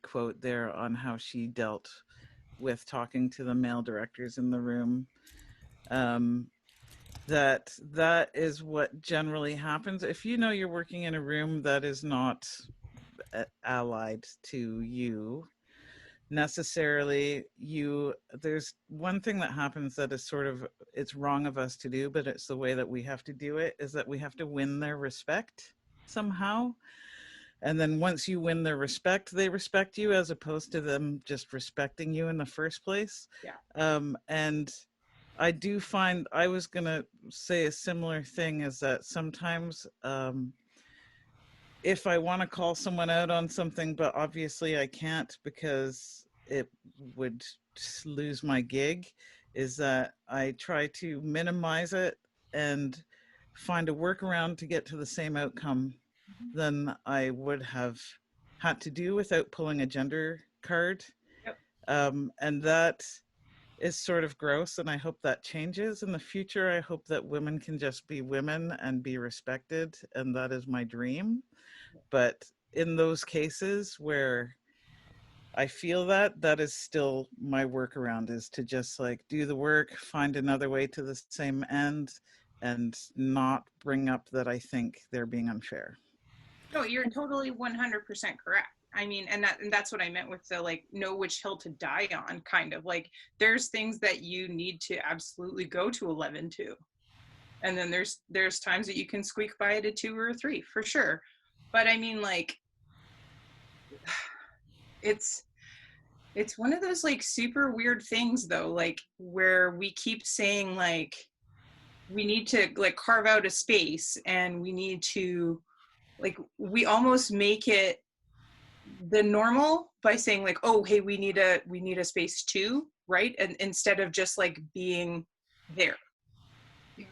quote there on how she dealt with talking to the male directors in the room, that is what generally happens. If you know you're working in a room that is not allied to you necessarily, there's one thing that happens that is sort of, it's wrong of us to do, but it's the way that we have to do it, is that we have to win their respect somehow. And then once you win their respect, they respect you, as opposed to them just respecting you in the first place. Yeah. And I do find, I was gonna say a similar thing, is that sometimes if I want to call someone out on something, but obviously I can't because it would lose my gig, is that I try to minimize it and find a workaround to get to the same outcome than I would have had to do without pulling a gender card. Yep. And that is sort of gross, and I hope that changes in the future. I hope that women can just be women and be respected, and that is my dream. But in those cases where I feel that is still my workaround, is to just like do the work, find another way to the same end, and not bring up that I think they're being unfair. No, you're totally 100% correct. I mean, and that's what I meant with the like know which hill to die on kind of like, there's things that you need to absolutely go to 11 to. And then there's times that you can squeak by at a 2 or a 3 for sure. But I mean, like, it's one of those like super weird things though, like where we keep saying like, we need to like carve out a space, and we need to like, we almost make it the normal by saying like, oh, hey, we need a space too, right? And instead of just like being there.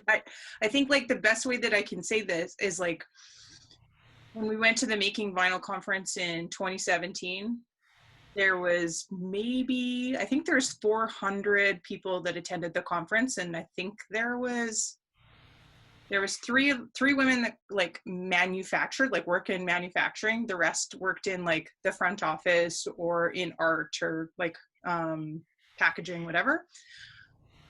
I think like the best way that I can say this is like, when we went to the Making Vinyl conference in 2017, there was maybe, I think there's 400 people that attended the conference, and I think there was three women that like manufactured, like work in manufacturing. The rest worked in like the front office or in art or like packaging, whatever.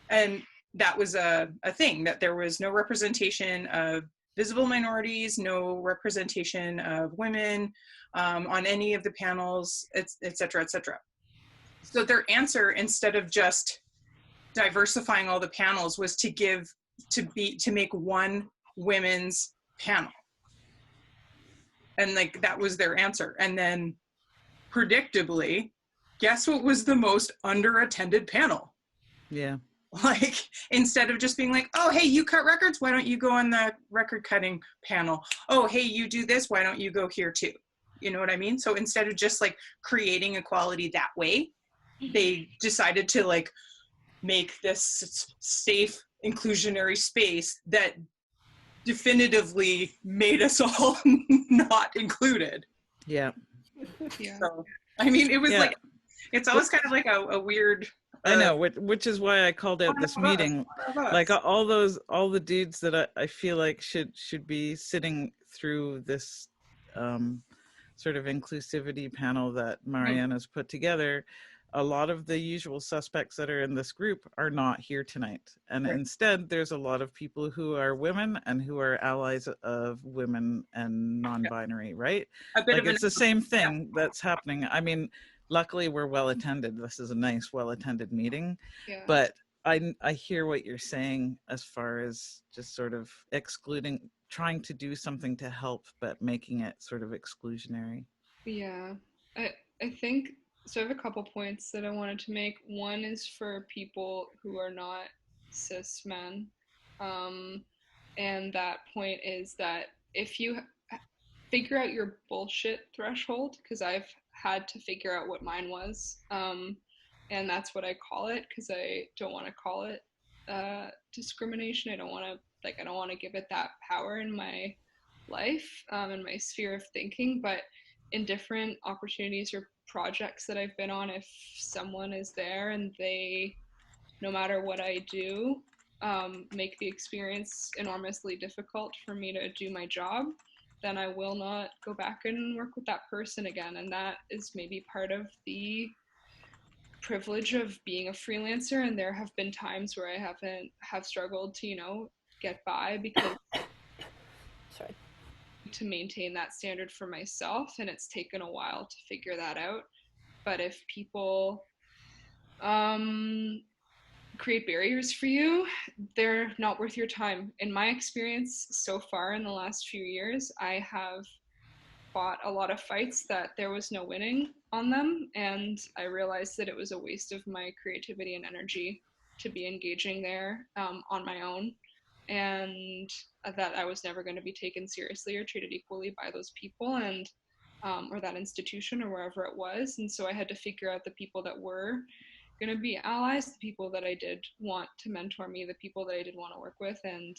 And that was a thing, that there was no representation of visible minorities, no representation of women on any of the panels, et cetera, et cetera. So their answer, instead of just diversifying all the panels, was to make one women's panel. And like, that was their answer. And then predictably, guess what was the most underattended panel? Yeah. Like, instead of just being like, oh, hey, you cut records, why don't you go on the record cutting panel? Oh, hey, you do this, why don't you go here too? You know what I mean? So instead of just like creating equality that way, they decided to like make this safe inclusionary space that definitively made us all not included. Yeah. Yeah. So I mean, it was Yeah. like, it's always kind of like a weird I know, which is why I called out this meeting. Like all the dudes that I feel like should be sitting through this sort of inclusivity panel that Mariana's put together. A lot of the usual suspects that are in this group are not here tonight. And instead, there's a lot of people who are women and who are allies of women and non-binary, right? Like it's the same thing that's happening. I mean, luckily we're well attended. This is a nice, well attended meeting. Yeah. But I hear what you're saying as far as just sort of excluding, trying to do something to help, but making it sort of exclusionary. Yeah, I think so. I have a couple points that I wanted to make. One is for people who are not cis men, and that point is that if you figure out your bullshit threshold, because I've had to figure out what mine was, and that's what I call it, because I don't want to call it discrimination. I don't want to give it that power in my life, in my sphere of thinking. But in different opportunities or projects that I've been on, if someone is there and they, no matter what I do, make the experience enormously difficult for me to do my job, then I will not go back and work with that person again. And that is maybe part of the privilege of being a freelancer. And there have been times where I have struggled to, get by because sorry, to maintain that standard for myself, and it's taken a while to figure that out. But if people create barriers for you, they're not worth your time. In my experience so far in the last few years, I have fought a lot of fights that there was no winning on them, and I realized that it was a waste of my creativity and energy to be engaging there on my own, and that I was never going to be taken seriously or treated equally by those people and or that institution or wherever it was. And so I had to figure out the people that were going to be allies, the people that I did want to mentor me, the people that I did want to work with, and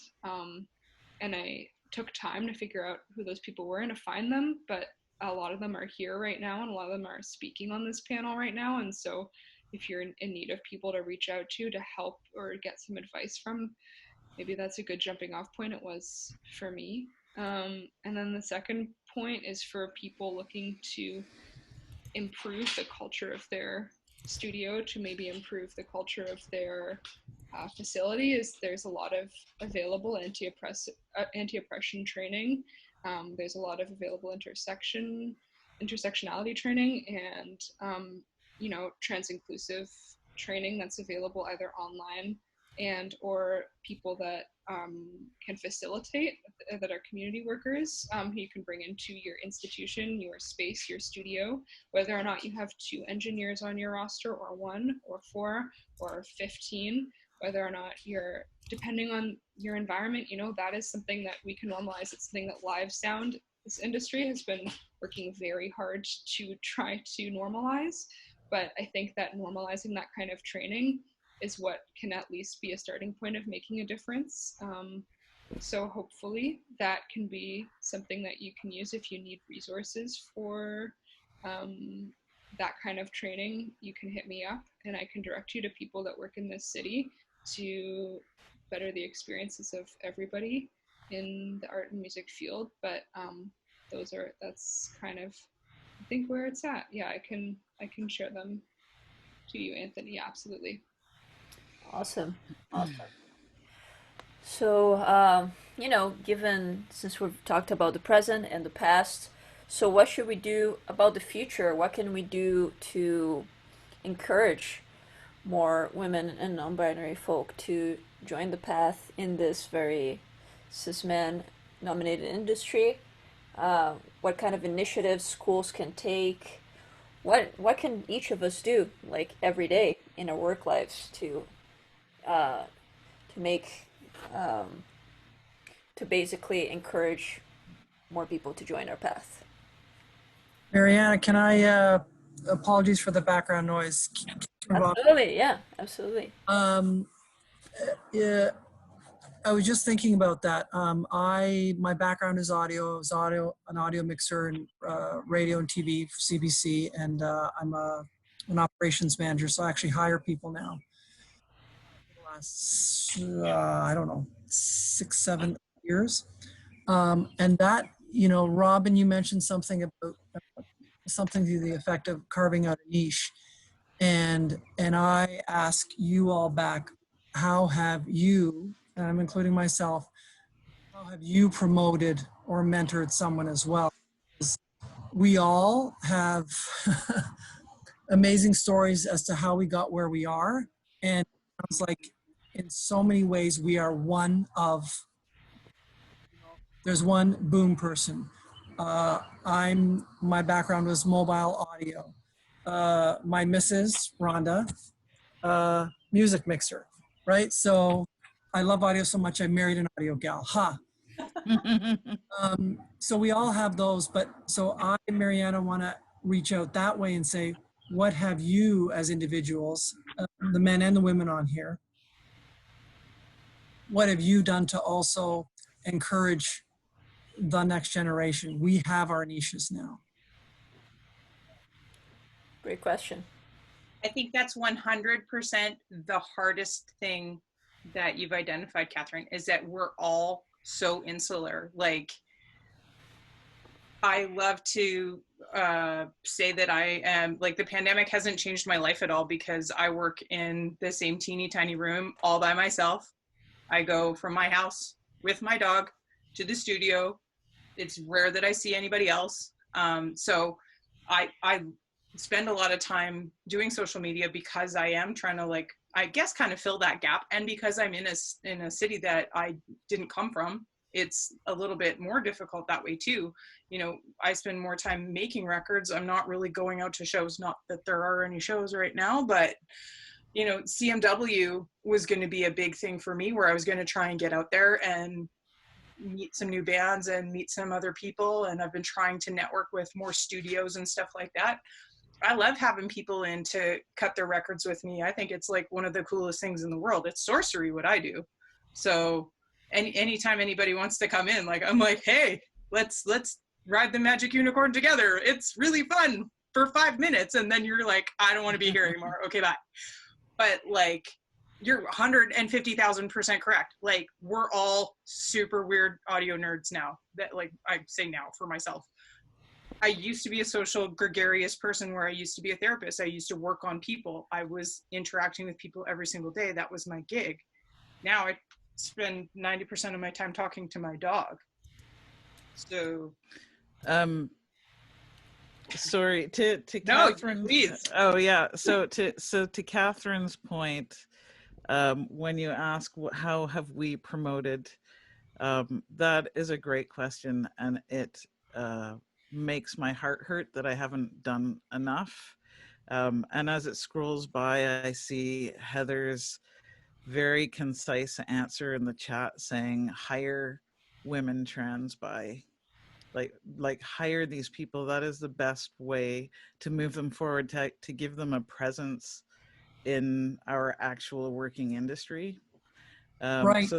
I took time to figure out who those people were and to find them. But a lot of them are here right now, and a lot of them are speaking on this panel right now. And so if you're in need of people to reach out to help or get some advice from, maybe that's a good jumping off point. It was for me. And then the second point is for people looking to improve the culture of their studio, to maybe improve the culture of their facility. Is there's a lot of available anti-oppression training. There's a lot of available intersectionality training, and trans-inclusive training that's available either online and or people that can facilitate, that are community workers, who you can bring into your institution, your space, your studio, whether or not you have 2 engineers on your roster or 1 or 4 or 15, whether or not you're, depending on your environment, that is something that we can normalize. It's something that Live Sound, this industry, has been working very hard to try to normalize. But I think that normalizing that kind of training is what can at least be a starting point of making a difference. So hopefully that can be something that you can use if you need resources for that kind of training. You can hit me up and I can direct you to people that work in this city to better the experiences of everybody in the art and music field. But that's kind of, I think, where it's at. Yeah, I can share them to you, Anthony. Yeah, absolutely. Awesome. So, given, since we've talked about the present and the past, so what should we do about the future? What can we do to encourage more women and non-binary folk to join the path in this very cis-man dominated industry? What kind of initiatives schools can take? What can each of us do, like, every day in our work lives to make to basically encourage more people to join our path? Mariana, can I, apologies for the background noise. Absolutely, yeah, absolutely. Yeah, I was just thinking about that. My background is audio. I was an audio mixer and radio and TV for CBC, and I'm an operations manager, so I actually hire people now. The last, I don't know, 6, 7 years. And that, Robin, you mentioned something about something to the effect of carving out a niche. And I ask you all back, how have you, and I'm including myself, how have you promoted or mentored someone as well? We all have amazing stories as to how we got where we are. And it sounds like in so many ways we are one of, there's one boom person. My background was mobile audio. My missus, Rhonda, music mixer, right? So I love audio so much, I married an audio gal. Ha. So we all have those, but so I, Mariana, want to reach out that way and say, what have you as individuals, the men and the women on here, what have you done to also encourage the next generation? We have our niches now. Great question. I think that's 100% the hardest thing that you've identified, Catherine, is that we're all so insular. Like, I love to say that I am, like, the pandemic hasn't changed my life at all because I work in the same teeny tiny room all by myself. I go from my house with my dog to the studio. It's rare that I see anybody else. So I spend a lot of time doing social media because I am trying to, like, I guess, kind of fill that gap. And because I'm in a city that I didn't come from, it's a little bit more difficult that way too. I spend more time making records. I'm not really going out to shows, not that there are any shows right now, but CMW was going to be a big thing for me where I was going to try and get out there and meet some new bands and meet some other people. And I've been trying to network with more studios and stuff like that. I love having people in to cut their records with me. I think it's like one of the coolest things in the world. It's sorcery what I do. So anytime anybody wants to come in, like, I'm like, hey, let's ride the magic unicorn together. It's really fun for 5 minutes. And then you're like, I don't want to be here anymore. Okay, bye. But like, you're 150,000% correct. Like, we're all super weird audio nerds now. That, like, I say now for myself. I used to be a social gregarious person where I used to be a therapist. I used to work on people. I was interacting with people every single day. That was my gig. Now I spend 90% of my time talking to my dog. So sorry to no, Catherine. Please. Oh yeah. So to Catherine's point, when you ask how have we promoted, that is a great question, and it makes my heart hurt that I haven't done enough. And as it scrolls by, I see Heather's very concise answer in the chat saying, hire women trans by, like hire these people. That is the best way to move them forward, to give them a presence in our actual working industry. Right,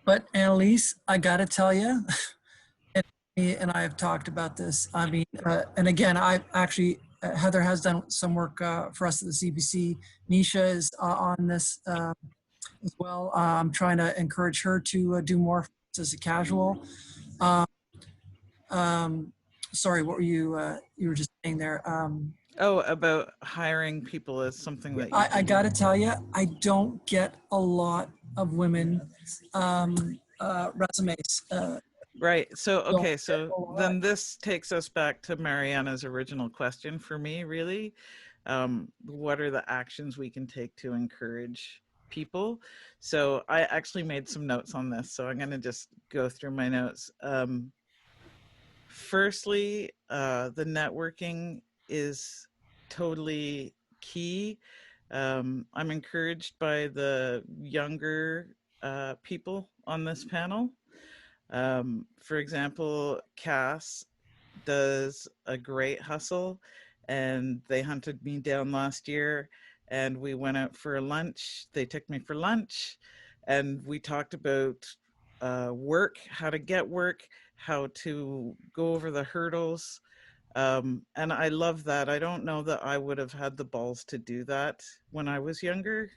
but Annalise, I gotta tell you, and I have talked about this. I mean, and again, I actually, Heather has done some work for us at the CBC. Nisha is on this as well. I'm trying to encourage her to do more as a casual. Sorry, what were you were just saying there? Oh, about hiring people is something that I got to tell you, I don't get a lot of women resumes. Right. So, okay. So then this takes us back to Mariana's original question for me, really. What are the actions we can take to encourage people? So I actually made some notes on this, so I'm going to just go through my notes. Firstly, the networking is totally key. I'm encouraged by the younger people on this panel. For example, Cass, does a great hustle, and they hunted me down last year, and we went out for lunch. They took me for lunch, and we talked about work, how to get work, how to go over the hurdles. And I love that. I don't know that I would have had the balls to do that when I was younger.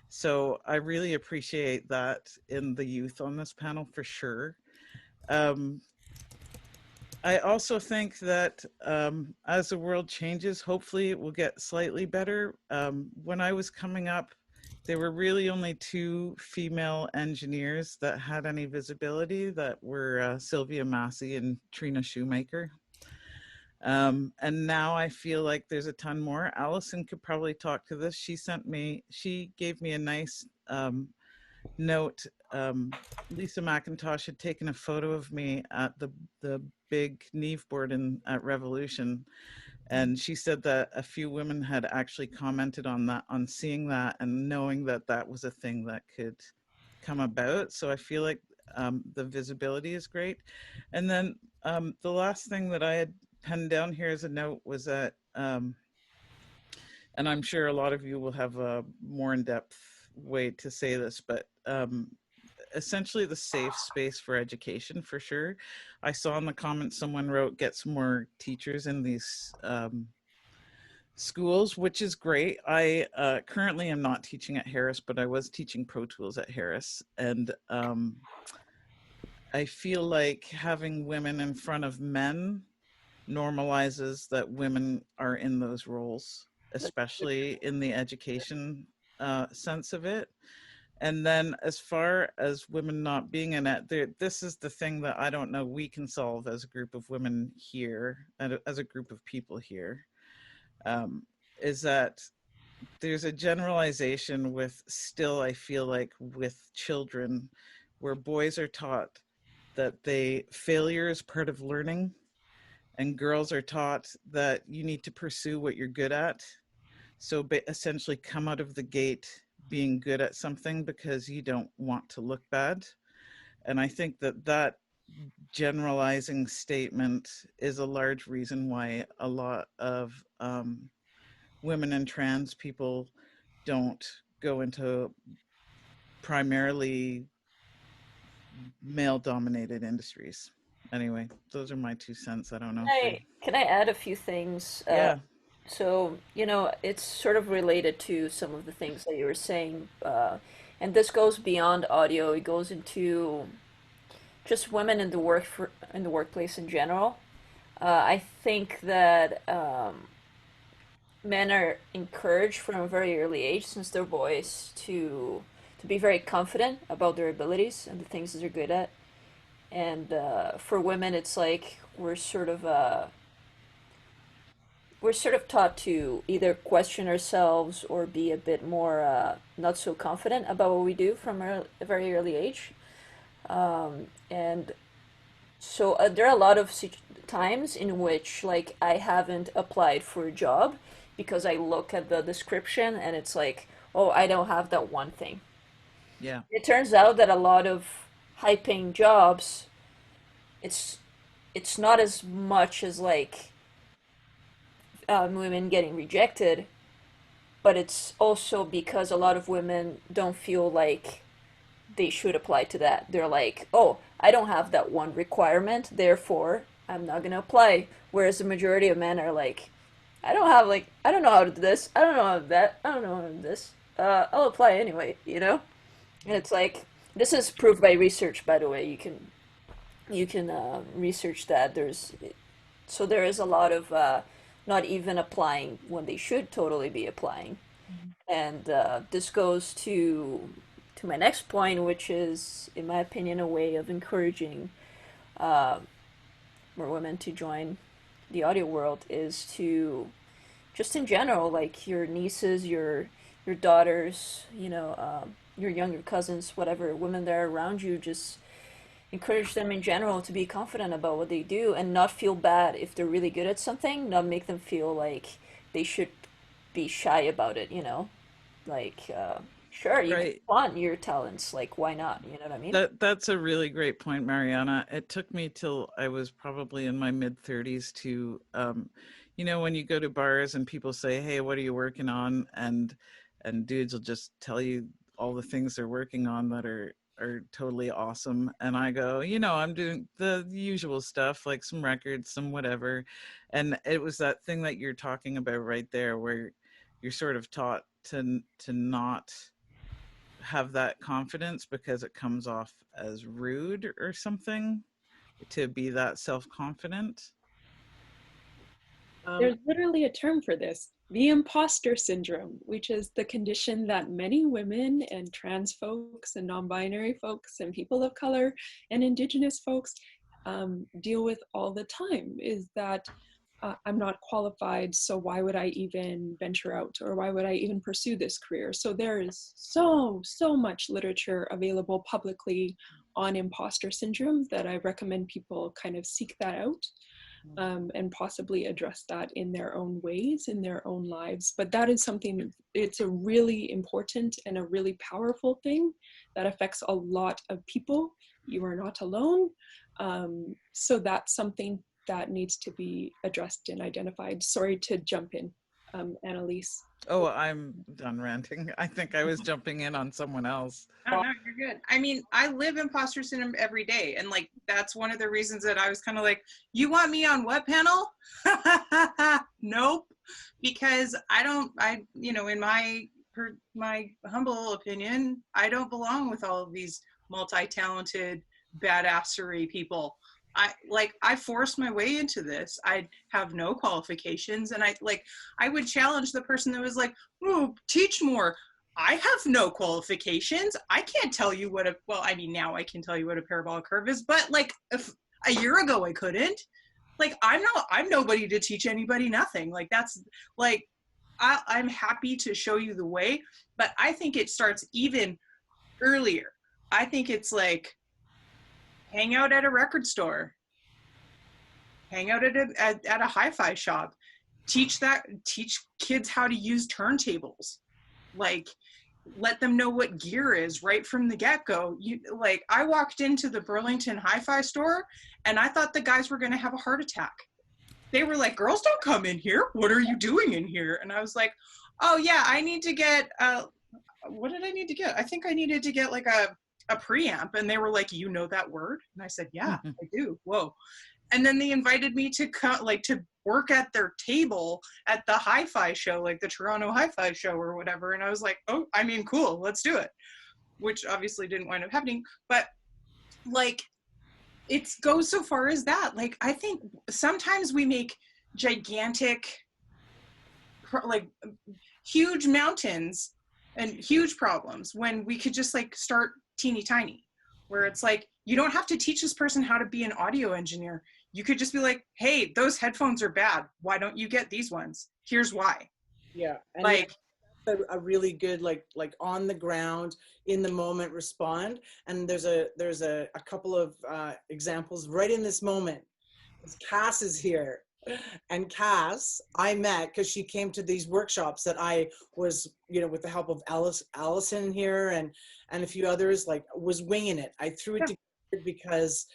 So I really appreciate that in the youth on this panel for sure. I also think that as the world changes, hopefully it will get slightly better. When I was coming up, there were really only 2 female engineers that had any visibility, that were Sylvia Massey and Trina Shoemaker. And now I feel like there's a ton more. Allison could probably talk to this. She gave me a nice note. Lisa McIntosh had taken a photo of me at the big Neve board at Revolution, and she said that a few women had actually commented on that, on seeing that and knowing that that was a thing that could come about. So I feel like the visibility is great. And then the last thing that I had penned down here as a note was that, and I'm sure a lot of you will have a more in-depth way to say this, but essentially the safe space for education, for sure. I saw in the comments someone wrote, get some more teachers in these schools, which is great. I currently am not teaching at Harris, but I was teaching Pro Tools at Harris. And I feel like having women in front of men normalizes that women are in those roles, especially in the education sense of it. And then as far as women not being in it, this is the thing that I don't know we can solve as a group of women here, and as a group of people here, is that there's a generalization with still, I feel like, with children, where boys are taught that failure is part of learning, and girls are taught that you need to pursue what you're good at. So essentially come out of the gate being good at something because you don't want to look bad. And I think that generalizing statement is a large reason why a lot of women and trans people don't go into primarily male dominated industries. Anyway, those are my 2 cents. I don't know. Can I add a few things? Yeah. So, it's sort of related to some of the things that you were saying. And this goes beyond audio. It goes into just women in the workplace in general. I think that men are encouraged from a very early age, since they're boys, to be very confident about their abilities and the things that they're good at. And for women, it's like we're sort of taught to either question ourselves or be a bit more not so confident about what we do from a very early age. And so there are a lot of times in which, like, I haven't applied for a job because I look at the description and it's like, oh, I don't have that one thing. Yeah. It turns out that a lot of high-paying jobs, it's not as much as like women getting rejected, but it's also because a lot of women don't feel like they should apply to that. They're like, oh, I don't have that one requirement, therefore I'm not gonna apply. Whereas the majority of men are like, I don't know how to do this, I don't know how to do that, I don't know how to do this. I'll apply anyway, And it's like, this is proved by research, by the way. You can research that. There is a lot of not even applying when they should totally be applying. And this goes to my next point, which is, in my opinion, a way of encouraging more women to join the audio world, is to just in general, like your nieces, your daughters, your younger cousins, whatever, women that are around you, just encourage them in general to be confident about what they do and not feel bad if they're really good at something, not make them feel like they should be shy about it, like Sure, you can Right. flaunt your talents. Like, why not? You know what I mean? That's a really great point, Mariana. It took me till I was probably in my mid 30s to, when you go to bars and people say, "Hey, what are you working on?" and dudes will just tell you all the things they're working on that are totally awesome, and I go, I'm doing the usual stuff, like some records, some whatever, and it was that thing that you're talking about right there, where you're sort of taught to not have that confidence because it comes off as rude or something, to be that self-confident. There's literally a term for this, the imposter syndrome, which is the condition that many women and trans folks and non-binary folks and people of color and indigenous folks deal with all the time, is that I'm not qualified, so why would I even venture out, or why would I even pursue this career? So there is so much literature available publicly on imposter syndrome that I recommend people kind of seek that out. And possibly address that in their own ways, in their own lives. But that is something, it's a really important and a really powerful thing that affects a lot of people. You are not alone. So that's something that needs to be addressed and identified. Sorry to jump in, Annalise. Oh, I'm done ranting. I think I was jumping in on someone else. Oh, no, you're good. I mean, I live imposter syndrome every day. And like, that's one of the reasons that I was kind of like, you want me on what panel? Nope. Because in my humble opinion, I don't belong with all of these multi-talented badassery people. I forced my way into this. I have no qualifications, and I would challenge the person that was like, "Ooh, teach more." I have no qualifications. I can't tell you now I can tell you what a parabolic curve is, but like a year ago I couldn't. Like I'm nobody to teach anybody nothing. Like that's like I'm happy to show you the way, but I think it starts even earlier. I think it's like hang out at a record store, hang out at a hi-fi shop, teach kids how to use turntables, like let them know what gear is right from the get-go. I walked into the Burlington hi-fi store and I thought the guys were going to have a heart attack. They were like, "Girls don't come in here. What are you doing in here?" And I was like, "Oh yeah, I need to get what did I need to get? I think I needed to get like a preamp." And they were like, "You know that word?" And I said, "Yeah, I do." Whoa. And then they invited me to to work at their table at the hi-fi show, like the Toronto Hi-Fi Show or whatever. And I was like, "Oh, I mean, cool, let's do it." Which obviously didn't wind up happening, but like it goes so far as that. Like I think sometimes we make gigantic, like huge mountains and huge problems when we could just like start teeny tiny, where it's like, you don't have to teach this person how to be an audio engineer. You could just be like, "Hey, those headphones are bad. Why don't you get these ones? Here's why." Yeah. And like a really good like on the ground in the moment respond. And there's a couple of examples right in this moment. Cass is here, and Cass I met because she came to these workshops that I was, with the help of Allison here and a few others, like was winging it. I threw it together because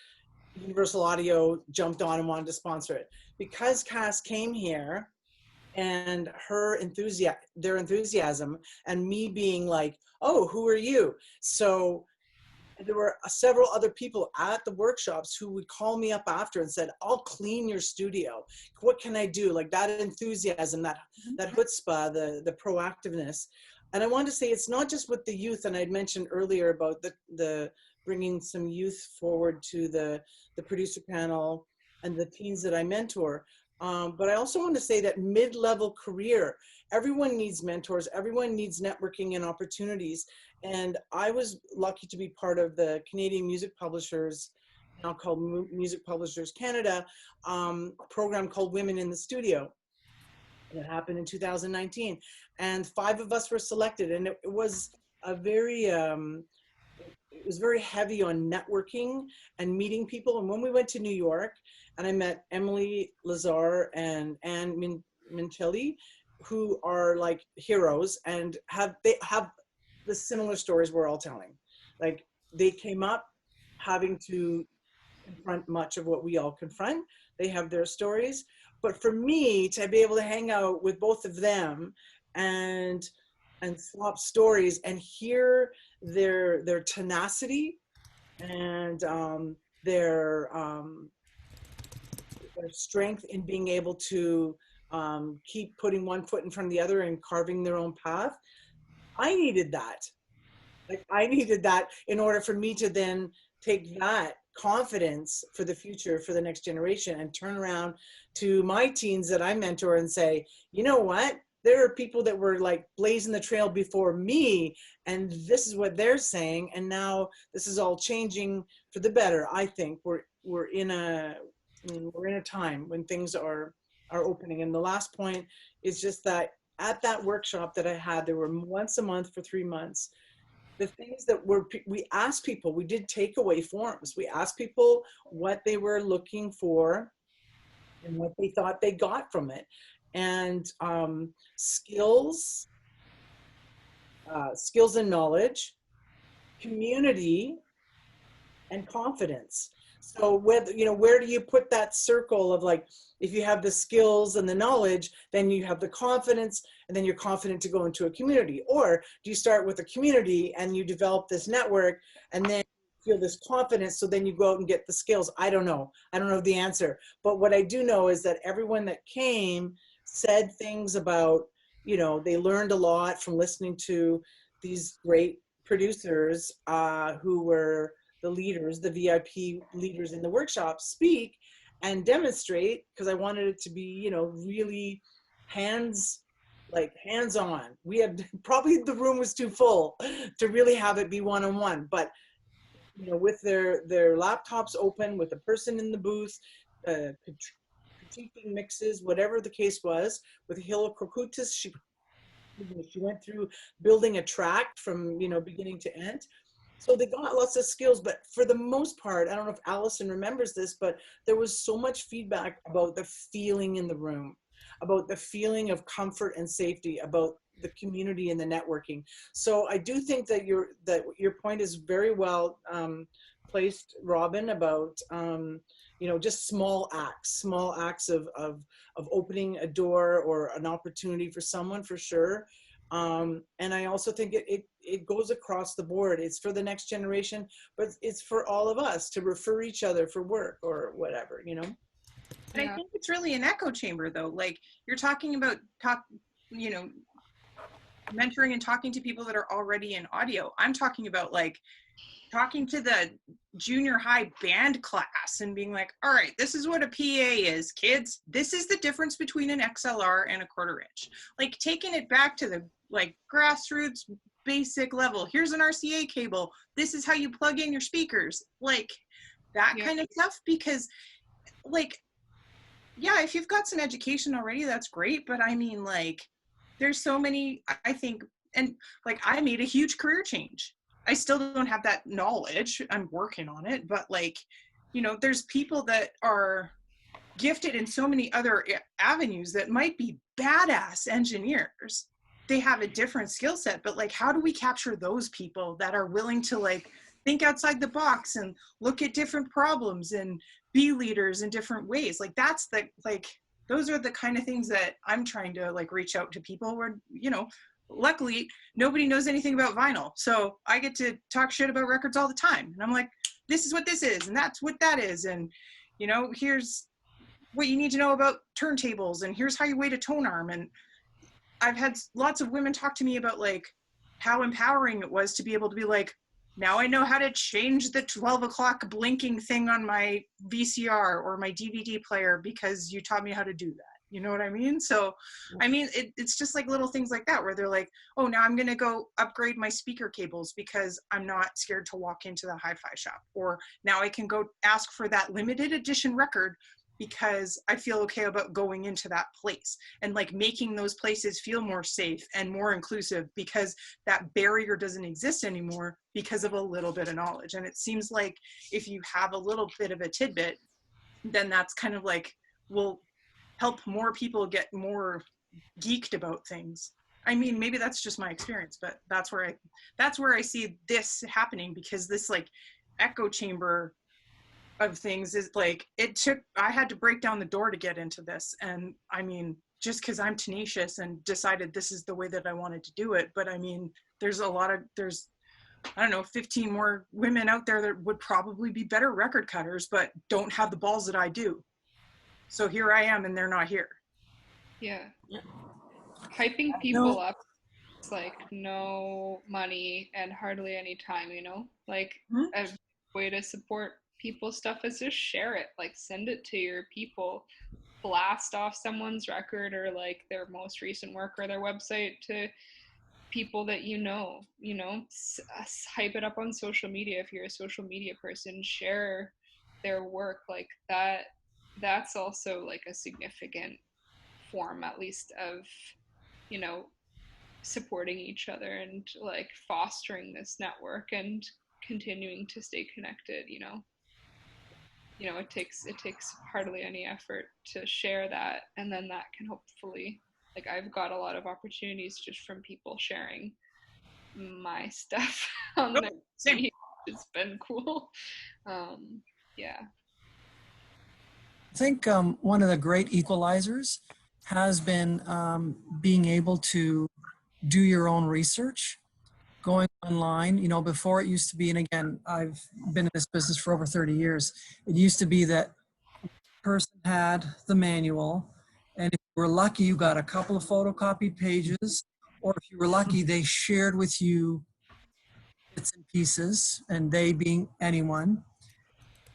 Universal Audio jumped on and wanted to sponsor it. Because Cass came here and their enthusiasm, and me being like, "Oh, who are you?" So there were several other people at the workshops who would call me up after and said, "I'll clean your studio. What can I do?" Like that enthusiasm, that chutzpah, the proactiveness. And I wanted to say it's not just with the youth, and I'd mentioned earlier about the bringing some youth forward to the producer panel and the teens that I mentor. But I also want to say that mid-level career, everyone needs mentors, everyone needs networking and opportunities. And I was lucky to be part of the Canadian Music Publishers, now called Music Publishers Canada, program called Women in the Studio. And it happened in 2019. And 5 of us were selected. And it was a very, it was very heavy on networking and meeting people. And when we went to New York, and I met Emily Lazar and Anne Mintelli, who are like heroes and they have the similar stories we're all telling. Like, they came up having to confront much of what we all confront. They have their stories. But for me to be able to hang out with both of them and swap stories and hear their tenacity and their strength in being able to keep putting one foot in front of the other and carving their own path, I needed that. Like, I needed that in order for me to then take that confidence for the future, for the next generation, and turn around to my teens that I mentor and say, you know what? There are people that were like blazing the trail before me, and this is what they're saying, and now this is all changing for the better. I think we're in a time when things are opening. And the last point is just that at that workshop that I had, there were once a month for 3 months, the things that we asked people, we did takeaway forms. We asked people what they were looking for and what they thought they got from it. And skills and knowledge, community, and confidence. So where do you put that circle of, like, if you have the skills and the knowledge, then you have the confidence, and then you're confident to go into a community? Or do you start with a community and you develop this network and then feel this confidence, so then you go out and get the skills? I don't know the answer. But what I do know is that everyone that came said things about, they learned a lot from listening to these great producers who were the leaders, the VIP leaders in the workshop, speak and demonstrate, because I wanted it to be, really hands-on. We had, probably the room was too full to really have it be one-on-one, but with their laptops open, with a person in the booth, critiquing mixes, whatever the case was. With Hila Krokutis, she went through building a track from beginning to end. So they got lots of skills, but for the most part, I don't know if Allison remembers this, but there was so much feedback about the feeling in the room, about the feeling of comfort and safety, about the community and the networking. So I do think that your point is very well placed, Robin, about just small acts of opening a door or an opportunity for someone, for sure. And I also think it goes across the board. It's for the next generation, but it's for all of us to refer each other for work or whatever, But I think it's really an echo chamber, though. Like, you're talking about mentoring and talking to people that are already in audio. I'm talking about, like, talking to the junior high band class and being like, all right, this is what a PA is, kids. This is the difference between an XLR and a 1/4 inch. Like, taking it back to the, like, grassroots basic level. Here's an RCA cable. This is how you plug in your speakers. Like, that kind of stuff. Because, like, yeah, if you've got some education already, that's great. But I mean, like, there's so many, I think, and like, I made a huge career change. I still don't have that knowledge. I'm working on it. But, like, there's people that are gifted in so many other avenues that might be badass engineers. They have a different skill set, but, like, how do we capture those people that are willing to, like, think outside the box and look at different problems and be leaders in different ways? Like, that's the, like, those are the kind of things that I'm trying to, like, reach out to people where, luckily nobody knows anything about vinyl. So I get to talk shit about records all the time. And I'm like, this is what this is, and that's what that is. And, here's what you need to know about turntables, and here's how you weight a tone arm. And I've had lots of women talk to me about, like, how empowering it was to be able to be like, now I know how to change the 12 o'clock blinking thing on my VCR or my DVD player because you taught me how to do that. You know what I mean? So, I mean, it's just like little things like that where they're like, oh, now I'm going to go upgrade my speaker cables because I'm not scared to walk into the hi-fi shop. Or now I can go ask for that limited edition record because I feel okay about going into that place, and, like, making those places feel more safe and more inclusive because that barrier doesn't exist anymore because of a little bit of knowledge. And it seems like if you have a little bit of a tidbit, then that's kind of like, will help more people get more geeked about things. I mean, maybe that's just my experience, but that's where I see this happening, because this like echo chamber of things is like, I had to break down the door to get into this. And I mean, just because I'm tenacious and decided this is the way that I wanted to do it. But I mean, there's I don't know, 15 more women out there that would probably be better record cutters, but don't have the balls that I do. So here I am and they're not here. Yeah. Hyping people up, it's like no money and hardly any time, you know? Like a way to support people's stuff is just share it. Like send it to your people. Blast off someone's record or like their most recent work or their website to people that you know, hype it up on social media. If you're a social media person, share their work. Like that's also like a significant form, at least, of, you know, supporting each other and like fostering this network and continuing to stay connected. It takes hardly any effort to share that, and then that can hopefully, like, I've got a lot of opportunities just from people sharing my stuff on their page. It's been cool. Yeah. I think one of the great equalizers has been being able to do your own research, going online. You know, before it used to be, and again, I've been in this business for over 30 years, it used to be that person had the manual, and if you were lucky, you got a couple of photocopied pages, or if you were lucky, they shared with you bits and pieces, and they being anyone.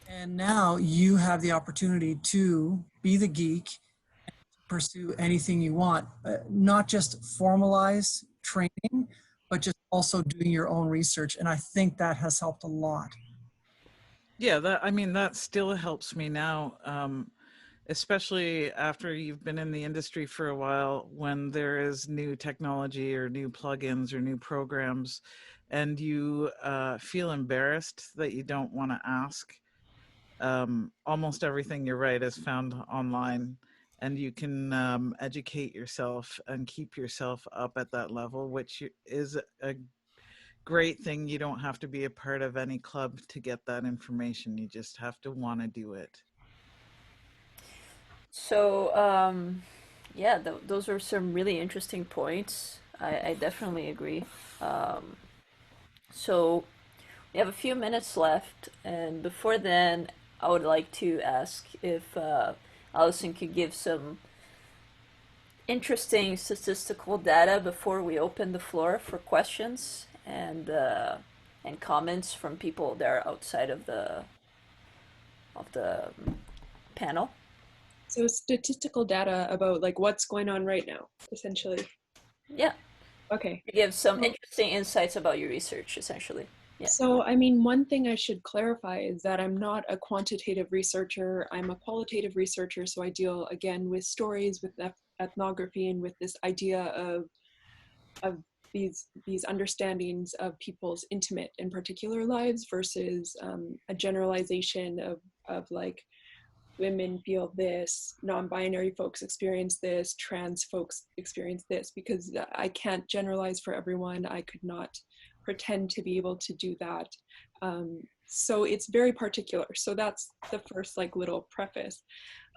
And now you have the opportunity to be the geek and pursue anything you want, not just formalize training, but just also doing your own research. And I think that has helped a lot. Yeah, that still helps me now, especially after you've been in the industry for a while, when there is new technology or new plugins or new programs, and you feel embarrassed that you don't want to ask. Almost everything, you're right, is found online, and you can educate yourself and keep yourself up at that level, which is a great thing. You don't have to be a part of any club to get that information. You just have to want to do it. So, yeah, those are some really interesting points. I definitely agree. So, we have a few minutes left, and before then, I would like to ask if Allison could give some interesting statistical data before we open the floor for questions and comments from people that are outside of the panel. So statistical data about like what's going on right now, essentially. Yeah. Okay. To give some interesting insights about your research, essentially. Yeah. So, I mean, one thing I should clarify is that I'm not a quantitative researcher. I'm a qualitative researcher. So I deal, again, with stories, with ethnography, and with this idea of these understandings of people's intimate and particular lives versus a generalization of like, women feel this, non-binary folks experience this, trans folks experience this, because I can't generalize for everyone. I could not pretend to be able to do that. So it's very particular. So that's the first like little preface.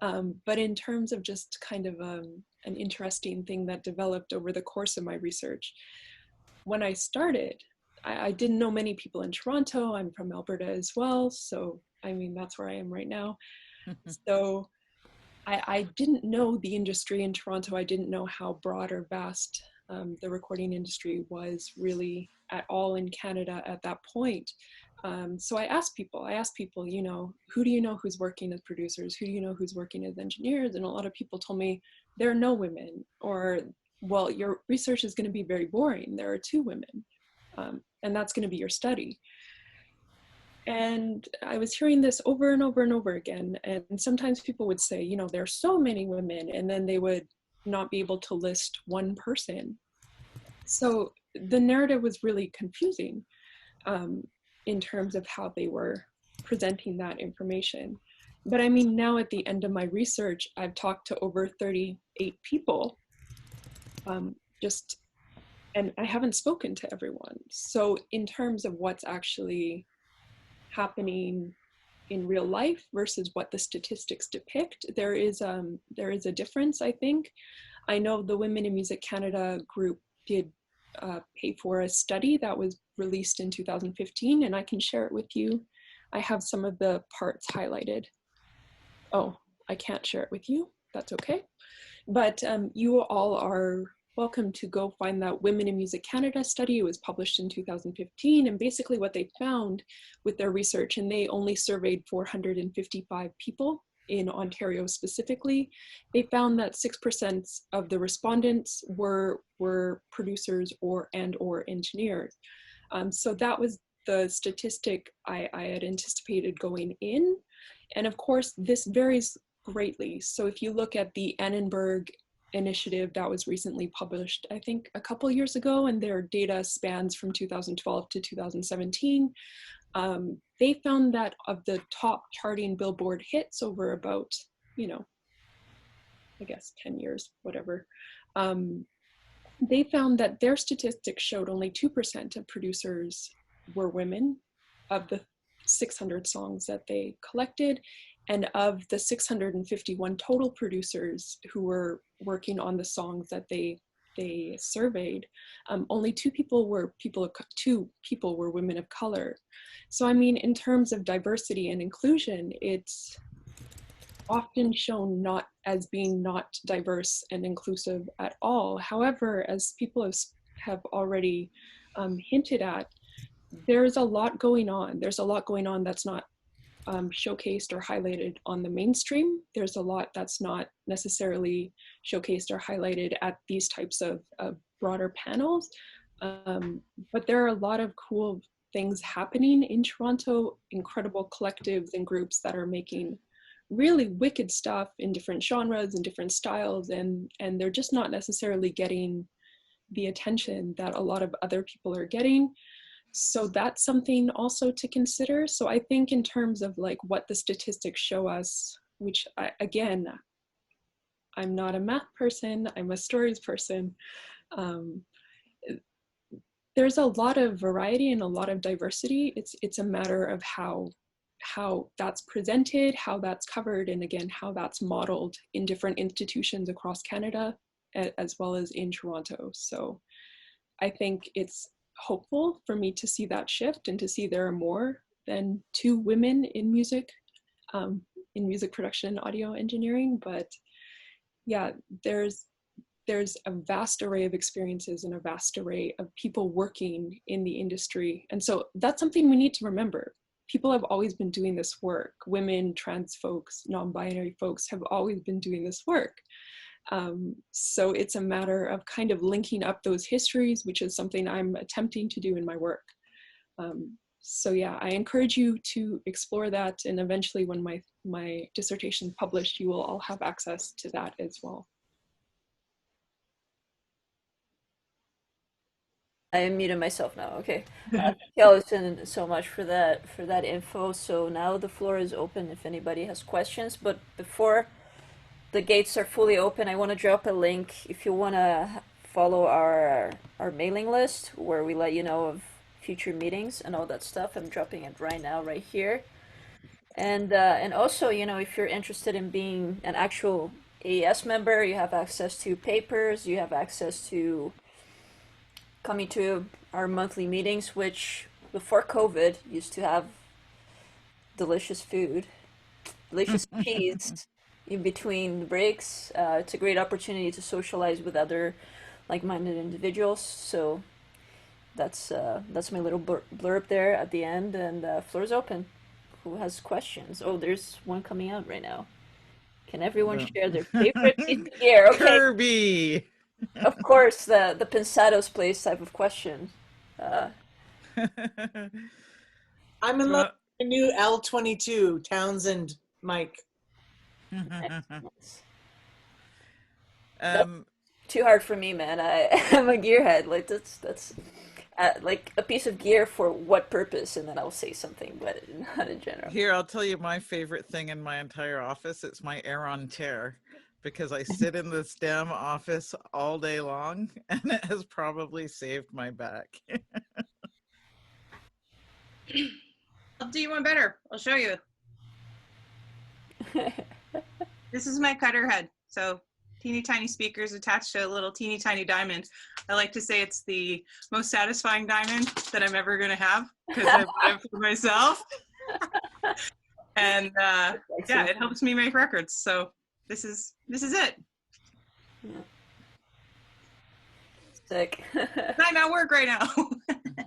But in terms of just kind of an interesting thing that developed over the course of my research, when I started, I didn't know many people in Toronto. I'm from Alberta as well. So, I mean, that's where I am right now. So I didn't know the industry in Toronto. I didn't know how broad or vast the recording industry was really at all in Canada at that point. So I asked people, you know, who do you know who's working as producers? Who do you know who's working as engineers? And a lot of people told me there are no women, or, well, your research is going to be very boring. There are 2 women, and that's going to be your study. And I was hearing this over and over and over again. And sometimes people would say, you know, there are so many women, and then they would not be able to list one person. So the narrative was really confusing in terms of how they were presenting that information. But I mean, now at the end of my research, I've talked to over 38 people, just and I haven't spoken to everyone. So in terms of what's actually happening in real life versus what the statistics depict, there is a difference, I think. I know the Women in Music Canada group did pay for a study that was released in 2015, and I can share it with you. I have some of the parts highlighted. Oh, I can't share it with you. That's okay. But you all are welcome to go find that Women in Music Canada study. It was published in 2015, and basically what they found with their research, and they only surveyed 455 people in Ontario specifically, they found that 6% of the respondents were producers or engineers. So that was the statistic I had anticipated going in. And of course, this varies greatly. So if you look at the Annenberg initiative that was recently published, I think a couple years ago, and their data spans from 2012 to 2017, they found that of the top charting Billboard hits over about, I guess 10 years, whatever, they found that their statistics showed only 2% of producers were women of the 600 songs that they collected. And of the 651 total producers who were working on the songs that they surveyed, only two people were women of color. So I mean, in terms of diversity and inclusion, it's often shown not as being not diverse and inclusive at all. However, as people have already hinted at, there's a lot going on. There's a lot going on that's not showcased or highlighted on the mainstream. There's a lot that's not necessarily showcased or highlighted at these types of broader panels. But there are a lot of cool things happening in Toronto, incredible collectives and groups that are making really wicked stuff in different genres and different styles, and they're just not necessarily getting the attention that a lot of other people are getting. So that's something also to consider. So I think in terms of like what the statistics show us, which again, I'm not a math person, I'm a stories person. There's a lot of variety and a lot of diversity. It's a matter of how that's presented, how that's covered, and again, how that's modeled in different institutions across Canada, as well as in Toronto. So I think it's hopeful for me to see that shift and to see there are more than two women in music production, audio engineering. But yeah, there's a vast array of experiences and a vast array of people working in the industry. And so that's something we need to remember. People have always been doing this work. Women, trans folks, non-binary folks have always been doing this work. So it's a matter of kind of linking up those histories, which is something I'm attempting to do in my work. So yeah, I encourage you to explore that, and eventually when my dissertation is published, you will all have access to that as well. I am muted myself now. Okay. Thank you, Allison, so much for that info. So now the floor is open if anybody has questions. But before the gates are fully open, I want to drop a link if you want to follow our mailing list where we let you know of future meetings and all that stuff. I'm dropping it right now, right here. And also, if you're interested in being an actual AES member, you have access to papers, you have access to coming to our monthly meetings, which before COVID used to have delicious food, delicious cheese in between the breaks. It's a great opportunity to socialize with other like-minded individuals. So that's my little blurb there at the end, and floor's open. Who has questions? Oh, there's one coming out right now. Can everyone share their favorite piece of gear? Okay. Kirby. Of course, the Pensados Place type of question. I'm in love with the new L22 Townsend mic. Nice. Too hard for me, man. I'm a gearhead. Like that's like a piece of gear for what purpose, and then I'll say something, but not in general. Here, I'll tell you my favorite thing in my entire office. It's my Aeron chair. because I sit in the STEM office all day long, and it has probably saved my back. I'll do you one better. I'll show you. This is my cutter head. So teeny tiny speakers attached to a little teeny tiny diamond. I like to say it's the most satisfying diamond that I'm ever going to have because I bought it for myself. And yeah, it helps me make records. So this is it. Yeah. Sick. I'm at work right now. I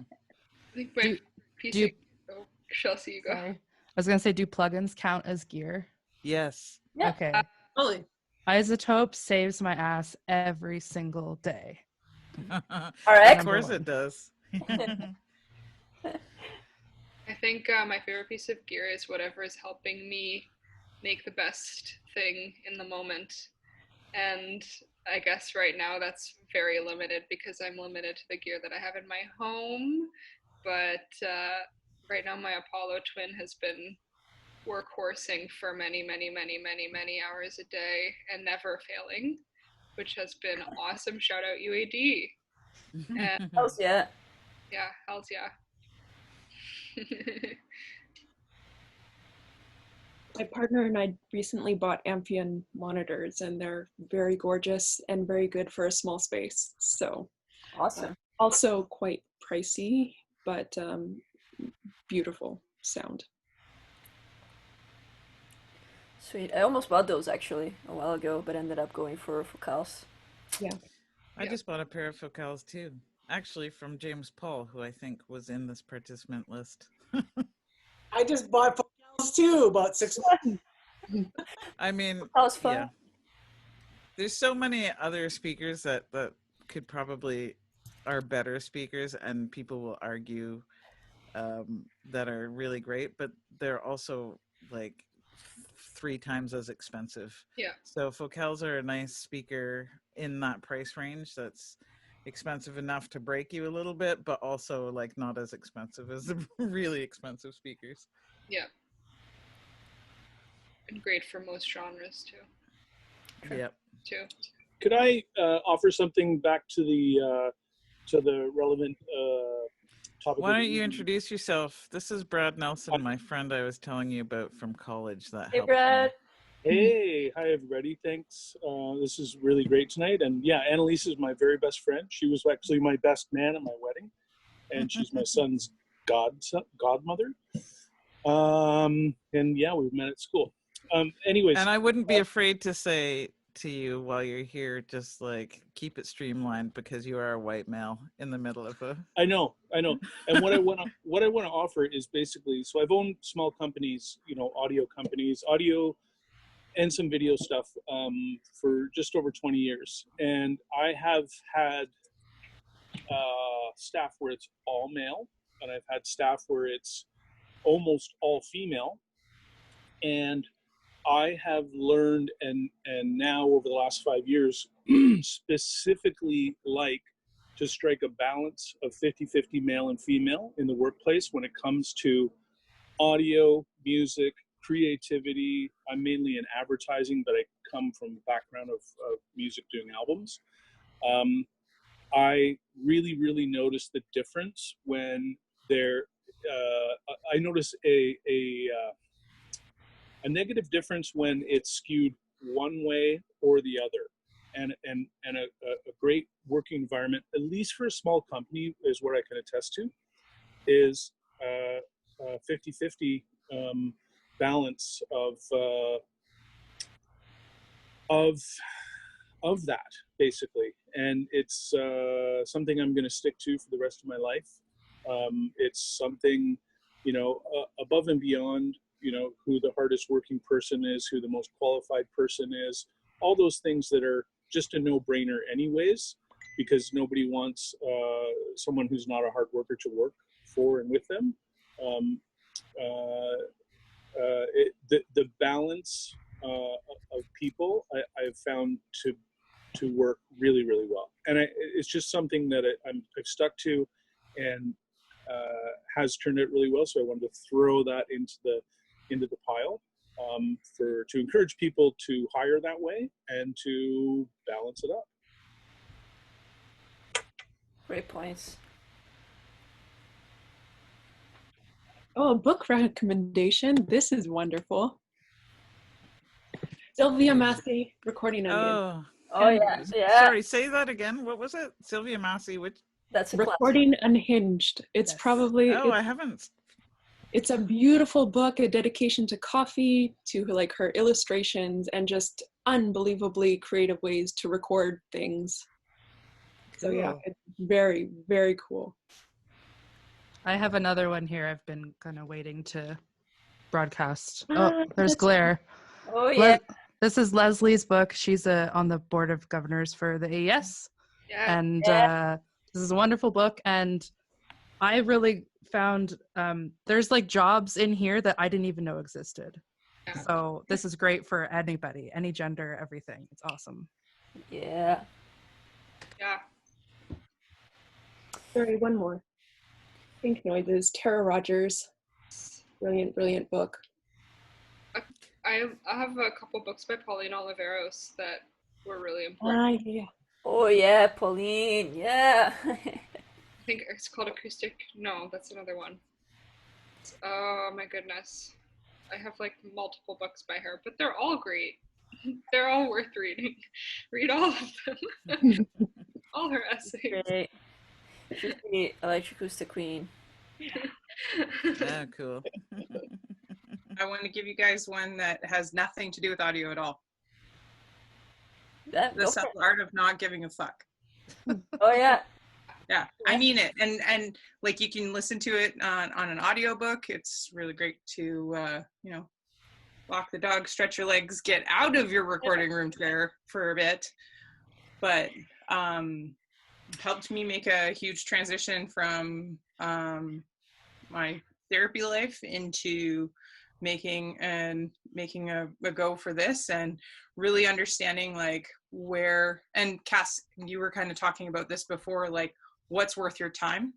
think my PC. Oh, Chelsea, you go. Sorry. I was gonna say, do plugins count as gear? Yes. Yeah. Okay. Absolutely. Isotope saves my ass every single day. RX? Of course it does. I think my favorite piece of gear is whatever is helping me make the best thing in the moment. And I guess right now that's very limited because I'm limited to the gear that I have in my home. But right now my Apollo twin has been workhorsing for many hours a day and never failing, which has been awesome. Shout out UAD. And Hells yeah. yeah, hells yeah. My partner and I recently bought Amphion monitors, and they're very gorgeous and very good for a small space. So Awesome. also quite pricey, but beautiful sound. Sweet. I almost bought those actually a while ago, but ended up going for Focals. Yeah. I just bought a pair of focals too. Actually from James Paul, who I think was in this participant list. I just bought focals too about 6 months. I mean, That was fun. yeah. There's so many other speakers that could probably are better speakers, and people will argue that are really great, but they're also like 3 times as expensive. Yeah. So focals are a nice speaker in that price range that's expensive enough to break you a little bit, but also like not as expensive as the really expensive speakers. Yeah. And great for most genres too. Yep. Too. Could I offer something back to the relevant topic? Why don't you introduce yourself? This is Brad Nelson, my friend I was telling you about from college. That Hey, helped Brad. me. Hey, hi everybody. Thanks. This is really great tonight. And yeah, Annalise is my very best friend. She was actually my best man at my wedding, and she's my son's godmother. And yeah, we've met at school. Anyways. And I wouldn't be afraid to say to you while you're here, just like keep it streamlined because you are a white male in the middle of a. I know. And what I want to offer is basically, so I've owned small companies, audio companies, audio and some video stuff for just over 20 years. And I have had staff where it's all male, and I've had staff where it's almost all female. And I have learned, and now over the last 5 years, specifically like to strike a balance of 50-50 male and female in the workplace when it comes to audio, music, creativity. I'm mainly in advertising, but I come from a background of music, doing albums. I really noticed the difference when I notice a negative difference when it's skewed one way or the other. And a great working environment, at least for a small company, is what I can attest to, is 50-50 balance of that, basically. And it's something I'm going to stick to for the rest of my life. It's something, above and beyond, who the hardest working person is, who the most qualified person is, all those things that are just a no-brainer anyways, because nobody wants someone who's not a hard worker to work for and with them. The balance of people I've found to work really well, and it's just something that I've stuck to, and has turned out really well. So I wanted to throw that into the pile. to encourage people to hire that way and to balance it up. Great points. Oh, a book recommendation. This is wonderful. Sylvia Massey, Recording Onion. Oh yeah, yeah. Sorry, say that again. What was it? Sylvia Massey, which? That's a Recording Unhinged. It's probably I haven't. It's a beautiful book, a dedication to coffee, to like her illustrations, and just unbelievably creative ways to record things. So yeah, it's very, very cool. I have another one here I've been kind of waiting to broadcast. Oh, there's glare. Oh yeah. This is Leslie's book. She's on the board of governors for the AES. Yeah. And this is a wonderful book. And I really found there's like jobs in here that I didn't even know existed. Yeah. So this is great for anybody, any gender, everything. It's awesome. Yeah. Yeah. Sorry, one more. Pink Noises, Tara Rogers. Brilliant, brilliant book. I have a couple books by Pauline Oliveros that were really important. Yeah. Oh yeah, Pauline. Yeah. I think it's called Acoustic. No, that's another one. Oh my goodness. I have like multiple books by her, but they're all great. They're all worth reading. Read all of them. All her essays. Great. She's the Electric Acoustic Queen. Yeah, cool. I want to give you guys one that has nothing to do with audio at all. Yeah, The Subtle Art of Not Giving a Fuck. Oh yeah. Yeah, I mean it. And like you can listen to it on an audiobook. It's really great to, walk the dog, stretch your legs, get out of your recording room chair for a bit. But helped me make a huge transition from my therapy life into making a go for this, and really understanding like where, and Cass, you were kind of talking about this before, like what's worth your time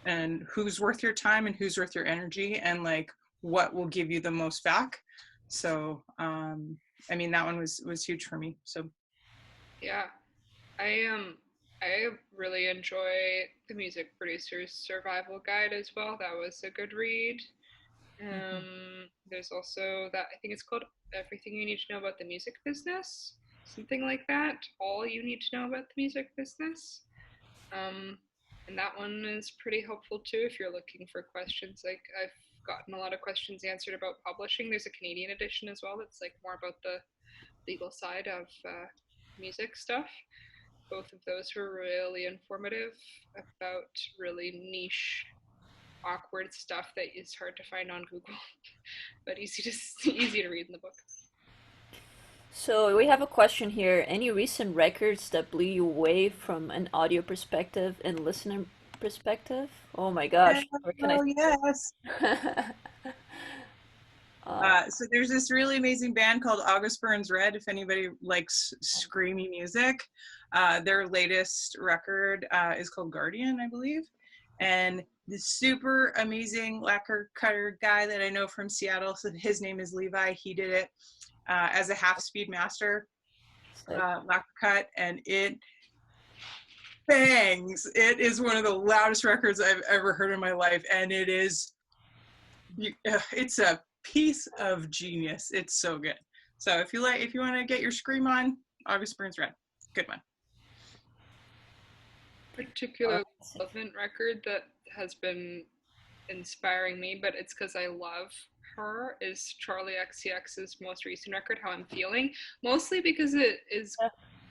and who's worth your time and who's worth your energy, and like what will give you the most back. So I mean that one was huge for me. So yeah, I really enjoy the Music Producer's Survival Guide as well. That was a good read. There's also that, I think it's called Everything You Need to Know About the Music Business, something like that. All You Need to Know About the Music Business. And that one is pretty helpful too if you're looking for questions. Like I've gotten a lot of questions answered about publishing. There's a Canadian edition as well that's like more about the legal side of music stuff. Both of those were really informative about really niche, awkward stuff that is hard to find on Google, but easy to read in the book. So we have a question here. Any recent records that blew you away from an audio perspective and listener perspective? Oh my gosh. Where can yes. So there's this really amazing band called August Burns Red, if anybody likes screamy music. Their latest record is called Guardian, I believe. And the super amazing lacquer cutter guy that I know from Seattle, so his name is Levi, he did it as a half-speed master lacquer cut, and it bangs. It is one of the loudest records I've ever heard in my life, and it is, it's a piece of genius. It's so good. So if you want to get your scream on, August Burns Red, good one. Particularly relevant record that has been inspiring me, but it's because I love her, is Charlie XCX's most recent record, How I'm Feeling, mostly because it is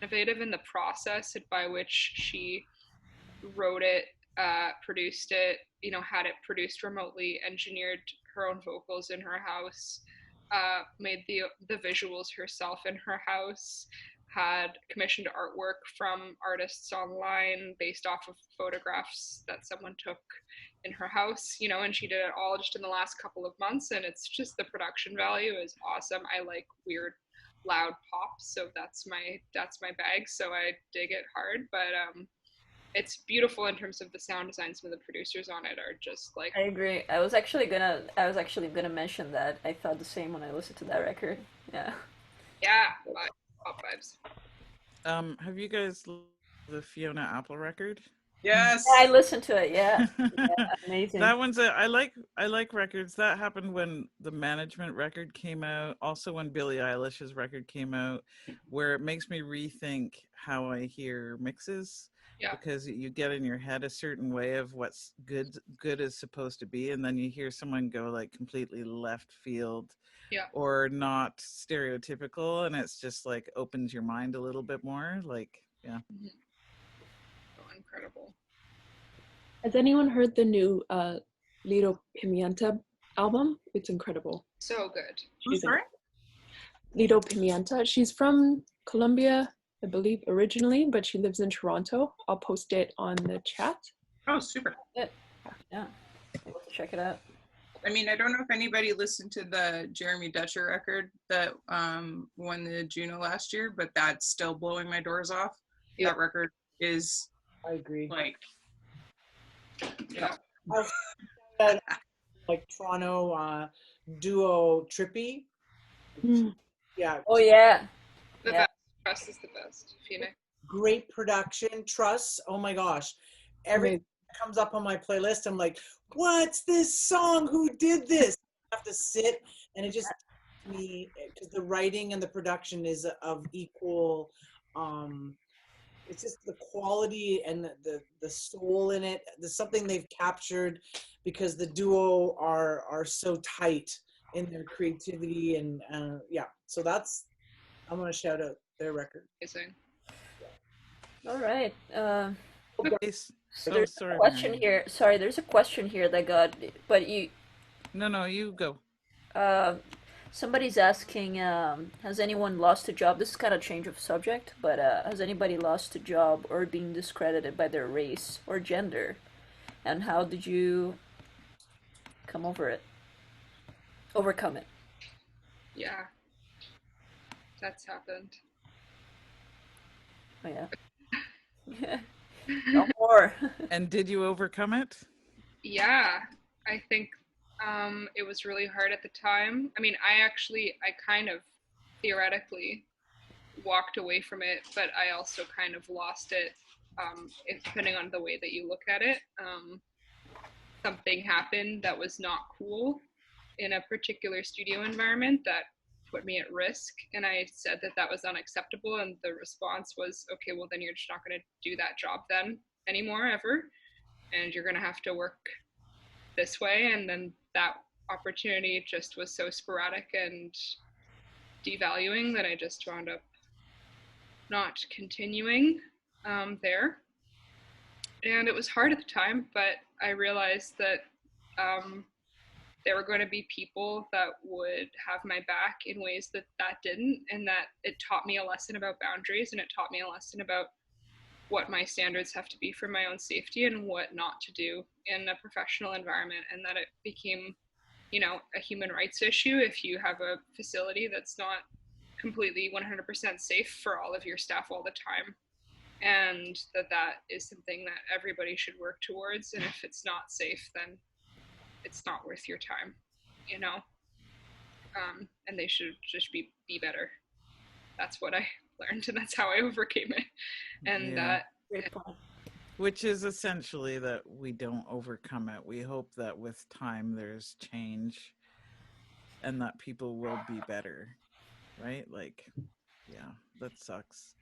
innovative in the process by which she wrote it, produced it, had it produced remotely, engineered her own vocals in her house, made the visuals herself in her house, had commissioned artwork from artists online based off of photographs that someone took in her house, and she did it all just in the last couple of months, and it's just, the production value is awesome. I like weird loud pop, so that's my bag, so I dig it hard. But it's beautiful in terms of the sound design. Some of the producers on it are just like, I agree. I was actually gonna mention that. I thought the same when I listened to that record. Yeah. yeah, pop vibes. Have you guys listened to the Fiona Apple record? Yes. Yeah, I listened to it. Yeah. Yeah, amazing. That one's I like records. That happened when the Management record came out, also when Billie Eilish's record came out, where it makes me rethink how I hear mixes. Yeah. Because you get in your head a certain way of what's good is supposed to be, and then you hear someone go like completely left field, Yeah. or not stereotypical, and it's just like opens your mind a little bit more. Like, yeah. Oh, incredible. Has anyone heard the new Lido Pimienta album? It's incredible. So good. She's sorry? Lido Pimienta. She's from Colombia, I believe, originally, but she lives in Toronto. I'll post it on the chat. Oh, super. Yeah. Able to check it out. I mean, I don't know if anybody listened to the Jeremy Dutcher record that won the Juno last year, but that's still blowing my doors off. Yeah. That record is, I agree. like, yeah. Like Toronto duo Trippy. Yeah. Oh yeah. The Yeah. best. Trust is the best. Phoenix. Great production. Trust. Oh my gosh. Everything that comes up on my playlist, I'm like, what's this song? Who did this? I have to sit and it just me because the writing and the production is of equal it's just the quality and the soul in it. There's something they've captured because the duo are so tight in their creativity and yeah. So that's I'm gonna shout out their record. Amazing. All right. So There's sorry, a question Mariana. here. Sorry, there's a question here that got, but No, you go. somebody's asking, has anyone lost a job? This is kind of change of subject, but has anybody lost a job or been discredited by their race or gender? And how did you come over it? Overcome it? Yeah. That's happened. Oh yeah. No more. And did you overcome it? Yeah, I think it was really hard at the time. I mean, I kind of theoretically walked away from it, but I also kind of lost it, depending on the way that you look at it. Something happened that was not cool in a particular studio environment that put me at risk, and I said that that was unacceptable, and the response was, okay, well then you're just not going to do that job then anymore ever, and you're going to have to work this way. And then that opportunity just was so sporadic and devaluing that I just wound up not continuing there. And it was hard at the time, but I realized that there were going to be people that would have my back in ways that didn't, and that it taught me a lesson about boundaries, and it taught me a lesson about what my standards have to be for my own safety and what not to do in a professional environment, and that it became, a human rights issue if you have a facility that's not completely 100% safe for all of your staff all the time, and that is something that everybody should work towards. And if it's not safe, then it's not worth your time, and they should just be better. That's what I learned, and that's how I overcame it. And which is essentially that we don't overcome it. We hope that with time there's change and that people will be better, right? Like, yeah, that sucks.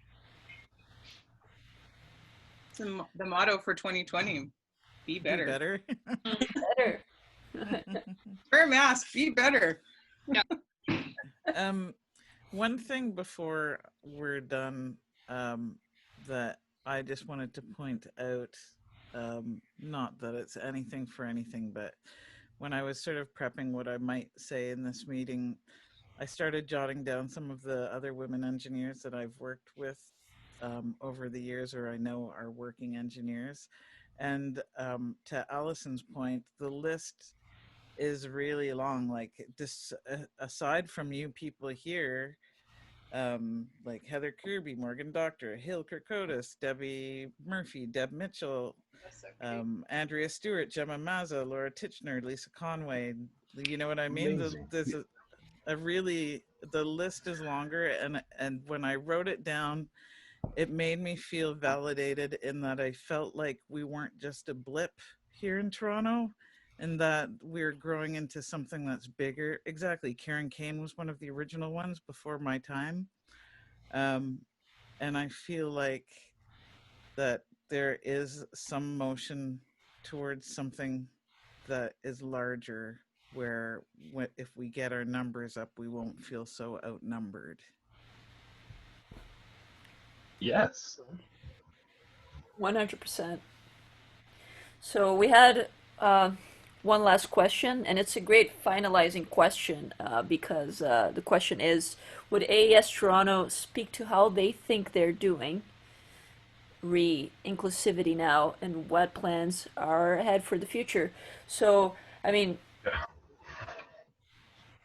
It's the motto for 2020. Be better. Be better. Better. Wear a mask. Be better. Yeah. One thing before we're done that I just wanted to point out, not that it's anything for anything, but when I was sort of prepping what I might say in this meeting, I started jotting down some of the other women engineers that I've worked with over the years, or I know are working engineers. And to Allison's point, the list is really long. Like, this, aside from you people here, like Heather Kirby, Morgan Doctor, Hill Kirkotis, Debbie Murphy, Deb Mitchell, Andrea Stewart, Gemma Mazza, Laura Titchener, Lisa Conway. You know what I mean? Amazing. There's a really, the list is longer, and when I wrote it down, it made me feel validated in that I felt like we weren't just a blip here in Toronto, and that we're growing into something that's bigger. Exactly. Karen Kane was one of the original ones before my time. And I feel like that there is some motion towards something that is larger, where if we get our numbers up, we won't feel so outnumbered. Yes. 100%. So we had one last question, and it's a great finalizing question because the question is, would AES Toronto speak to how they think they're doing re-inclusivity now and what plans are ahead for the future? So, I mean,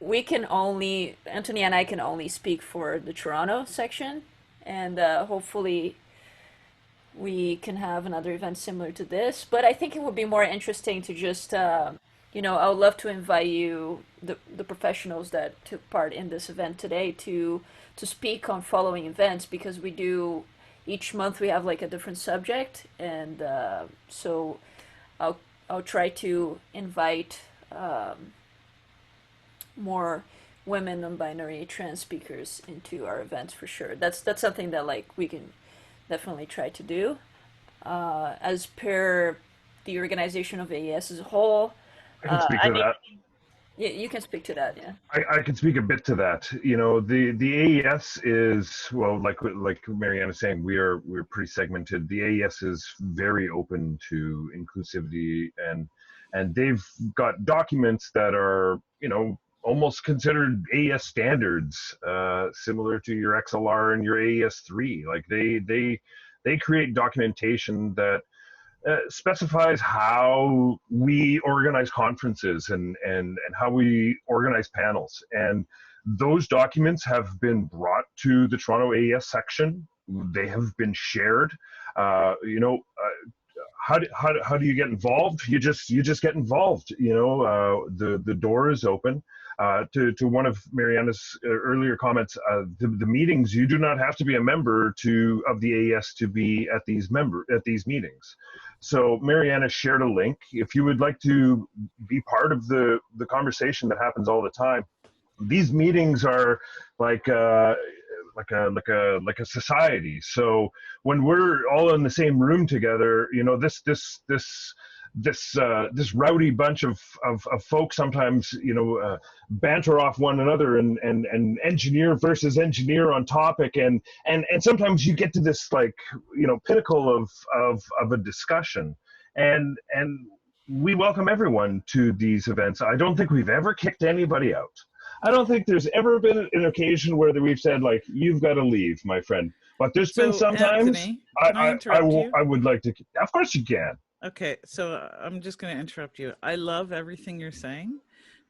Anthony and I can only speak for the Toronto section, and hopefully we can have another event similar to this. But I think it would be more interesting to just, I would love to invite you, the professionals that took part in this event today, to speak on following events, because we do each month we have like a different subject, and so I'll try to invite more women, non-binary, trans speakers into our events for sure. That's something that like we can definitely try to do. As per the organization of AES as a whole, I can speak to that. Yeah, you can speak to that. Yeah. I can speak a bit to that. You know, the AES is, well, like Mariana is saying, we're pretty segmented. The AES is very open to inclusivity, and they've got documents that are, you know, almost considered AES standards, similar to your XLR and your AES3. Like they create documentation that specifies how we organize conferences and how we organize panels. And those documents have been brought to the Toronto AES section. They have been shared. How do you get involved? You just get involved. The door is open. To one of Mariana's earlier comments, the meetings, you do not have to be a member of the AES to be at these meetings. So Mariana shared a link. If you would like to be part of the conversation that happens all the time, these meetings are like a society. So when we're all in the same room together, this rowdy bunch of folks sometimes banter off one another and engineer versus engineer on topic, and sometimes you get to this pinnacle of a discussion, and we welcome everyone to these events. I don't think we've ever kicked anybody out. I don't think there's ever been an occasion where we've said, like, you've got to leave, my friend. But there's been sometimes Anthony, I would like to. Of course you can. Okay, so I'm just going to interrupt you. I love everything you're saying,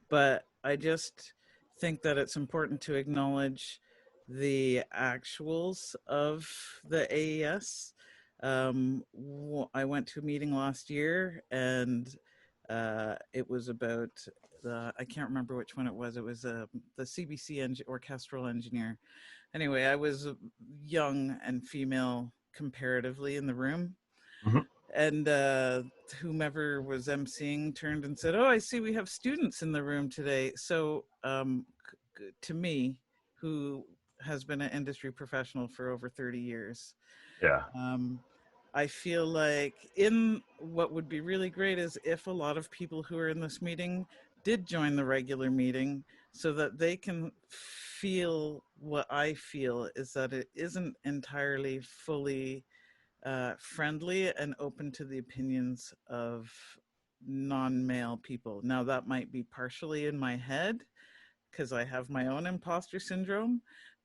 but I just think that it's important to acknowledge the actuals of the AES. I went to a meeting last year, and it was about I can't remember which one it was. It was the CBC orchestral engineer. Anyway, I was young and female comparatively in the room. Mm-hmm. And whomever was emceeing turned and said, "Oh, I see we have students in the room today." So to me, who has been an industry professional for over 30 years, yeah, I feel like what would be really great is if a lot of people who are in this meeting did join the regular meeting, so that they can feel what I feel is that it isn't entirely fully friendly and open to the opinions of non-male people. Now, that might be partially in my head because I have my own imposter syndrome,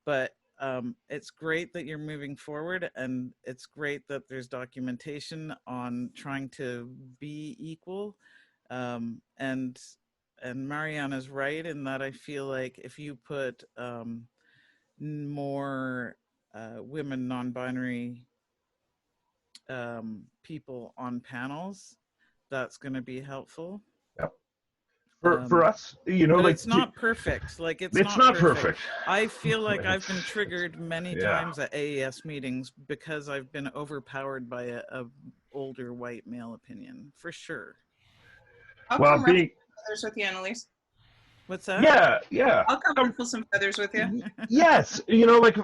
but it's great that you're moving forward, and it's great that there's documentation on trying to be equal. And Mariana's right in that I feel like if you put more women, non-binary people on panels, that's going to be helpful. Yep. For us, you know, but like it's not perfect. Like it's not perfect. I feel like I've been triggered many yeah. times at AES meetings because I've been overpowered by a older white male opinion, for sure. I'll Well, come ruffle some feathers with you, Annalise. What's that? Yeah. I'll come ruffle some feathers with you. Yes, you know, like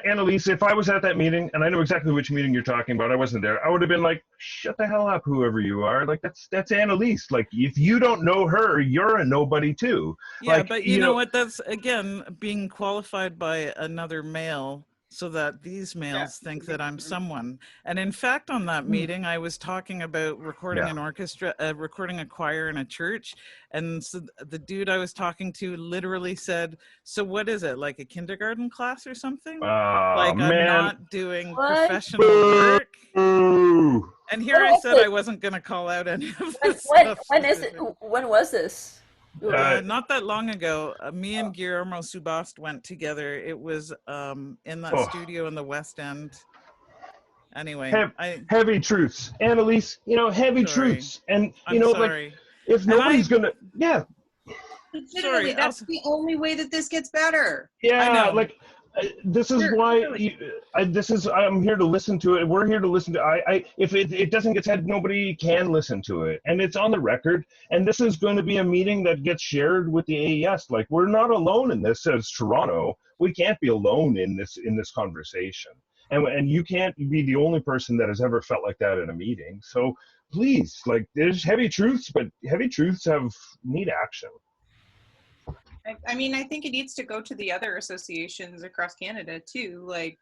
Annalise, if I was at that meeting, and I know exactly which meeting you're talking about, I wasn't there. I would have been like, "Shut the hell up, whoever you are!" Like that's Annalise. Like if you don't know her, you're a nobody too. Yeah, like, but you know what? That's again being qualified by another male, so that these males think that I'm someone. And in fact, on that meeting, I was talking about recording an orchestra, recording a choir in a church. And so the dude I was talking to literally said, "So what is it, like a kindergarten class or something? Like I'm not doing professional work?" And here I said I wasn't going to call out any of this stuff. When was this? Not that long ago. Me and Guillermo Subast went together. It was in that studio in the West End. Anyway, heavy truths, Annalise. You know, heavy truths, and you know, like if nobody's gonna, Legitimately, that's the only way that this gets better. Yeah, like this is why I'm here to listen to it. We're here to listen to. If it doesn't get said, nobody can listen to it, and it's on the record. And this is going to be a meeting that gets shared with the AES. Like we're not alone in this as Toronto. We can't be alone in this conversation. And you can't be the only person that has ever felt like that in a meeting. So please, like there's heavy truths, but heavy truths need action. I mean, I think it needs to go to the other associations across Canada too. Like,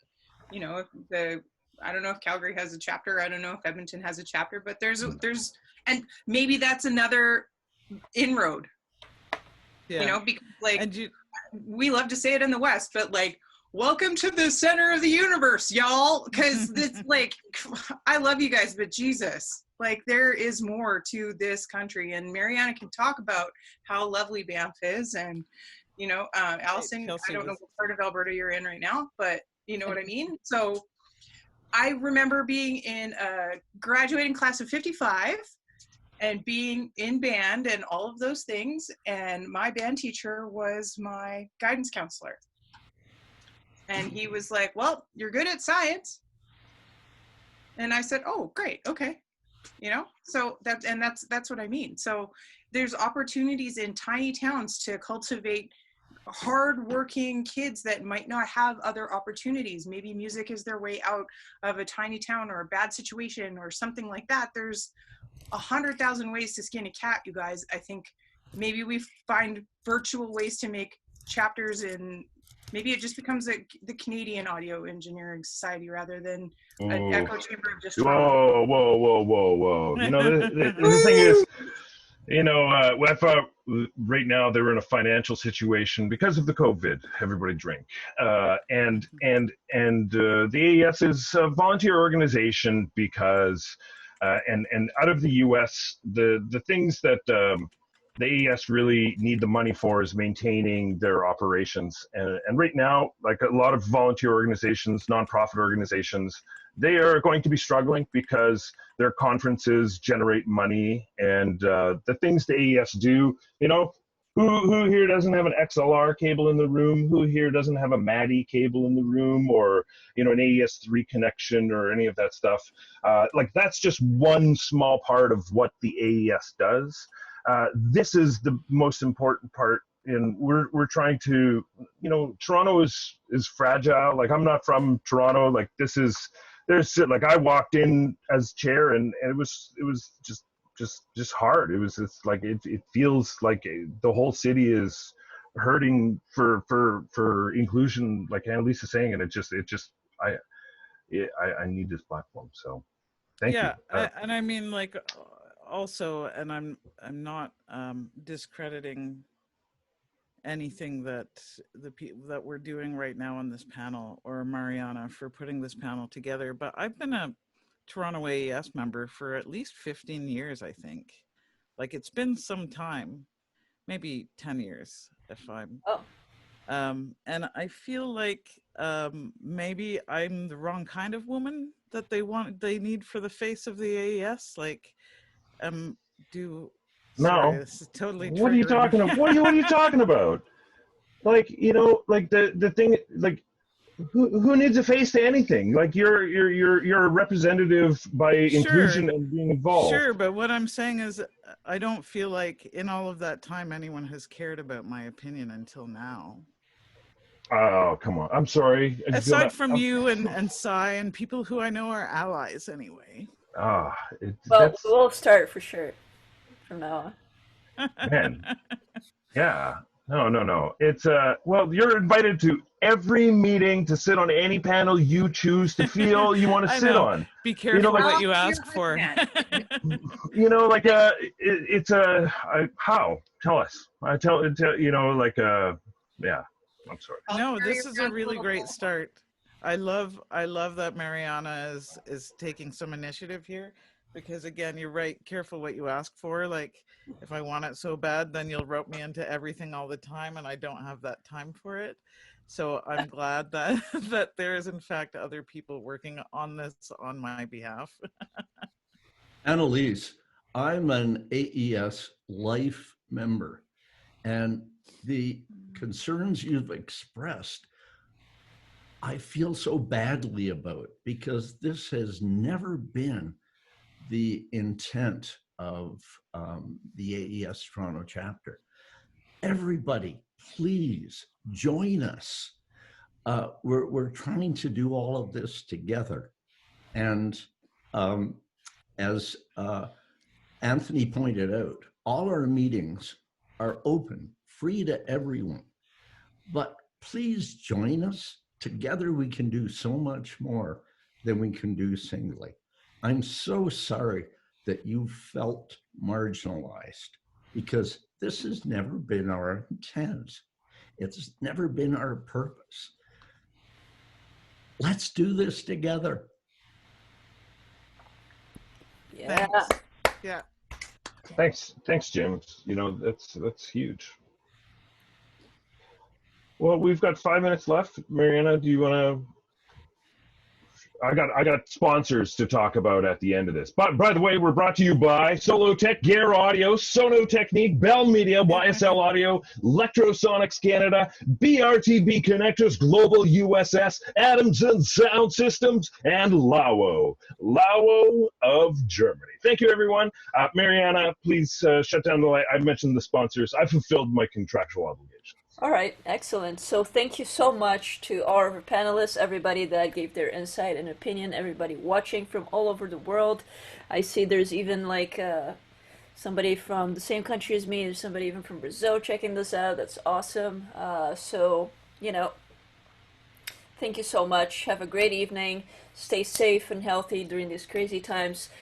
you know, I don't know if Calgary has a chapter. I don't know if Edmonton has a chapter, but and maybe that's another inroad. Yeah. You know, because like we love to say it in the West, but like, welcome to the center of the universe, y'all. Because it's like, I love you guys, but Jesus. Like there is more to this country, and Mariana can talk about how lovely Banff is, and you know, Allison, I don't know what part of Alberta you're in right now, but you know what I mean. So I remember being in a graduating class of 55 and being in band and all of those things, and my band teacher was my guidance counselor, and he was like, "Well, you're good at science," and I said, "Oh, great, okay." You know, so that's what I mean. So there's opportunities in tiny towns to cultivate hardworking kids that might not have other opportunities. Maybe music is their way out of a tiny town or a bad situation or something like that. There's 100,000 ways to skin a cat, you guys. I think maybe we find virtual ways to make chapters, and maybe it just becomes the Canadian Audio Engineering Society rather than an echo chamber of just Whoa. You know, the thing is, you know, I thought right now they were in a financial situation because of the COVID. Everybody drink, and the AES is a volunteer organization because, and out of the U.S. the things that the AES really need the money for is maintaining their operations. And right now, like a lot of volunteer organizations, nonprofit organizations, they are going to be struggling because their conferences generate money, and the things the AES do, you know, who here doesn't have an XLR cable in the room? Who here doesn't have a MADI cable in the room, or, you know, an AES3 connection or any of that stuff? Like that's just one small part of what the AES does. This is the most important part, and we're trying to, you know, Toronto is fragile. Like I'm not from Toronto. Like there's like I walked in as chair, and it was just hard. It's like it feels like the whole city is hurting for inclusion, like Annalise is saying, and I need this platform. So thank you. And I mean, like, also, and I'm not discrediting anything that the people that we're doing right now on this panel, or Mariana for putting this panel together, but I've been a Toronto AES member for at least 15 years, I think. Like it's been some time, maybe 10 years if I'm And I feel like maybe I'm the wrong kind of woman that they need for the face of the AES. Like, sorry, No. this is totally What are you triggering. talking about? What are you talking about? Like, like the thing, like, who needs a face to anything? Like, you're a representative by inclusion and being involved. Sure, but what I'm saying is I don't feel like in all of that time anyone has cared about my opinion until now. Oh, come on. I'm sorry. Aside from you and Cy and people who I know are allies anyway. Well, we'll start for sure from now on. Man. Yeah. No. It's well, you're invited to every meeting to sit on any panel you choose to feel you want to sit on. Be careful what you ask for. Like it's how? Tell us. I tell like yeah. I'm sorry. No, this is a really great start. I love that Mariana is taking some initiative here, because again, you're right, careful what you ask for. Like, if I want it so bad, then you'll rope me into everything all the time, and I don't have that time for it. So I'm glad that there is in fact other people working on this on my behalf. Annalise, I'm an AES Life member, and the concerns you've expressed, I feel so badly about, because this has never been the intent of the AES Toronto chapter. Everybody, please join us. We're trying to do all of this together. And as Anthony pointed out, all our meetings are open, free to everyone. But please join us. Together we can do so much more than we can do singly. I'm so sorry that you felt marginalized, because this has never been our intent. It's never been our purpose. Let's do this together. Yeah. Yeah. Thanks, Jim. That's huge. Well, we've got 5 minutes left. Mariana, do you want to? I got sponsors to talk about at the end of this. But by the way, we're brought to you by Solotech, Gear Audio, Sono Technique, Bell Media, YSL Audio, Electrosonics Canada, BRTB Connectors, Global USS, Adams and Sound Systems, and Lawo of Germany. Thank you, everyone. Mariana, please shut down the light. I mentioned the sponsors. I fulfilled my contractual obligations. All right, excellent. So thank you so much to all of our panelists, everybody that gave their insight and opinion, everybody watching from all over the world. I see there's even like somebody from the same country as me, there's somebody even from Brazil checking this out. That's awesome. So, thank you so much. Have a great evening. Stay safe and healthy during these crazy times.